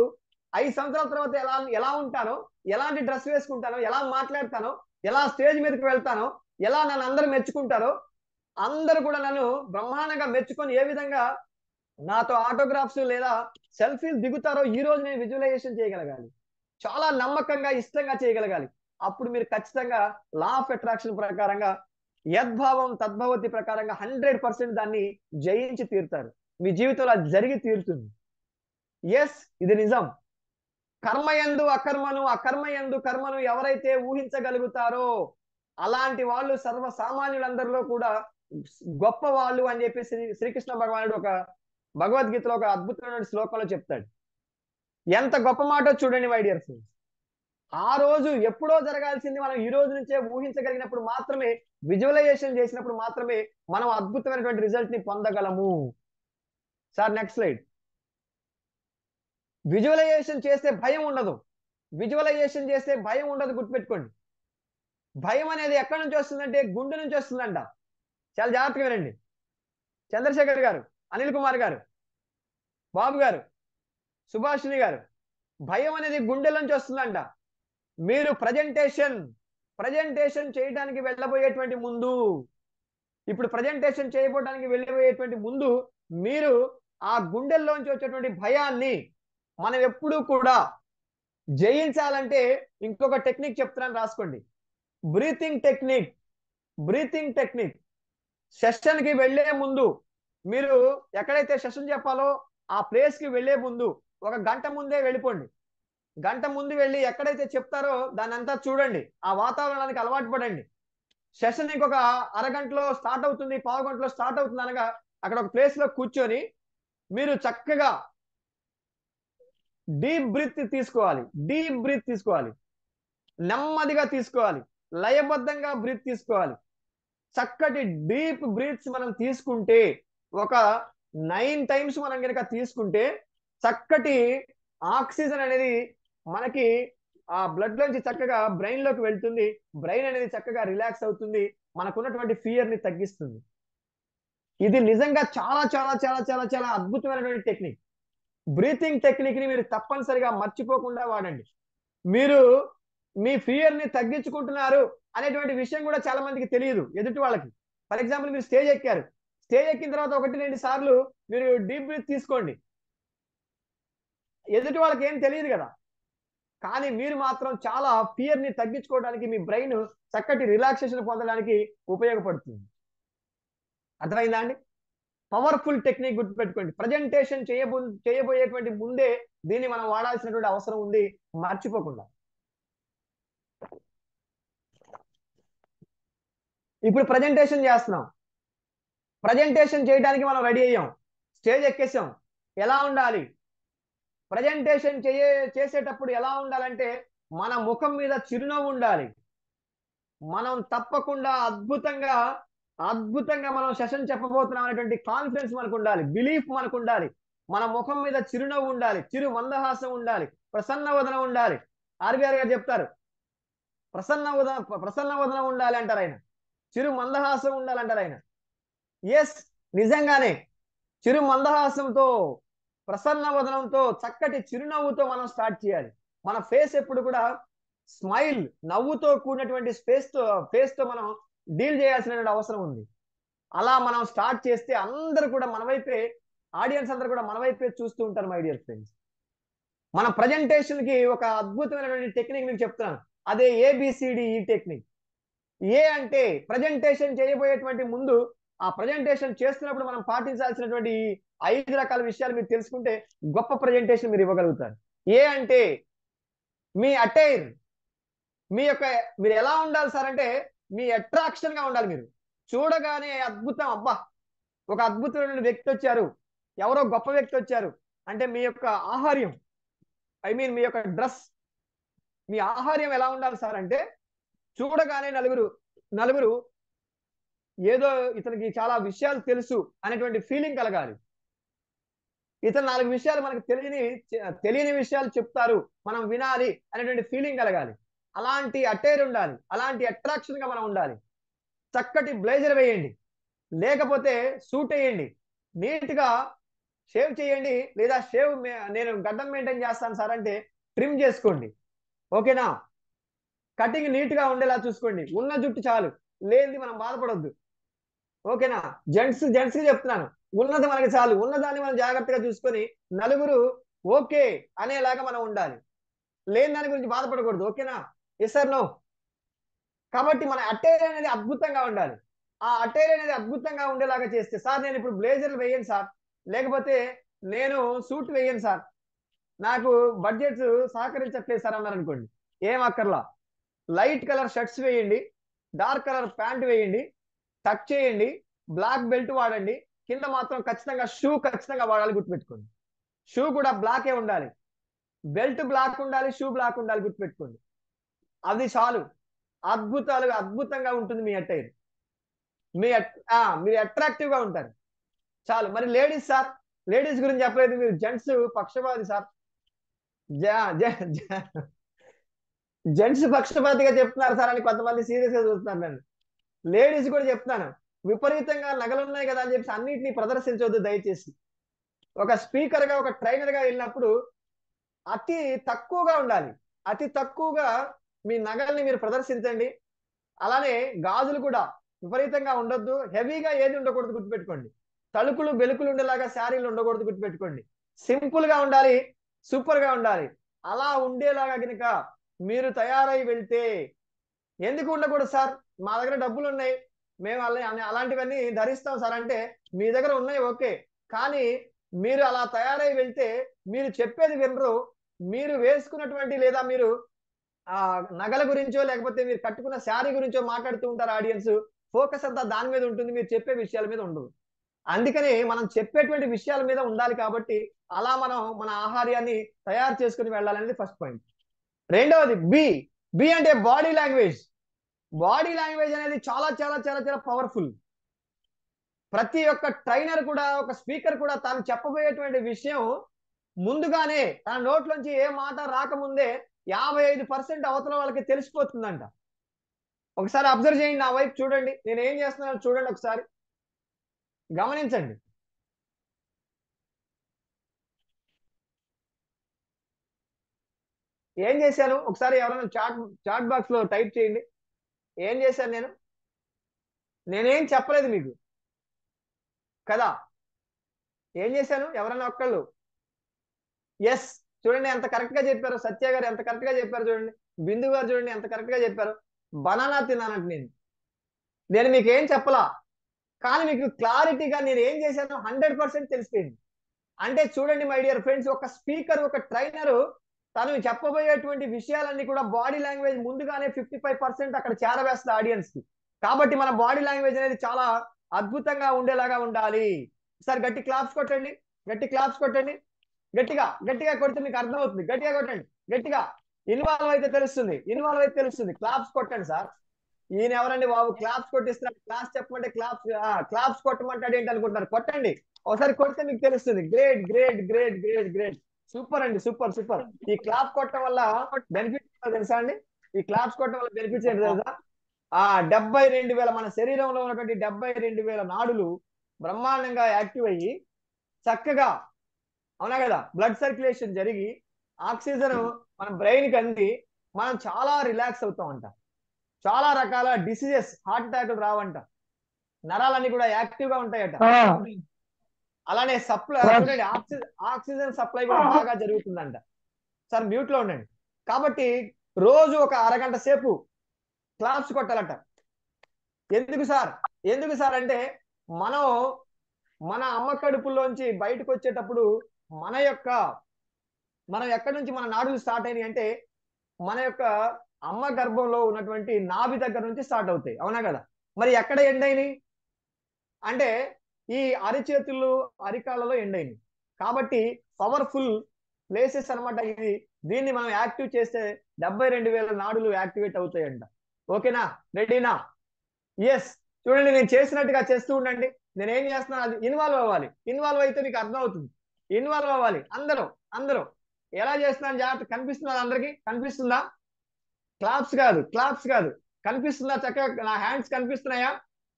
5 సంవత్సరాల తర్వాత ఎలా ఉంటానో, ఎలాంటి డ్రెస్ వేసుకుంటానో, ఎలా మాట్లాడతానో, ఎలా స్టేజ్ మీదకి వెళ్తానో, ఎలా నన్ను అందరూ మెచ్చుకుంటారో, అందరూ కూడా నన్ను బ్రహ్మాండంగా మెచ్చుకొని ఏ విధంగా నాతో ఆటోగ్రాఫ్స్ లేదా సెల్ఫీలు దిగుతారో ఈ రోజు నేను విజువలైజేషన్ చేయగలగాలి, చాలా నమ్మకంగా ఇష్టంగా చేయగలగాలి. అప్పుడు మీరు ఖచ్చితంగా లా ఆఫ్ అట్రాక్షన్ ప్రకారంగా, యద్భావం తద్భవతి ప్రకారంగా 100% దాన్ని జయించి తీరుతారు. మీ జీవితంలో అది జరిగి తీరుతుంది. ఎస్, ఇది నిజం. కర్మయందు అకర్మను, అకర్మయందు కర్మను ఎవరైతే ఊహించగలుగుతారో అలాంటి వాళ్ళు సర్వసామాన్యులందరిలో కూడా గొప్ప వాళ్ళు అని చెప్పేసి శ్రీకృష్ణ భగవానుడు ఒక భగవద్గీతలో ఒక అద్భుతమైన శ్లోకంలో చెప్తాడు. ఎంత గొప్ప మాటో చూడండి మై డియర్ ఫ్రెండ్స్. ఆ రోజు ఎప్పుడో జరగాల్సింది మనం ఈ రోజు నుంచే ఊహించగలిగినప్పుడు మాత్రమే, విజువలైజేషన్ చేసినప్పుడు మాత్రమే మనం అద్భుతమైనటువంటి రిజల్ట్ ని పొందగలము. Sir next slide. విజువలైజేషన్ చేస్తే భయం ఉండదు, విజువలైజేషన్ చేస్తే భయం ఉండదు, గుర్తుపెట్టుకోండి. భయం అనేది ఎక్కడి నుంచి వస్తుందంటే గుండె నుంచి వస్తుందంట. చాలా జాగ్రత్తగా వినండి. చంద్రశేఖర్ గారు, అనిల్ కుమార్ గారు, బాబు గారు, సుభాషిణి గారు, భయం అనేది గుండె నుంచి వస్తుందంట. మీరు ప్రజెంటేషన్ చేయడానికి వెళ్ళబోయేటువంటి ముందు, ఇప్పుడు ప్రజెంటేషన్ చేయబోవడానికి వెళ్ళబోయేటువంటి ముందు మీరు ఆ గుండెల్లోంచి వచ్చేటువంటి భయాన్ని మనం ఎప్పుడూ కూడా జయించాలంటే ఇంకొక టెక్నిక్ చెప్తున్నాను, రాసుకోండి. Breathing technique. సెషన్ కి వెళ్లే ముందు, మీరు ఎక్కడైతే సెషన్ చెప్పాలో ఆ ప్లేస్ కి వెళ్లే ముందు 1 గంట ముందే వెళ్ళిపోండి. గంట ముందు వెళ్ళి ఎక్కడైతే చెప్తారో దాన్ని అంతా చూడండి, ఆ వాతావరణానికి అలవాటు పడండి. సెషన్ ఇంకొక అరగంటలో స్టార్ట్ అవుతుంది, పావు గంటలో స్టార్ట్ అవుతుంది అనగా అక్కడ ఒక ప్లేస్ లో కూర్చొని మీరు చక్కగా డీప్ బ్రీత్ తీసుకోవాలి, నెమ్మదిగా తీసుకోవాలి, లయబద్ధంగా బ్రీత్ తీసుకోవాలి. చక్కటి డీప్ బ్రీత్స్ మనం తీసుకుంటే, ఒక 9 టైమ్స్ మనం కనుక తీసుకుంటే చక్కటి ఆక్సిజన్ అనేది మనకి ఆ బ్లడ్ లోంచి చక్కగా బ్రెయిన్ లోకి వెళ్తుంది, బ్రెయిన్ అనేది చక్కగా రిలాక్స్ అవుతుంది, మనకున్నటువంటి ఫియర్ ని తగ్గిస్తుంది. ఇది నిజంగా చాలా చాలా చాలా చాలా చాలా అద్భుతమైనటువంటి టెక్నిక్. బ్రీతింగ్ టెక్నిక్ ని మీరు తప్పనిసరిగా మర్చిపోకుండా వాడండి. మీరు మీ ఫియర్ ని తగ్గించుకుంటున్నారు అనేటువంటి విషయం కూడా చాలా మందికి తెలియదు ఎదుటి వాళ్ళకి. ఫర్ ఎగ్జాంపుల్, మీరు స్టేజ్ ఎక్కిన తర్వాత 1-2 సార్లు మీరు డీప్ బ్రీత్ తీసుకోండి, ఎదుటి వాళ్ళకి ఏం తెలియదు కదా. కానీ మీరు మాత్రం చాలా ఫియర్ ని తగ్గించుకోవడానికి, మీ బ్రెయిన్ చక్కటి రిలాక్సేషన్ పొందడానికి ఉపయోగపడుతుంది. అర్థమైందా అండి? పవర్ఫుల్ టెక్నిక్, గుర్తుపెట్టుకోండి. ప్రజెంటేషన్ చేయబోయేటువంటి ముందే దీన్ని మనం వాడాల్సినటువంటి అవసరం ఉంది, మర్చిపోకుండా. ఇప్పుడు ప్రజెంటేషన్ చేస్తున్నాం, ప్రజెంటేషన్ చేయడానికి మనం రెడీ అయ్యాం, స్టేజ్ ఎక్కేసాం. ఎలా ఉండాలి ప్రజెంటేషన్ చేసేటప్పుడు? ఎలా ఉండాలంటే మన ముఖం మీద చిరునవ్వు ఉండాలి. మనం తప్పకుండా అద్భుతంగా అద్భుతంగా మనం సెషన్ చెప్పబోతున్నాం అనేటువంటి కాన్ఫిడెన్స్ మనకు ఉండాలి, బిలీఫ్ మనకు ఉండాలి, మన ముఖం మీద చిరునవ్వు ఉండాలి, చిరు మందహాసం ఉండాలి, ప్రసన్న వదనం ఉండాలి. ఆర్బీఆర్ గారు చెప్తారు, ప్రసన్న వదనం ఉండాలి అంటారు ఆయన, చిరు మందహాసం ఉండాలంటారు ఆయన. ఎస్, నిజంగానే చిరు మందహాసంతో, ప్రసన్న వదనంతో, చక్కటి చిరునవ్వుతో మనం స్టార్ట్ చేయాలి. మన ఫేస్ ఎప్పుడు కూడా స్మైల్, నవ్వుతో కూడినటువంటి ఫేస్ తో మనం డీల్ చేయాల్సిన అవసరం ఉంది. అలా మనం స్టార్ట్ చేస్తే అందరూ కూడా మన వైపే, ఆడియన్స్ అందరూ కూడా మన వైపే చూస్తూ ఉంటారు. మై డియర్ ఫ్రెండ్స్, మన ప్రజెంటేషన్ కి ఒక అద్భుతమైనటువంటి టెక్నిక్ మీకు చెప్తున్నాను, అదే ABCDE టెక్నిక్. ఏ అంటే ప్రజెంటేషన్ చేయబోయేటువంటి ముందు, ఆ ప్రజెంటేషన్ చేస్తున్నప్పుడు మనం పాటించాల్సినటువంటి 5 రకాల విషయాలు మీరు తెలుసుకుంటే గొప్ప ప్రజెంటేషన్ మీరు ఇవ్వగలుగుతారు. ఏ అంటే మీ అటైర్, మీరు ఎలా ఉండాలి సార్ అంటే మీ అట్రాక్షన్ గా ఉండాలి. మీరు చూడగానే అద్భుతం, అబ్బా ఒక అద్భుతమైన వ్యక్తి వచ్చారు, ఎవరో గొప్ప వ్యక్తి వచ్చారు అంటే మీ యొక్క ఆహార్యం, మీ యొక్క డ్రెస్, మీ ఆహార్యం ఎలా ఉండాలి సార్ అంటే చూడగానే నలుగురు ఏదో ఇతనికి చాలా విషయాలు తెలుసు అనేటువంటి ఫీలింగ్ కలగాలి. ఇతను 4 విషయాలు మనకు తెలియని విషయాలు చెప్తారు, మనం వినాలి అనేటువంటి ఫీలింగ్ కలగాలి. అలాంటి అటైర్ ఉండాలి, అలాంటి అట్రాక్షన్ గా మనం ఉండాలి. చక్కటి బ్లేజర్ వేయండి, లేకపోతే సూట్ వేయండి, నీట్ గా షేవ్ చేయండి, లేదా నేను గడ్డం మెయింటైన్ చేస్తాను సార్ అంటే ట్రిమ్ చేసుకోండి. ఓకేనా? కటింగ్ నీట్ గా ఉండేలా చూసుకోండి, ఉన్న జుట్టు చాలు, లేనిది మనం బాధపడొద్దు. ఓకేనా? జెంట్స్ కి చెప్తున్నాను, ఉన్నది మనకి చాలు, ఉన్నదాన్ని మనం జాగ్రత్తగా చూసుకొని నలుగురు ఓకే అనేలాగా మనం ఉండాలి, లేని దాని గురించి బాధపడకూడదు. ఓకేనా? Yes sir, no. కాబట్టి మన అటైర్ అనేది అద్భుతంగా ఉండాలి. ఆ అటైర్ అనేది అద్భుతంగా ఉండేలాగా చేస్తే, సార్ నేను ఇప్పుడు బ్లేజర్లు వేయను సార్, లేకపోతే నేను సూట్ వేయను సార్, నాకు బడ్జెట్ సహకరించట్లేదు సార్ అన్నారు అనుకోండి, ఏం అక్కర్లా, లైట్ కలర్ షర్ట్స్ వేయండి, డార్క్ కలర్ ప్యాంట్ వేయండి, టక్ చేయండి, బ్లాక్ బెల్ట్ వాడండి, కింద మాత్రం ఖచ్చితంగా షూ ఖచ్చితంగా వాడాలి, గుర్తుపెట్టుకోండి. షూ కూడా బ్లాకే ఉండాలి, బెల్ట్ బ్లాక్ ఉండాలి, షూ బ్లాక్ ఉండాలి, గుర్తుపెట్టుకోండి. అది చాలు, అద్భుతంగా ఉంటుంది మీ అటైర్. మీరు అట్రాక్టివ్ గా ఉంటారు, చాలు. మరి లేడీస్ సార్, లేడీస్ గురించి చెప్పలేదు, మీరు జెంట్స్ పక్షపాతి సార్, జెంట్స్ పక్షపాతిగా చెప్తున్నారు సార్ అని కొంతమంది సీరియస్ గా చూస్తున్నారు నన్ను. లేడీస్ కూడా చెప్తాను, విపరీతంగా నగలు ఉన్నాయి కదా అని చెప్పి అన్నిటినీ ప్రదర్శించవద్దు దయచేసి. ఒక స్పీకర్ గా, ఒక ట్రైనర్ గా వెళ్ళినప్పుడు అతి తక్కువగా ఉండాలి, అతి తక్కువగా మీ నగల్ని మీరు ప్రదర్శించండి. అలానే గాజులు కూడా విపరీతంగా ఉండొద్దు, హెవీగా ఏది ఉండకూడదు, గుర్తుపెట్టుకోండి. తలుకులు బెలుకులు ఉండేలాగా శారీలు ఉండకూడదు, గుర్తుపెట్టుకోండి. సింపుల్ గా ఉండాలి, సూపర్ గా ఉండాలి. అలా ఉండేలాగా కనుక మీరు తయారై వెళ్తే, ఎందుకు ఉండకూడదు సార్, మా దగ్గర డబ్బులు ఉన్నాయి, మేము అలాంటివన్నీ ధరిస్తాం సార్ అంటే, మీ దగ్గర ఉన్నాయి ఓకే, కానీ మీరు అలా తయారై వెళ్తే మీరు చెప్పేది వినరు. మీరు వేసుకున్నటువంటి లేదా మీరు నగల గురించో లేకపోతే మీరు కట్టుకున్న శారీ గురించో మాట్లాడుతూ ఉంటారు ఆడియన్స్, ఫోకస్ అంతా దాని మీద ఉంటుంది, మీరు చెప్పే విషయాల మీద ఉండదు. అందుకని మనం చెప్పేటువంటి విషయాల మీద ఉండాలి. కాబట్టి అలా మనం మన ఆహార్యాన్ని తయారు చేసుకుని వెళ్ళాలనేది ఫస్ట్ పాయింట్. రెండవది బి అంటే బాడీ లాంగ్వేజ్. బాడీ లాంగ్వేజ్ అనేది చాలా చాలా చాలా చాలా పవర్ఫుల్. ప్రతి ఒక్క ట్రైనర్ కూడా, ఒక స్పీకర్ కూడా తాను చెప్పబోయేటువంటి విషయం ముందుగానే తన నోట్లోంచి ఏ మాట రాకముందే 55% అవతల వాళ్ళకి తెలిసిపోతుందంట. ఒకసారి అబ్జర్వ్ చేయండి, నా వైపు చూడండి, నేను ఏం చేస్తున్నానో చూడండి, ఒకసారి గమనించండి. ఏం చేశాను ఒకసారి ఎవరైనా చాట్ బాక్స్ లో టైప్ చేయండి. ఏం చేశాను నేనేం చెప్పలేదు మీకు కదా, ఏం చేశాను ఎవరైనా ఒక్కళ్ళు ఎస్ చూడండి ఎంత కరెక్ట్ గా చెప్పారు, సత్య గారు ఎంత కరెక్ట్ గా చెప్పారు చూడండి, బిందు గారు చూడండి ఎంత కరెక్ట్ గా చెప్పారు. బనానా తిన్నానంట నేను మీకు ఏం చెప్పలా, కానీ మీకు క్లారిటీగా నేను ఏం చేశాను 100% తెలిసిపోయింది. అంటే చూడండి మై డియర్ ఫ్రెండ్స్, ఒక స్పీకర్, ఒక ట్రైనరు తను చెప్పబోయేటువంటి విషయాలన్నీ కూడా బాడీ లాంగ్వేజ్ ముందుగానే 55% అక్కడ చేరవేస్తుంది ఆడియన్స్ కి. కాబట్టి మన బాడీ లాంగ్వేజ్ అనేది చాలా అద్భుతంగా ఉండేలాగా ఉండాలి. సార్ గట్టి క్లాప్స్ కొట్టండి, గట్టి క్లాప్స్ కొట్టండి, గట్టిగా కొడితే మీకు అర్థమవుతుంది. గట్టిగా కొట్టండి, గట్టిగా ఇన్వాల్వ్ అయితే తెలుస్తుంది, క్లాప్స్ కొట్టండి సార్. ఈయన ఎవరండి బాబు క్లాప్స్ కొట్టిస్తున్నాడు, క్లాస్ చెప్పమంటే క్లాప్స్ కొట్టమంటాడు ఏంటి అనుకుంటున్నారు? కొట్టండి, ఒకసారి కొడితే మీకు తెలుస్తుంది. Great great great great great, super అండి, సూపర్ సూపర్. ఈ క్లాప్ కొట్టడం వల్ల బెనిఫిట్స్ తెలుసా అండి? ఈ క్లాప్స్ కొట్టడం వల్ల బెనిఫిట్స్ ఏంటి తెలుసా? 72,000 మన శరీరంలో ఉన్నటువంటి 72,000 నాడులు బ్రహ్మాండంగా యాక్టివ్ అయ్యి చక్కగా, అవునా కదా, బ్లడ్ సర్క్యులేషన్ జరిగి ఆక్సిజన్ మన బ్రెయిన్ కి అంది మనం చాలా రిలాక్స్ అవుతాం అంట. చాలా రకాల డిసీజెస్, హార్ట్ అటాక్లు రావంట, నరాలన్నీ కూడా యాక్టివ్ గా ఉంటాయట. అలానే సప్లై చూడండి, ఆక్సిజన్ సప్లై కూడా బాగా జరుగుతుందంట. సార్ మ్యూట్ లో ఉండండి. కాబట్టి రోజు ఒక అరగంట సేపు క్లాప్స్ కొట్టాలట. ఎందుకు సార్ అంటే మనం మన అమ్మ కడుపులోంచి బయటకు వచ్చేటప్పుడు మనం ఎక్కడి నుంచి మన నాడులు స్టార్ట్ అయినాయి అంటే మన యొక్క అమ్మ గర్భంలో ఉన్నటువంటి నాభి దగ్గర నుంచి స్టార్ట్ అవుతాయి, అవునా కదా? మరి ఎక్కడ ఎండ్ అయినాయి అంటే ఈ అరిచేతులు, అరికాళ్ళలో ఎండ్ అయినాయి. కాబట్టి పవర్ఫుల్ ప్లేసెస్ అనమాట ఇది. దీన్ని మనం యాక్టివ్ చేస్తే 72,000 నాడులు యాక్టివేట్ అవుతాయంట. ఓకేనా, రెడీనా? ఎస్, చూడండి, నేను చేసినట్టుగా చేస్తూ ఉండండి. నేను ఏం చేస్తున్నాను అది ఇన్వాల్వ్ అవ్వాలి. ఇన్వాల్వ్ అయితే మీకు అర్థం అవుతుంది. ఇన్వాల్వ్ అవ్వాలి అందరూ. ఎలా చేస్తున్నాను జాగ్రత్త, కనిపిస్తున్నది అందరికి? కనిపిస్తుందా? క్లాప్స్ కాదు, కనిపిస్తుందా? చక్కగా నా హ్యాండ్స్ కనిపిస్తున్నాయా?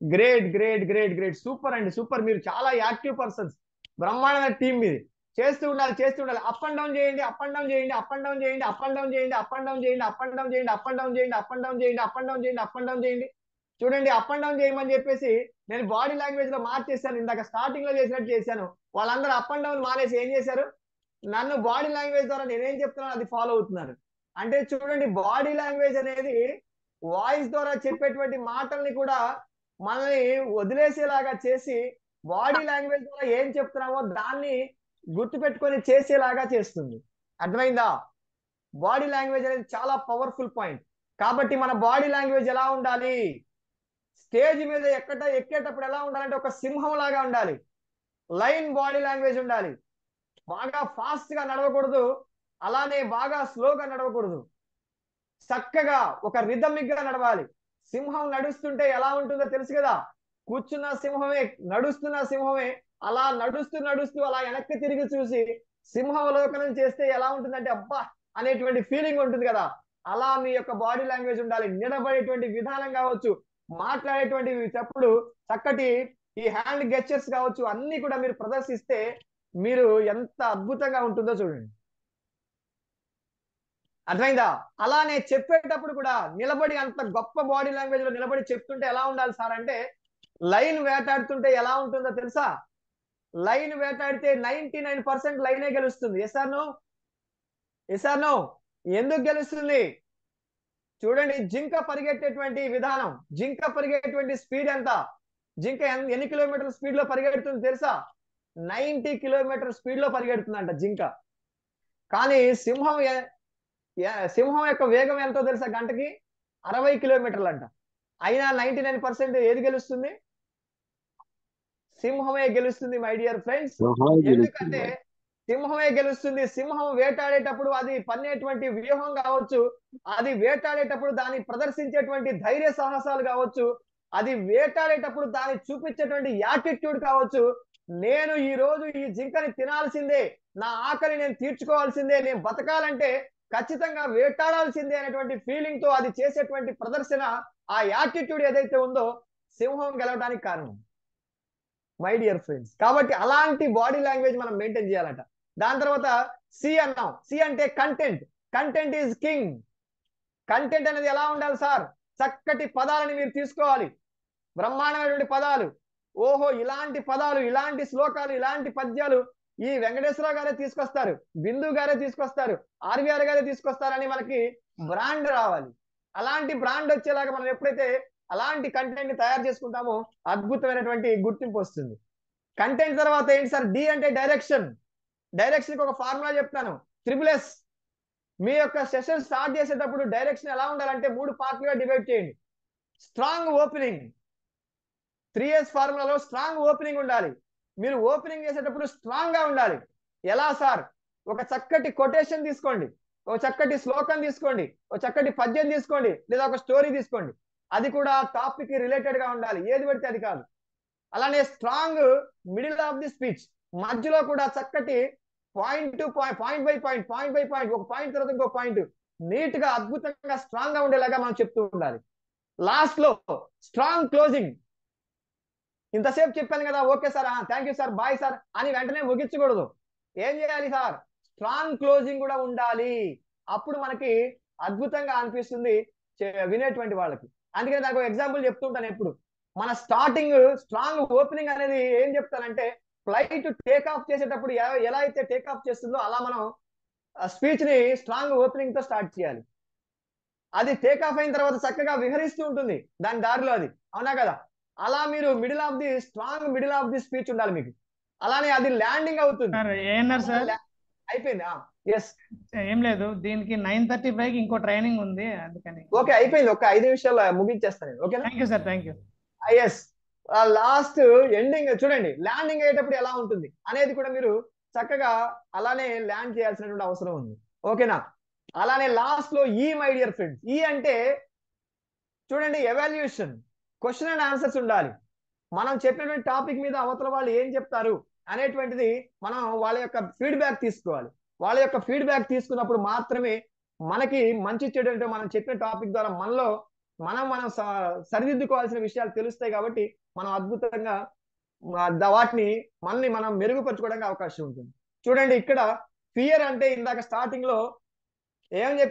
Great great great great, super అండి, సూపర్. మీరు చాలా యాక్టివ్ పర్సన్స్, బ్రహ్మాండమైన టీం మీది. చేస్తూ ఉండాలి. అప్ అండ్ డౌన్ చేయండి, అప్ అండ్ డౌన్ చేయండి, అప్ అండ్ డౌన్ చేయండి, అప్ అండ్ డౌన్ చేయండి, అప్ అండ్ డౌన్ చేయండి, అప్ అండ్ డౌన్ చేయండి, అప్ అండ్ డౌన్ చేయండి, అప్ అండ్ డౌన్ చేయండి, అప్ అండ్ డౌన్ చేయండి, అప్ అండ్ డౌన్ చేయండి. చూడండి, అప్ అండ్ డౌన్ చేయమని చెప్పేసి నేను బాడీ లాంగ్వేజ్ లో మార్చేసాను. ఇందాక స్టార్టింగ్ లో చేసినట్టు చేశాను. వాళ్ళందరూ అప్ అండ్ డౌన్ మానేసి ఏం చేశారు? నన్ను బాడీ లాంగ్వేజ్ ద్వారా నేనేం చెప్తున్నాను అది ఫాలో అవుతున్నారు. అంటే చూడండి, బాడీ లాంగ్వేజ్ అనేది వాయిస్ ద్వారా చెప్పేటువంటి మాటల్ని కూడా మనల్ని వదిలేసేలాగా చేసి బాడీ లాంగ్వేజ్ ద్వారా ఏం చెప్తున్నామో దాన్ని గుర్తుపెట్టుకొని చేసేలాగా చేస్తుంది. అర్థమైందా? బాడీ లాంగ్వేజ్ అనేది చాలా పవర్ఫుల్ పాయింట్. కాబట్టి మన బాడీ లాంగ్వేజ్ ఎలా ఉండాలి? స్టేజ్ మీద ఎక్కేటప్పుడు ఎలా ఉండాలంటే ఒక సింహం లాగా ఉండాలి. లైన్ బాడీ లాంగ్వేజ్ ఉండాలి. బాగా ఫాస్ట్ గా నడవకూడదు, అలానే బాగా స్లోగా నడవకూడదు. చక్కగా ఒక రిథమిక్ గా నడవాలి. సింహం నడుస్తుంటే ఎలా ఉంటుందో తెలుసు కదా? కూర్చున్న సింహమే, నడుస్తున్న సింహమే. అలా నడుస్తూ అలా వెనక్కి తిరిగి చూసి సింహావలోకనం చేస్తే ఎలా ఉంటుందంటే అబ్బా అనేటువంటి ఫీలింగ్ ఉంటుంది కదా? అలా మీ యొక్క బాడీ లాంగ్వేజ్ ఉండాలి. నిలబడేటువంటి విధానం కావచ్చు, మాట్లాడేటువంటి చెప్పుడు, చక్కటి ఈ హ్యాండ్ గెస్చర్స్ కావచ్చు, అన్ని కూడా మీరు ప్రదర్శిస్తే మీరు ఎంత అద్భుతంగా ఉంటుందో చూడండి. అర్థమైందా? అలానే చెప్పేటప్పుడు కూడా నిలబడి, అంత గొప్ప బాడీ లాంగ్వేజ్ లో నిలబడి చెప్తుంటే ఎలా ఉండాలి సార్ అంటే, లైన్ వేటాడుతుంటే ఎలా ఉంటుందో తెలుసా? లైన్ వేటాడితే 99% లైనే గెలుస్తుంది. Yes or no? ఎందుకు గెలుస్తుంది? చూడండి, జింక పరిగెట్టేటువంటి విధానం, జింక పరిగెట్టేటువంటి స్పీడ్ ఎంత? జింక ఎన్ని కిలోమీటర్ స్పీడ్ లో పరిగెడుతుంది తెలుసా? 90 కిలోమీటర్ స్పీడ్ లో పరిగెడుతుందంట జింక. కానీ సింహం యొక్క వేగం ఎంతో తెలుసా? గంటకి 60 కిలోమీటర్లు అంట. అయినా 99% ఏది గెలుస్తుంది? సింహమే గెలుస్తుంది మై డియర్ ఫ్రెండ్స్. ఎందుకంటే సింహమే గెలుస్తుంది. సింహం వేటాడేటప్పుడు అది పన్నేటువంటి వ్యూహం కావచ్చు, అది వేటాడేటప్పుడు దాన్ని ప్రదర్శించేటువంటి ధైర్య సాహసాలు కావచ్చు, అది వేటాడేటప్పుడు దాన్ని చూపించేటువంటి యాటిట్యూడ్ కావచ్చు, నేను ఈ రోజు ఈ జింకని తినాల్సిందే, నా ఆకలి నేను తీర్చుకోవాల్సిందే, నేను బతకాలంటే ఖచ్చితంగా వేటాడాల్సిందే అనేటువంటి ఫీలింగ్ తో అది చేసేటువంటి ప్రదర్శన, ఆ యాటిట్యూడ్ ఏదైతే ఉందో సింహం గెలవడానికి కారణం మై డియర్ ఫ్రెండ్స్. కాబట్టి అలాంటి బాడీ లాంగ్వేజ్ మనం మెయింటైన్ చేయాలట. దాని తర్వాత సి అన్నాం. సి అంటే కంటెంట్ ఈజ్ కింగ్. కంటెంట్ అనేది ఎలా ఉండాలి సార్? చక్కటి పదాలని మీరు తీసుకోవాలి, బ్రహ్మాండమైనటువంటి పదాలు. ఓహో, ఇలాంటి పదాలు, ఇలాంటి శ్లోకాలు, ఇలాంటి పద్యాలు ఈ వెంకటేశ్వర గారే తీసుకొస్తారు, బిందు గారే తీసుకొస్తారు, ఆర్వీఆర్ గారే తీసుకొస్తారని మనకి బ్రాండ్ రావాలి. అలాంటి బ్రాండ్ వచ్చేలాగా మనం ఎప్పుడైతే అలాంటి కంటెంట్ ని తయారు చేసుకుంటామో అద్భుతమైనటువంటి గుర్తింపు వస్తుంది. కంటెంట్ తర్వాత ఏంటి సార్? డి అంటే డైరెక్షన్. డైరెక్షన్ కి ఒక ఫార్ములా చెప్తాను, SSS. మీ యొక్క సెషన్ స్టార్ట్ చేసేటప్పుడు డైరెక్షన్ ఎలా ఉండాలంటే 3 పార్ట్లుగా డివైడ్ చేయండి. స్ట్రాంగ్ ఓపెనింగ్, 3S ఫార్ములాలో స్ట్రాంగ్ ఓపెనింగ్ ఉండాలి. మీరు ఓపెనింగ్ చేసేటప్పుడు స్ట్రాంగ్ గా ఉండాలి. ఎలా సార్? ఒక చక్కటి కొటేషన్ తీసుకోండి, ఒక చక్కటి శ్లోకం తీసుకోండి, ఒక చక్కటి పద్యం తీసుకోండి, లేదా ఒక స్టోరీ తీసుకోండి. అది కూడా టాపిక్ రిలేటెడ్ గా ఉండాలి, ఏది పడితే అది కాదు. అలానే strong middle of the speech, మధ్యలో కూడా చక్కటి point to point, point by point, ఒక పాయింట్ తర్వాత ఇంకో పాయింట్ నీట్ గా అద్భుతంగా స్ట్రాంగ్ గా ఉండేలాగా మనం చెప్తూ ఉండాలి. లాస్ట్ లో స్ట్రాంగ్ క్లోజింగ్. ఇంతసేపు చెప్పాను కదా, okay sir, thank you sir, bye sir అని వెంటనే ముగించకూడదు. ఏం చేయాలి సార్? స్ట్రాంగ్ క్లోజింగ్ కూడా ఉండాలి. అప్పుడు మనకి అద్భుతంగా అనిపిస్తుంది వినేటువంటి వాళ్ళకి. అందుకని నాకు ఎగ్జాంపుల్ చెప్తుంటాను ఎప్పుడు. మన స్టార్టింగ్ స్ట్రాంగ్ ఓపెనింగ్ అనేది ఏం చెప్తానంటే, ఫ్లైట్ టేక్ ఆఫ్ చేసేటప్పుడు ఎలా అయితే టేక్ ఆఫ్ చేస్తుందో అలా మనం స్పీచ్ ని స్ట్రాంగ్ ఓపెనింగ్ తో స్టార్ట్ చేయాలి. అది టేక్ ఆఫ్ అయిన తర్వాత చక్కగా విహరిస్తూ ఉంటుంది దాని దారిలో, అది అవునా కదా? అలా మీరు strong middle of the speech ఉండాలి మీకు. అలానే అది ల్యాండింగ్ అవుతుంది. సార్ ఏఎన్ఆర్ సార్ అయిపోయింది. ఎస్, ఏం లేదు, దీనికి 9:35 ఇంకో ట్రైనింగ్ ఉంది అందుకని. ఓకే, అయిపోయింది. ఒక 5 నిమిషాల్లో ముగించేస్తాను నేను. ఓకేనా? Thank you sir, thank you. Yes, last ending చూడండి, ల్యాండింగ్ అయ్యేటప్పుడు ఎలా ఉంటుంది అనేది కూడా మీరు చక్కగా అలానే ల్యాండ్ చేయాల్సినటువంటి అవసరం ఉంది. ఓకేనా? అలానే లాస్ట్ లో మై డియర్ ఫ్రెండ్స్, అంటే చూడండి ఎవాల్యుయేషన్, క్వశ్చన్ అండ్ ఆన్సర్స్ ఉండాలి. మనం చెప్పినటువంటి టాపిక్ మీద అవతల వాళ్ళు ఏం చెప్తారు అనేటువంటిది మనం వాళ్ళ యొక్క ఫీడ్బ్యాక్ తీసుకోవాలి. వాళ్ళ యొక్క ఫీడ్బ్యాక్ తీసుకున్నప్పుడు మాత్రమే మనకి మంచి చెడు అంటే మనం చెప్పిన టాపిక్ ద్వారా మనలో మనం సరిదిద్దుకోవాల్సిన విషయాలు తెలుస్తాయి. కాబట్టి మనం అద్భుతంగా వాటిని మనల్ని మనం మెరుగుపరచుకోవడానికి అవకాశం ఉంటుంది. చూడండి ఇక్కడ ఫియర్ అంటే ఇందాక స్టార్టింగ్ లో ఏమని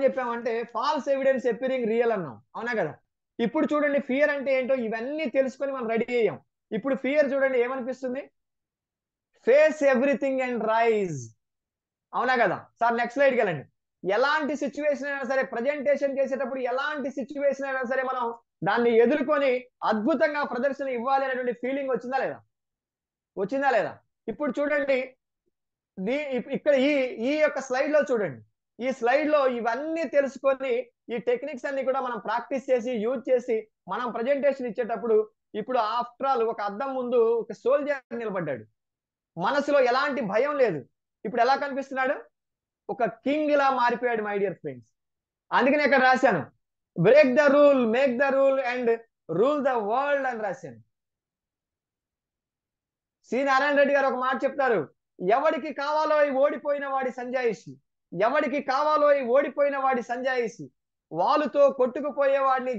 చెప్పామంటే ఫాల్స్ ఎవిడెన్స్ అపియరింగ్ రియల్ అన్నాం, అవునా కదా? ఇప్పుడు చూడండి ఫియర్ అంటే ఏంటో ఇవన్నీ తెలుసుకొని మనం రెడీ అయ్యాం. ఇప్పుడు ఫియర్ చూడండి ఏమనిపిస్తుంది? ఫేస్ ఎవ్రీథింగ్ అండ్ రైజ్, అవునా కదా సార్? నెక్స్ట్ స్లైడ్కి వెళ్ళండి. ఎలాంటి సిచ్యువేషన్ అయినా సరే, ప్రజెంటేషన్ చేసేటప్పుడు ఎలాంటి సిచ్యువేషన్ అయినా సరే మనం దాన్ని ఎదుర్కొని అద్భుతంగా ప్రదర్శన ఇవ్వాలి అనేటువంటి ఫీలింగ్ వచ్చిందా లేదా? ఇప్పుడు చూడండి ఇక్కడ ఈ యొక్క స్లైడ్ లో చూడండి. ఈ స్లైడ్ లో ఇవన్నీ తెలుసుకొని ఈ టెక్నిక్స్ అన్ని కూడా మనం ప్రాక్టీస్ చేసి యూజ్ చేసి మనం ప్రజెంటేషన్ ఇచ్చేటప్పుడు, ఇప్పుడు ఆఫ్టర్ ఆల్ ఒక అద్దం ముందు ఒక సోల్జర్ నిలబడ్డాడు, మనసులో ఎలాంటి భయం లేదు. ఇప్పుడు ఎలా కనిపిస్తున్నాడు? ఒక కింగ్ లా మారిపోయాడు మై డియర్ ఫ్రెండ్స్. అందుకని ఇక్కడ రాశాను, break the rule, make the rule and rule the world అని రాశాను. సి నారాయణ రెడ్డి గారు ఒక మాట చెప్తారు, ఎవడికి కావాలో ఈ ఓడిపోయిన వాడి సంజాయిషి, ఎవడికి కావాలో ఈ ఓడిపోయిన వాడి సంజాయిషి, వాలుతో కొట్టుకుపోయేవాడిని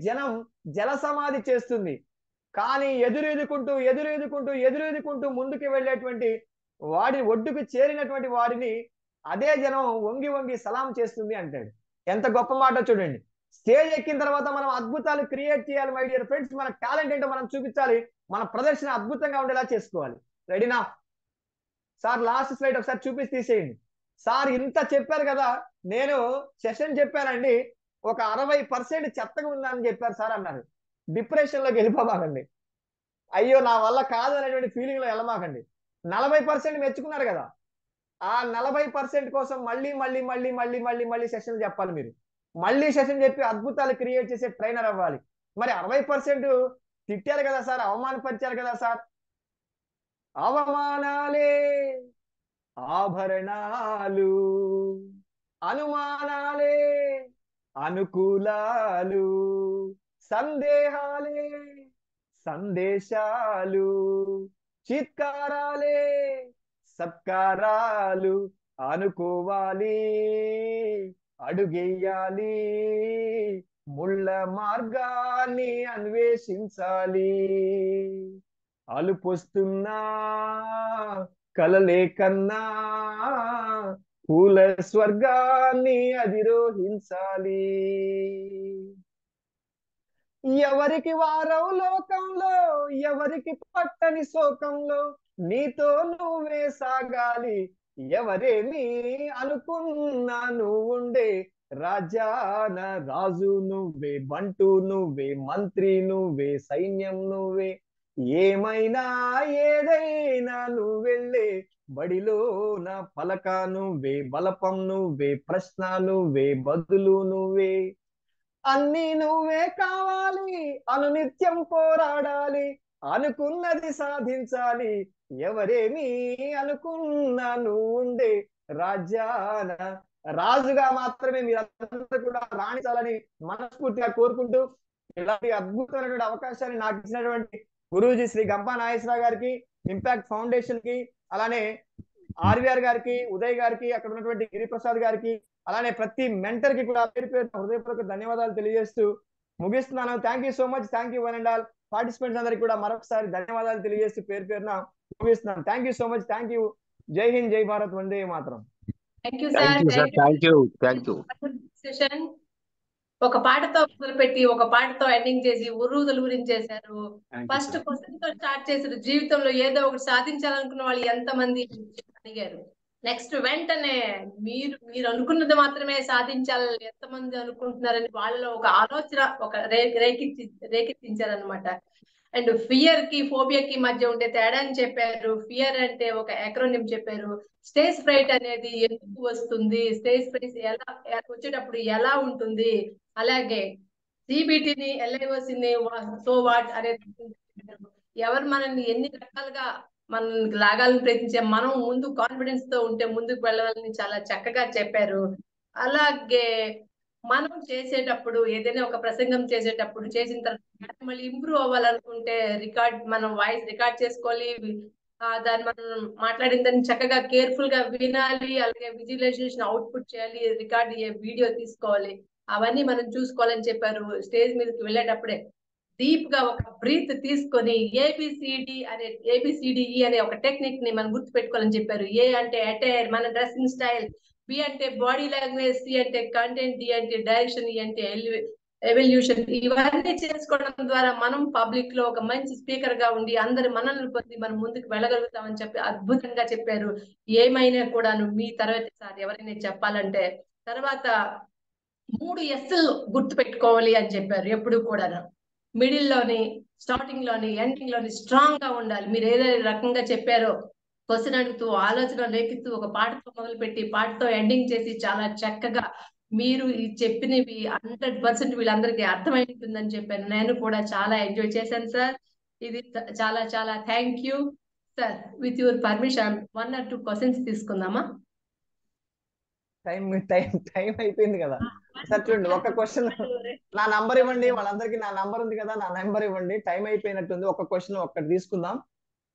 జనం జల సమాధి చేస్తుంది. కానీ ఎదురెదుకుంటూ ముందుకు వెళ్ళేటువంటి ఒడ్డుకు చేరినటువంటి వాడిని అదే జనం వంగి సలాం చేస్తుంది అంటాడు. ఎంత గొప్ప మాట చూడండి. స్టేజ్ ఎక్కిన తర్వాత మనం అద్భుతాలు క్రియేట్ చేయాలి మై డియర్ ఫ్రెండ్స్. మన టాలెంట్ ఏంటో మనం చూపించాలి, మన ప్రదర్శన అద్భుతంగా ఉండేలా చేసుకోవాలి. రెడీనా సార్? లాస్ట్ స్లైడ్ ఒకసారి చూపించి తీసేయండి. సార్ ఇంత చెప్పారు కదా, నేను సెషన్ చెప్పానండి, ఒక 60% చెత్తగా ఉందని చెప్పారు సార్ అన్నారు. డిప్రెషన్ లోకి వెళ్ళిపోమాకండి, అయ్యో నా వల్ల కాదు అనేటువంటి ఫీలింగ్ లో వెళ్ళమాకండి. 40% మెచ్చుకున్నారు కదా, ఆ 40% కోసం మళ్ళీ సెషన్ చెప్పాలి. మీరు మళ్ళీ సెషన్ చెప్పి అద్భుతాలు క్రియేట్ చేసే ట్రైనర్ అవ్వాలి. మరి 60% తిట్టారు కదా సార్, అవమానపరిచారు కదా సార్, అవమానాలే ఆభరణాలు, అనుమానాలే అనుకూలాలు, సందేహాలే సందేశాలు, చిత్కారాలే సత్కారాలు, అనుకోవాలి అడుగేయాలి, ముళ్ళ మార్గాన్ని అన్వేషించాలి, అలుపొస్తున్నా కలలే కన్నా పూల స్వర్గాన్ని అధిరోహించాలి. ఎవరికి వారవు లోకంలో, ఎవరికి పట్టని శోకంలో, నీతో నువ్వే సాగాలి, ఎవరేమి అనుకున్నా నువ్వుండే రాజాన రాజు నువ్వే, బంటు నువ్వే, మంత్రి నువ్వే, సైన్యం నువ్వే, ఏమైనా ఏదైనా నువ్వెళ్ళే బడిలో నా పలక నువ్వే, బలపం నువ్వే, ప్రశ్న నువ్వే, బదులు నువ్వే, అన్ని నువ్వే కావాలి, అనునిత్యం పోరాడాలి, అనుకున్నది సాధించాలి, ఎవరేమి అనుకున్నా నువ్వుండే రాజ్యాన రాజుగా మాత్రమే మీరందరూ కూడా రాణించాలని మనస్ఫూర్తిగా కోరుకుంటూ, ఇలాంటి అద్భుతమైనటువంటి అవకాశాన్ని నాకు ఇచ్చినటువంటి గురూజీ శ్రీ గంపా నాగేశ్వరరావు గారికి, ఇంపాక్ట్ ఫౌండేషన్ కి, అలానే ఆర్వీఆర్ గారికి, ఉదయ్ గారికి, అక్కడ ఉన్నటువంటి గిరిప్రసాద్ గారికి, అలానే ప్రతి మెంటర్ కి కూడా పేరు పేరు హృదయపూర్వక ధన్యవాదాలు తెలియజేస్తూ ముగిస్తున్నాను. Thank you so much. Thank you one and all participants అందరికి కూడా మరొకసారి ధన్యవాదాలు తెలియజేస్తూ పేరు పేరున ముగిస్తున్నాను. Thank you so much. Thank you. జై హింద్, జై Bharat, Vande Mataram. Thank you thank you sir. Sir. Thank you. Thank you. Session ఒక పాటతో మొదలుపెట్టి ఒక పాటతో ఎండింగ్ చేసి ఉర్రూదల గురించి చేశారు. ఫస్ట్ క్వశ్చన్ తో స్టార్ట్ చేశారు. జీవితంలో ఏదో ఒకటి సాధించాలనుకున్న వాళ్ళు ఎంతమంది అడిగారు. నెక్స్ట్ వెంటనే మీరు మీరు అనుకున్నది మాత్రమే సాధించాలని ఎంతమంది అనుకుంటున్నారని వాళ్ళలో ఒక ఆలోచన ఒక రేకెత్తించారనమాట. అండ్ ఫియర్ కి ఫోబియా కి మధ్య ఉండే తేడా అని చెప్పారు. ఫియర్ అంటే ఒక ఎక్రోనిం చెప్పారు. స్టేజ్ ఫ్రైట్ అనేది ఎందుకు వస్తుంది, స్టేజ్ ఫ్రైట్ ఎలా వచ్చేటప్పుడు ఎలా ఉంటుంది, అలాగే సిబిటిని ఎల్ఐఓసిని సో వాట్ అనేది ఎవరు మనల్ని ఎన్ని రకాలుగా మనల్ని లాగాలని ప్రయత్నించే మనం ముందు కాన్ఫిడెన్స్ తో ఉంటే ముందుకు వెళ్ళాలని చాలా చక్కగా చెప్పారు. అలాగే మనం చేసేటప్పుడు ఏదైనా ఒక ప్రసంగం చేసేటప్పుడు చేసిన తర్వాత మళ్ళీ ఇంప్రూవ్ అవ్వాలనుకుంటే మనం వాయిస్ రికార్డ్ చేసుకోవాలి. దాన్ని మనం మాట్లాడిన దాన్ని చక్కగా కేర్ఫుల్ గా వినాలి. అలాగే విజువలైజేషన్ అవుట్పుట్ చేయాలి, రికార్డ్ వీడియో తీసుకోవాలి. అవన్నీ మనం చూసుకోవాలని చెప్పారు. స్టేజ్ మీదకి వెళ్ళేటప్పుడే డీప్ గా ఒక బ్రీత్ తీసుకొని ఏబిసిడిఈ అనే ఒక టెక్నిక్ ని మనం గుర్తు పెట్టుకోవాలని చెప్పారు. ఏ అంటే అటైర్, మన డ్రెస్సింగ్ స్టైల్, బి అంటే బాడీ లాంగ్వేజ్, సి అంటే కంటెంట్, డి అంటే డైరెక్షన్, ఈ అంటే ఎవల్యూషన్. ఇవన్నీ చేసుకోవడం ద్వారా మనం పబ్లిక్ లో ఒక మంచి స్పీకర్ గా ఉండి అందరి మనల్ని పొంది మనం ముందుకు వెళ్ళగలుగుతామని చెప్పి అద్భుతంగా చెప్పారు. ఏమైనా కూడాను మీ తరగతి సార్ ఎవరైనా చెప్పాలంటే తర్వాత 3 ఎస్లు గుర్తు పెట్టుకోవాలి అని చెప్పారు. ఎప్పుడు కూడా మిడిల్ లోని, స్టార్టింగ్ లోని, ఎండింగ్ లోని స్ట్రాంగ్ గా ఉండాలి. మీరు ఏదైనా రకంగా చెప్పారో క్వశ్చన్ అడుగుతూ ఆలోచన రేకిస్తూ ఒక పాటతో మొదలుపెట్టి పాటతో ఎండింగ్ చేసి చాలా చక్కగా మీరు చెప్పినవి 100% వీళ్ళందరికీ అర్థమై ఉంటుందని చెప్పాను. నేను కూడా చాలా ఎంజాయ్ చేశాను సార్. ఇది చాలా చాలా thank you sir. With your permission 1 or 2 questions తీసుకుందామా? టైం అయిపోయింది కదా సార్. చూడండి, ఒక క్వశ్చన్ నా నంబర్ ఇవ్వండి. వాళ్ళందరికీ నా నంబర్ ఉంది కదా, నా నంబర్ ఇవ్వండి. టైం అయిపోయినట్టుంది. ఒక క్వశ్చన్ ఒక్కటి తీసుకుందాం.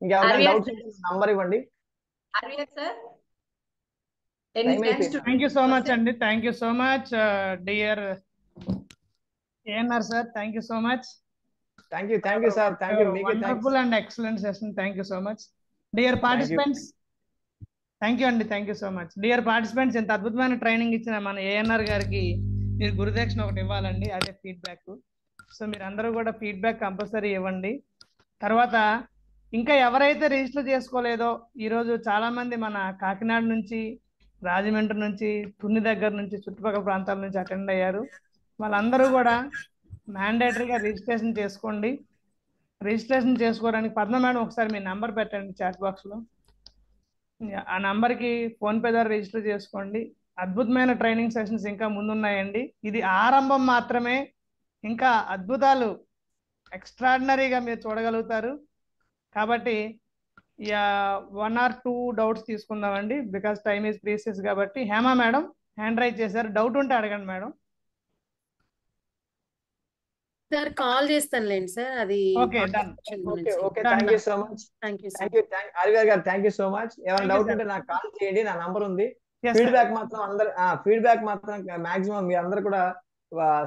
ఇంకెవరైనా డౌట్స్ ఉంటే నంబర్ ఇవ్వండి. థ్యాంక్ యూ సో మచ్ అండి. Thank you so much dear ANR sir. Thank you so much. Thank you sir. Thank you. Wonderful and excellent session. Thank you so much dear participants. Thank you అండి. Thank you so much dear participants. ఇంత అద్భుతమైన training ఇచ్చిన మన ఏఎన్ఆర్ గారికి మీరు గురుదక్షిణ ఒకటి ఇవ్వాలండి, అదే ఫీడ్బ్యాక్. సో మీరు అందరూ కూడా ఫీడ్బ్యాక్ కంపల్సరీ ఇవ్వండి. తర్వాత ఇంకా ఎవరైతే రిజిస్టర్ చేసుకోలేదో, ఈరోజు చాలా మంది మన కాకినాడ నుంచి, రాజమండ్రి నుంచి, తుని దగ్గర నుంచి, చుట్టుపక్కల ప్రాంతాల నుంచి అటెండ్ అయ్యారు. వాళ్ళందరూ కూడా మ్యాండేటరీగా రిజిస్ట్రేషన్ చేసుకోండి. రిజిస్ట్రేషన్ చేసుకోవడానికి పద్మ మేడం ఒకసారి మీ నంబర్ పెట్టండి చాట్ బాక్స్లో. ఆ నంబర్కి ఫోన్పే ద్వారా రిజిస్టర్ చేసుకోండి. అద్భుతమైన ట్రైనింగ్ సెషన్స్ ఇంకా ముందున్నాయండి. ఇది ఆరంభం మాత్రమే. ఇంకా అద్భుతాలు ఎక్స్ట్రాడినరీగా మీరు చూడగలుగుతారు. కాబట్టి 1 or 2 డౌట్స్ తీసుకుందామండి, బికాస్ టైమ్ ఈజ్ ప్రీసియస్. కాబట్టి హేమా మేడం హ్యాండ్ రైజ్ చేశారు. డౌట్ ఉంటే అడగండి మేడం. సార్ కాల్ చేస్తానులేండి సార్. అది okay, done. Okay thank you so much. Thank you RVR గారు. Thank you so much. ఏమైనా డౌట్ ఉంటే నాకు కాల్ చేయండి, నా నంబర్ ఉంది. ఫీడ్బ్యాక్ మాత్రం మాక్సిమం మీ అందరు కూడా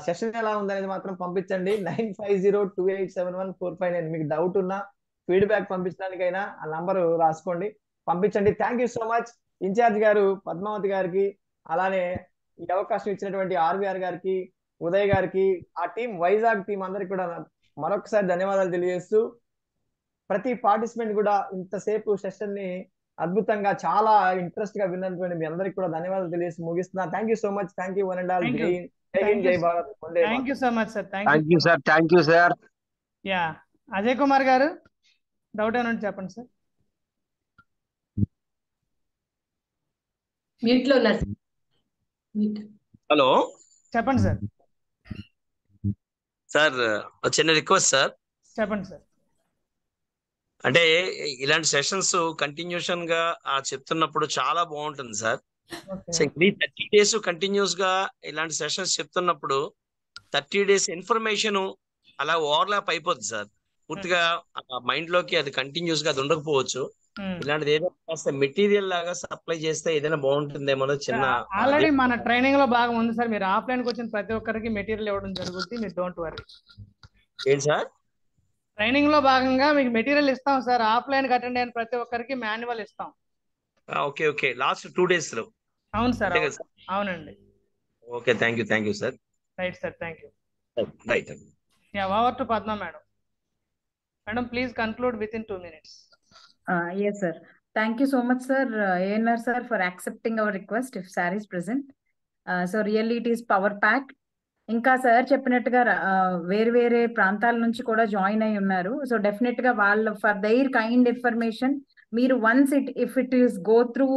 సెషన్ ఎలా ఉందనేది మాత్రం పంపించండి. 9502871459. మీకు డౌట్ ఉన్నా ఫీడ్బ్యాక్ పంపించడానికైనా ఆ నంబర్ రాసుకోండి, పంపించండి. Thank you so much incharge గారు పద్మావతి గారికి, అలానే ఈ అవకాశం ఇచ్చినటువంటి ఆర్వీఆర్ గారికి, ఉదయ్ గారికి, ఆ టీం వైజాగ్ టీం అందరికి కూడా మరొకసారి ధన్యవాదాలు తెలియజేస్తూ, ప్రతి పార్టిసిపెంట్ కూడా ఇంతసేపు సెషన్ ని అద్భుతంగా చాలా ఇంట్రెస్ట్ గా విన్నటువంటి మీ అందరికి కూడా ధన్యవాదాలు తెలియజేసి ముగిస్తున్నా. Thank you so much. Thank you one and all. జై హింద్, జై Bharat. Thank you so much sir. Thank you sir. Thank you sir. Yeah, Ajay Kumar గారు డౌట్ ఏమైనా చెప్పండి సార్. మీట్లో ఉన్నారు. హలో, చెప్పండి సార్. సార్ చిన్న రిక్వెస్ట్ సార్. చెప్పండి సార్. అంటే ఇలాంటి సెషన్స్ కంటిన్యూషన్ గా చెప్తున్నప్పుడు చాలా బాగుంటుంది సార్. సో ఈ 30 days కంటిన్యూస్ గా ఇలాంటి సెషన్స్ చెప్తున్నప్పుడు 30 days ఇన్ఫర్మేషన్ అలా ఓవర్లాప్ అయిపోతుంది సార్. పూర్తిగా మైండ్ లోకి అది కంటిన్యూస్ గా అది ఉండకపోవచ్చు. ఇలాంటిది ఏదైనా కాస్త మెటీరియల్ లాగా సప్లై చేస్తే ఏదైనా బాగుంటుందేమో చిన్న ఆల్రెడీ మన ట్రైనింగ్ లో భాగం ఉంది సార్. మీరు ఆఫ్లైన్ కి వచ్చిన ప్రతి ఒక్కరికి మెటీరియల్ ఇవ్వడం జరుగుతుంది. మీరు డోంట్ వరీ. ఏంటి సార్? ట్రైనింగ్ లో భాగంగా మీకు మెటీరియల్ ఇస్తాం సార్. ఆఫ్లైన్ కి అటెండ్ అయిన ప్రతి ఒక్కరికి మాన్యువల్ ఇస్తాం. Okay okay. లాస్ట్ 2 days లో. అవును సార్. అవునండి. Okay, thank you sir. Right sir, thank you. Right. Over to Padma madam. Madam please conclude with in 2 minutes. Yes, sir. Thank you so much, sir, ANR sir, for accepting our request if sir is present. So really it is power packed. ఇంకా sir చెప్పినట్టుగా వేరే వేరే ప్రాంతాల నుంచి కూడా join అయి ఉన్నారు. So definite గా వాళ్ళు ఫర్ దైర్ కైండ్ ఇన్ఫర్మేషన్ మీరు once if it is go through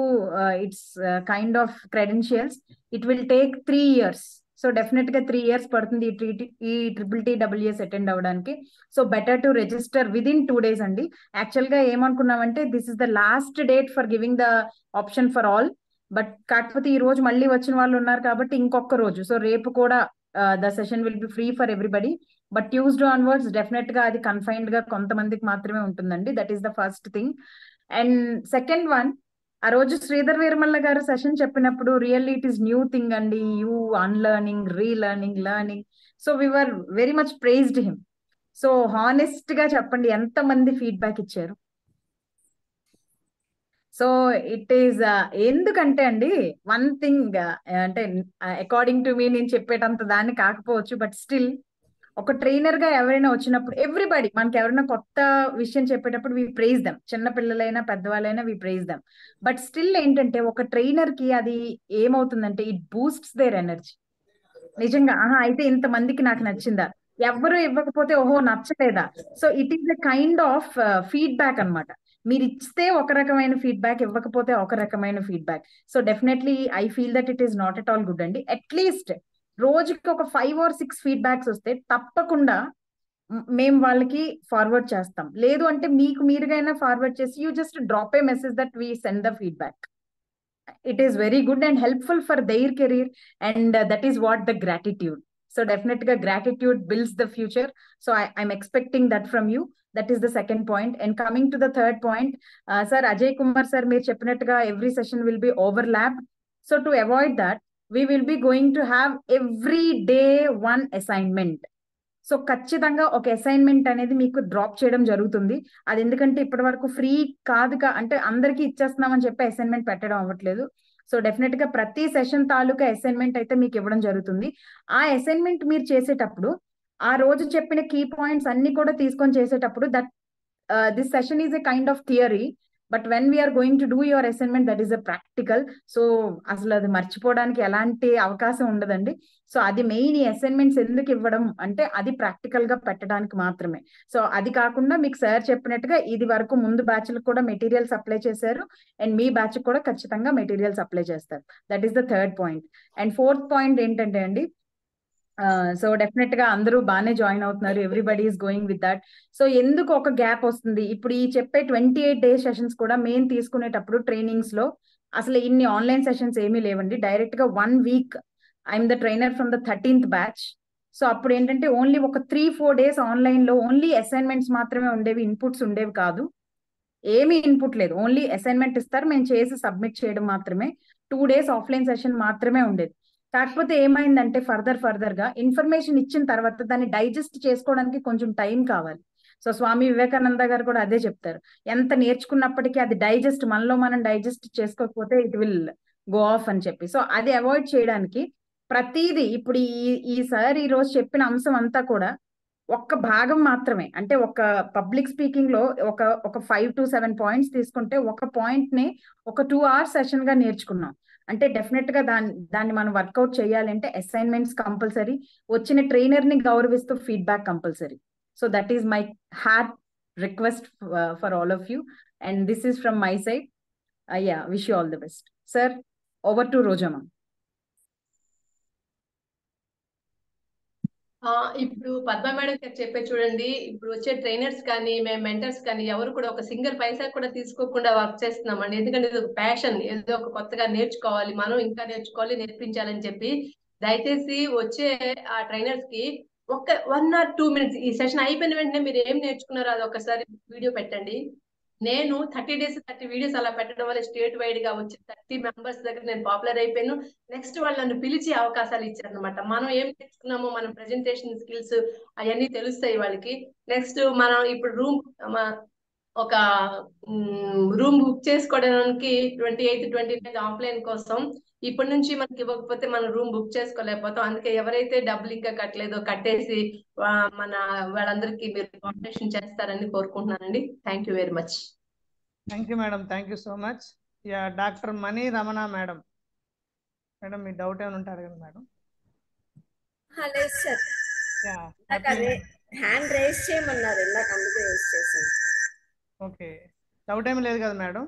its kind of credentials it will take 3 years. So definite గా 3 years పడుతుంది ఈ TTTWS అటెండ్ అవ్వడానికి. So better to register within 2 days అండి. Actual గా ఏమనుకున్నామంటే this is the last date for giving the option for all. But కాకపోతే ఈ రోజు మళ్ళీ వచ్చిన వాళ్ళు ఉన్నారు కాబట్టి ఇంకొక రోజు. సో రేపు కూడా the session will be free for everybody. But Tuesday onwards definite గా అది కన్ఫైన్డ్ గా కొంతమందికి మాత్రమే ఉంటుందండి. That is the first thing. And second one, ఆ రోజు శ్రీధర్ వీరమల్ల గారు సెషన్ చెప్పినప్పుడు really it is new thing అండి. You unlearning, relearning, learning. So we were very much praised him. So honest గా చెప్పండి ఎంత మంది ఫీడ్బ్యాక్ ఇచ్చారు? సో ఇట్ ఈస్ ఎందుకంటే అండి వన్ థింగ్ అంటే అకార్డింగ్ టు మీ నేను చెప్పేటంత దాన్ని కాకపోవచ్చు, బట్ స్టిల్ ఒక ట్రైనర్ గా ఎవరైనా వచ్చినప్పుడు ఎవ్రీబడి మనకి ఎవరైనా కొత్త విషయం చెప్పేటప్పుడు వి ప్రైజ్ దెమ్. చిన్న పిల్లలైనా పెద్దవాళ్ళైనా we praise them. But still ఏంటంటే ఒక ట్రైనర్ కి అది ఏమవుతుందంటే ఇట్ బూస్ట్స్ దేర్ ఎనర్జీ. నిజంగా అయితే ఇంతమందికి నాకు నచ్చిందా, ఎవరు ఇవ్వకపోతే ఓహో నచ్చలేదా. So it is a kind of feedback అన్నమాట. మీరు ఇస్తే ఒక రకమైన ఫీడ్బ్యాక్, ఇవ్వకపోతే ఒక రకమైన feedback. So definitely I feel that it is not at all good అండి. అట్లీస్ట్ రోజుకి ఒక 5 or 6 ఫీడ్బ్యాక్స్ వస్తే తప్పకుండా మేము వాళ్ళకి ఫార్వర్డ్ చేస్తాం. లేదు అంటే మీకు మీరుగా ఫార్వర్డ్ చేసి you just drop a message that we send the feedback. It is very good and helpful for their career and that is what the gratitude. So definite గా gratitude builds the future. So I'm expecting that from you. That is the second point. And coming to the third point, sir Ajay Kumar sir మీరు చెప్పినట్టుగా every session will be overlap. So to avoid that we will be going to have every day one assignment. So ఖచ్చితంగా ఒక assignment అనేది మీకు drop చేయడం జరుగుతుంది. అది ఎందుకంటే ఇప్పటి వరకు ఫ్రీ కాదుగా, అంటే అందరికీ ఇచ్చేస్తున్నామని చెప్పి అసైన్మెంట్ పెట్టడం అవ్వట్లేదు. సో డెఫినెట్ గా ప్రతి సెషన్ తాలూకా అసైన్మెంట్ అయితే మీకు ఇవ్వడం జరుగుతుంది. ఆ అసైన్మెంట్ మీరు చేసేటప్పుడు ఆ రోజు చెప్పిన కీ పాయింట్స్ అన్ని కూడా తీసుకొని చేసేటప్పుడు that this session is a kind of theory. But when we are going to do your assignment that is a practical. So అసలు అది మర్చిపోవడానికి ఎలాంటి అవకాశం ఉండదండి. సో అది మెయిన్. ఈ అసైన్మెంట్స్ ఎందుకు ఇవ్వడం అంటే అది ప్రాక్టికల్ గా పెట్టడానికి మాత్రమే. సో అది కాకుండా మీకు సార్ చెప్పినట్టుగా ఇది వరకు ముందు బ్యాచ్లకు కూడా మెటీరియల్ సప్లై చేశారు అండ్ మీ బ్యాచ్ కూడా ఖచ్చితంగా మెటీరియల్ సప్లై చేస్తారు. That is the third point. And fourth point ఏంటంటే అండి, సో డెఫినెట్ గా అందరూ బాగానే జాయిన్ అవుతున్నారు. Everybody is going with that. So ఎందుకు ఒక గ్యాప్ వస్తుంది? ఇప్పుడు ఈ చెప్పే 28 days సెషన్స్ కూడా మేము తీసుకునేటప్పుడు ట్రైనింగ్స్ లో అసలు ఇన్ని ఆన్లైన్ సెషన్స్ ఏమీ లేవండి. డైరెక్ట్ గా 1 week I'm the trainer from the 13th batch. So అప్పుడు ఏంటంటే ఓన్లీ ఒక 3-4 days ఆన్లైన్ లో ఓన్లీ అసైన్మెంట్స్ మాత్రమే ఉండేవి, ఇన్పుట్స్ ఉండేవి కాదు. ఏమీ ఇన్పుట్ లేదు, ఓన్లీ అసైన్మెంట్ ఇస్తారు, మేము చేసి సబ్మిట్ చేయడం మాత్రమే. 2 days ఆఫ్లైన్ సెషన్ మాత్రమే ఉండేది. కాకపోతే ఏమైందంటే ఫర్దర్ గా ఇన్ఫర్మేషన్ ఇచ్చిన తర్వాత దాన్ని డైజెస్ట్ చేసుకోవడానికి కొంచెం టైం కావాలి. సో స్వామి వివేకానంద గారు కూడా అదే చెప్తారు, ఎంత నేర్చుకున్నప్పటికీ అది డైజెస్ట్ మనలో మనం డైజెస్ట్ చేసుకోకపోతే ఇట్ విల్ గో ఆఫ్ అని చెప్పి. సో అది అవాయిడ్ చేయడానికి ప్రతిదీ ఇప్పుడు ఈ సార్ ఈ రోజు చెప్పిన అంశం అంతా కూడా ఒక్క భాగం మాత్రమే. అంటే ఒక పబ్లిక్ స్పీకింగ్ లో ఒక 5 to 7 points తీసుకుంటే ఒక పాయింట్ ని ఒక 2 hours సెషన్ గా నేర్చుకున్నాం. అంటే డెఫినెట్ గా దాన్ని మనం వర్కౌట్ చేయాలంటే అసైన్మెంట్స్ కంపల్సరీ, వచ్చిన ట్రైనర్ ని గౌరవిస్తూ feedback compulsory. So that is my heart request for all of you and this is from my side. Wish you all the best. Sir over to Roja ma'am. ఇప్పుడు Padma madam గారు చెప్పే చూడండి, ఇప్పుడు వచ్చే trainers కానీ మేము మెంటర్స్ కానీ ఎవరు కూడా ఒక సింగిల్ పైసా కూడా తీసుకోకుండా వర్క్ చేస్తున్నామండి. ఎందుకంటే ఇది ఒక ప్యాషన్, ఏదో ఒక కొత్తగా నేర్చుకోవాలి, మనం ఇంకా నేర్చుకోవాలి, నేర్పించాలని చెప్పి దయచేసి వచ్చే ఆ ట్రైనర్స్ కి ఒక 1 or 2 minutes ఈ సెషన్ అయిపోయిన వెంటనే మీరు ఏం నేర్చుకున్నారో అది ఒకసారి వీడియో పెట్టండి. నేను 30 days 30 వీడియోస్ అలా పెట్టడం వల్ల స్టేట్ వైడ్ గా వచ్చి 30 మెంబర్స్ దగ్గర నేను పాపులర్ అయిపోయాను. నెక్స్ట్ వాళ్ళు నన్ను పిలిచి అవకాశాలు ఇచ్చారనమాట. మనం ఏం నేర్చుకున్నామో మన ప్రెజెంటేషన్ స్కిల్స్ అవన్నీ తెలుస్తాయి వాళ్ళకి. నెక్స్ట్ మనం ఇప్పుడు ఒక రూమ్ బుక్ చేసుకోవడానికి 28, 29 ఆఫ్లైన్ కోసం ఇప్పటి నుంచి మనకి ఇవ్వకపోతే మనం రూమ్ బుక్ చేసుకోలేకపోతాం. అందుకే ఎవరైతే డబ్బులు ఇంకా కట్టలేదో కట్టేసి మన వాళ్ళందరికీ మీరు కాంపిటీషన్ చేస్తారని కోరుకుంటున్నానండి. Thank you very much. Thank you madam, thank you so much. Yeah, doctor Mani Ramana madam. Madam me doubt ఏమైనా ఉంటారు కదా మేడం? లేదు సార్, యా, నాకు అదే హ్యాండ్ రైజ్ చేయమన్నారు ఇందాక, అందుకే యూజ్ చేశాను. ఓకే, డౌట్ ఏమీ లేదు కదా మేడం?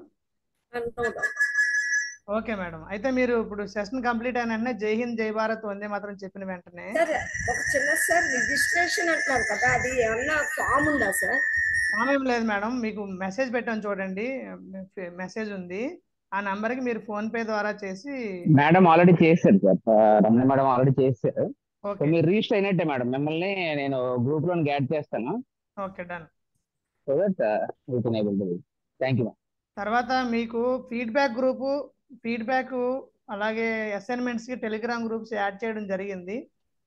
ఓకే మేడం, అయితే మీరు ఇప్పుడు సెషన్ కంప్లీట్ అయిన వెంటనే జై హింద్ జై భారత్ వందే మాత్రం చెప్పిన వెంటనే సార్ ఒక చిన్న సార్ రిజిస్ట్రేషన్ అంటున్నారు కదా, అది ఏమన్నా ఫామ్ ఉందా సార్? ఫామ్ ఏం లేదు మేడం, మీకు మెసేజ్ పెట్టాను చూడండి, మెసేజ్ ఉంది, ఆ నంబర్కి మీరు ఫోన్ పే ద్వారా చేసి. మేడం ఆల్రెడీ చేశారు సార్, రమణ మేడం ఆల్రెడీ చేశారు. ఓకే, మీరు రిజిస్టర్ అయినట్టే మేడం, మిమ్మల్ని నేను గ్రూప్ లో యాడ్ చేస్తాను. Okay done. So that we can able to. Thank you. తర్వాత మీకు ఫీడ్బ్యాక్ గ్రూపు, ఫీడ్బ్యాక్ అలాగే అసైన్మెంట్స్కి టెలిగ్రామ్ గ్రూప్స్ యాడ్ చేయడం జరిగింది.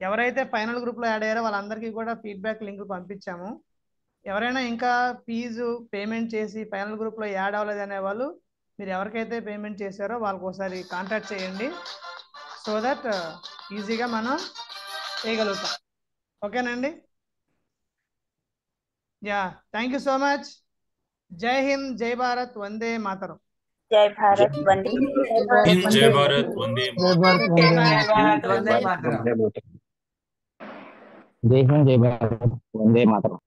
ఎవరైతే ఫైనల్ గ్రూప్లో యాడ్ అయ్యారో వాళ్ళందరికీ కూడా ఫీడ్బ్యాక్ లింక్ పంపించాము. ఎవరైనా ఇంకా ఫీజు పేమెంట్ చేసి ఫైనల్ గ్రూప్లో యాడ్ అవ్వలేదు అనే వాళ్ళు, మీరు ఎవరికైతే పేమెంట్ చేశారో వాళ్ళకి ఒకసారి కాంటాక్ట్ చేయండి, సో దట్ ఈజీగా మనం చేయగలుగుతాం. ఓకేనండి? Yeah, thank you so much. జై హింద్ జై భారత్ వందే మాతరం. జై భారత్ వందే జై భారత్ వందే జై హింద్ జై భారత్ వందే మాతరం.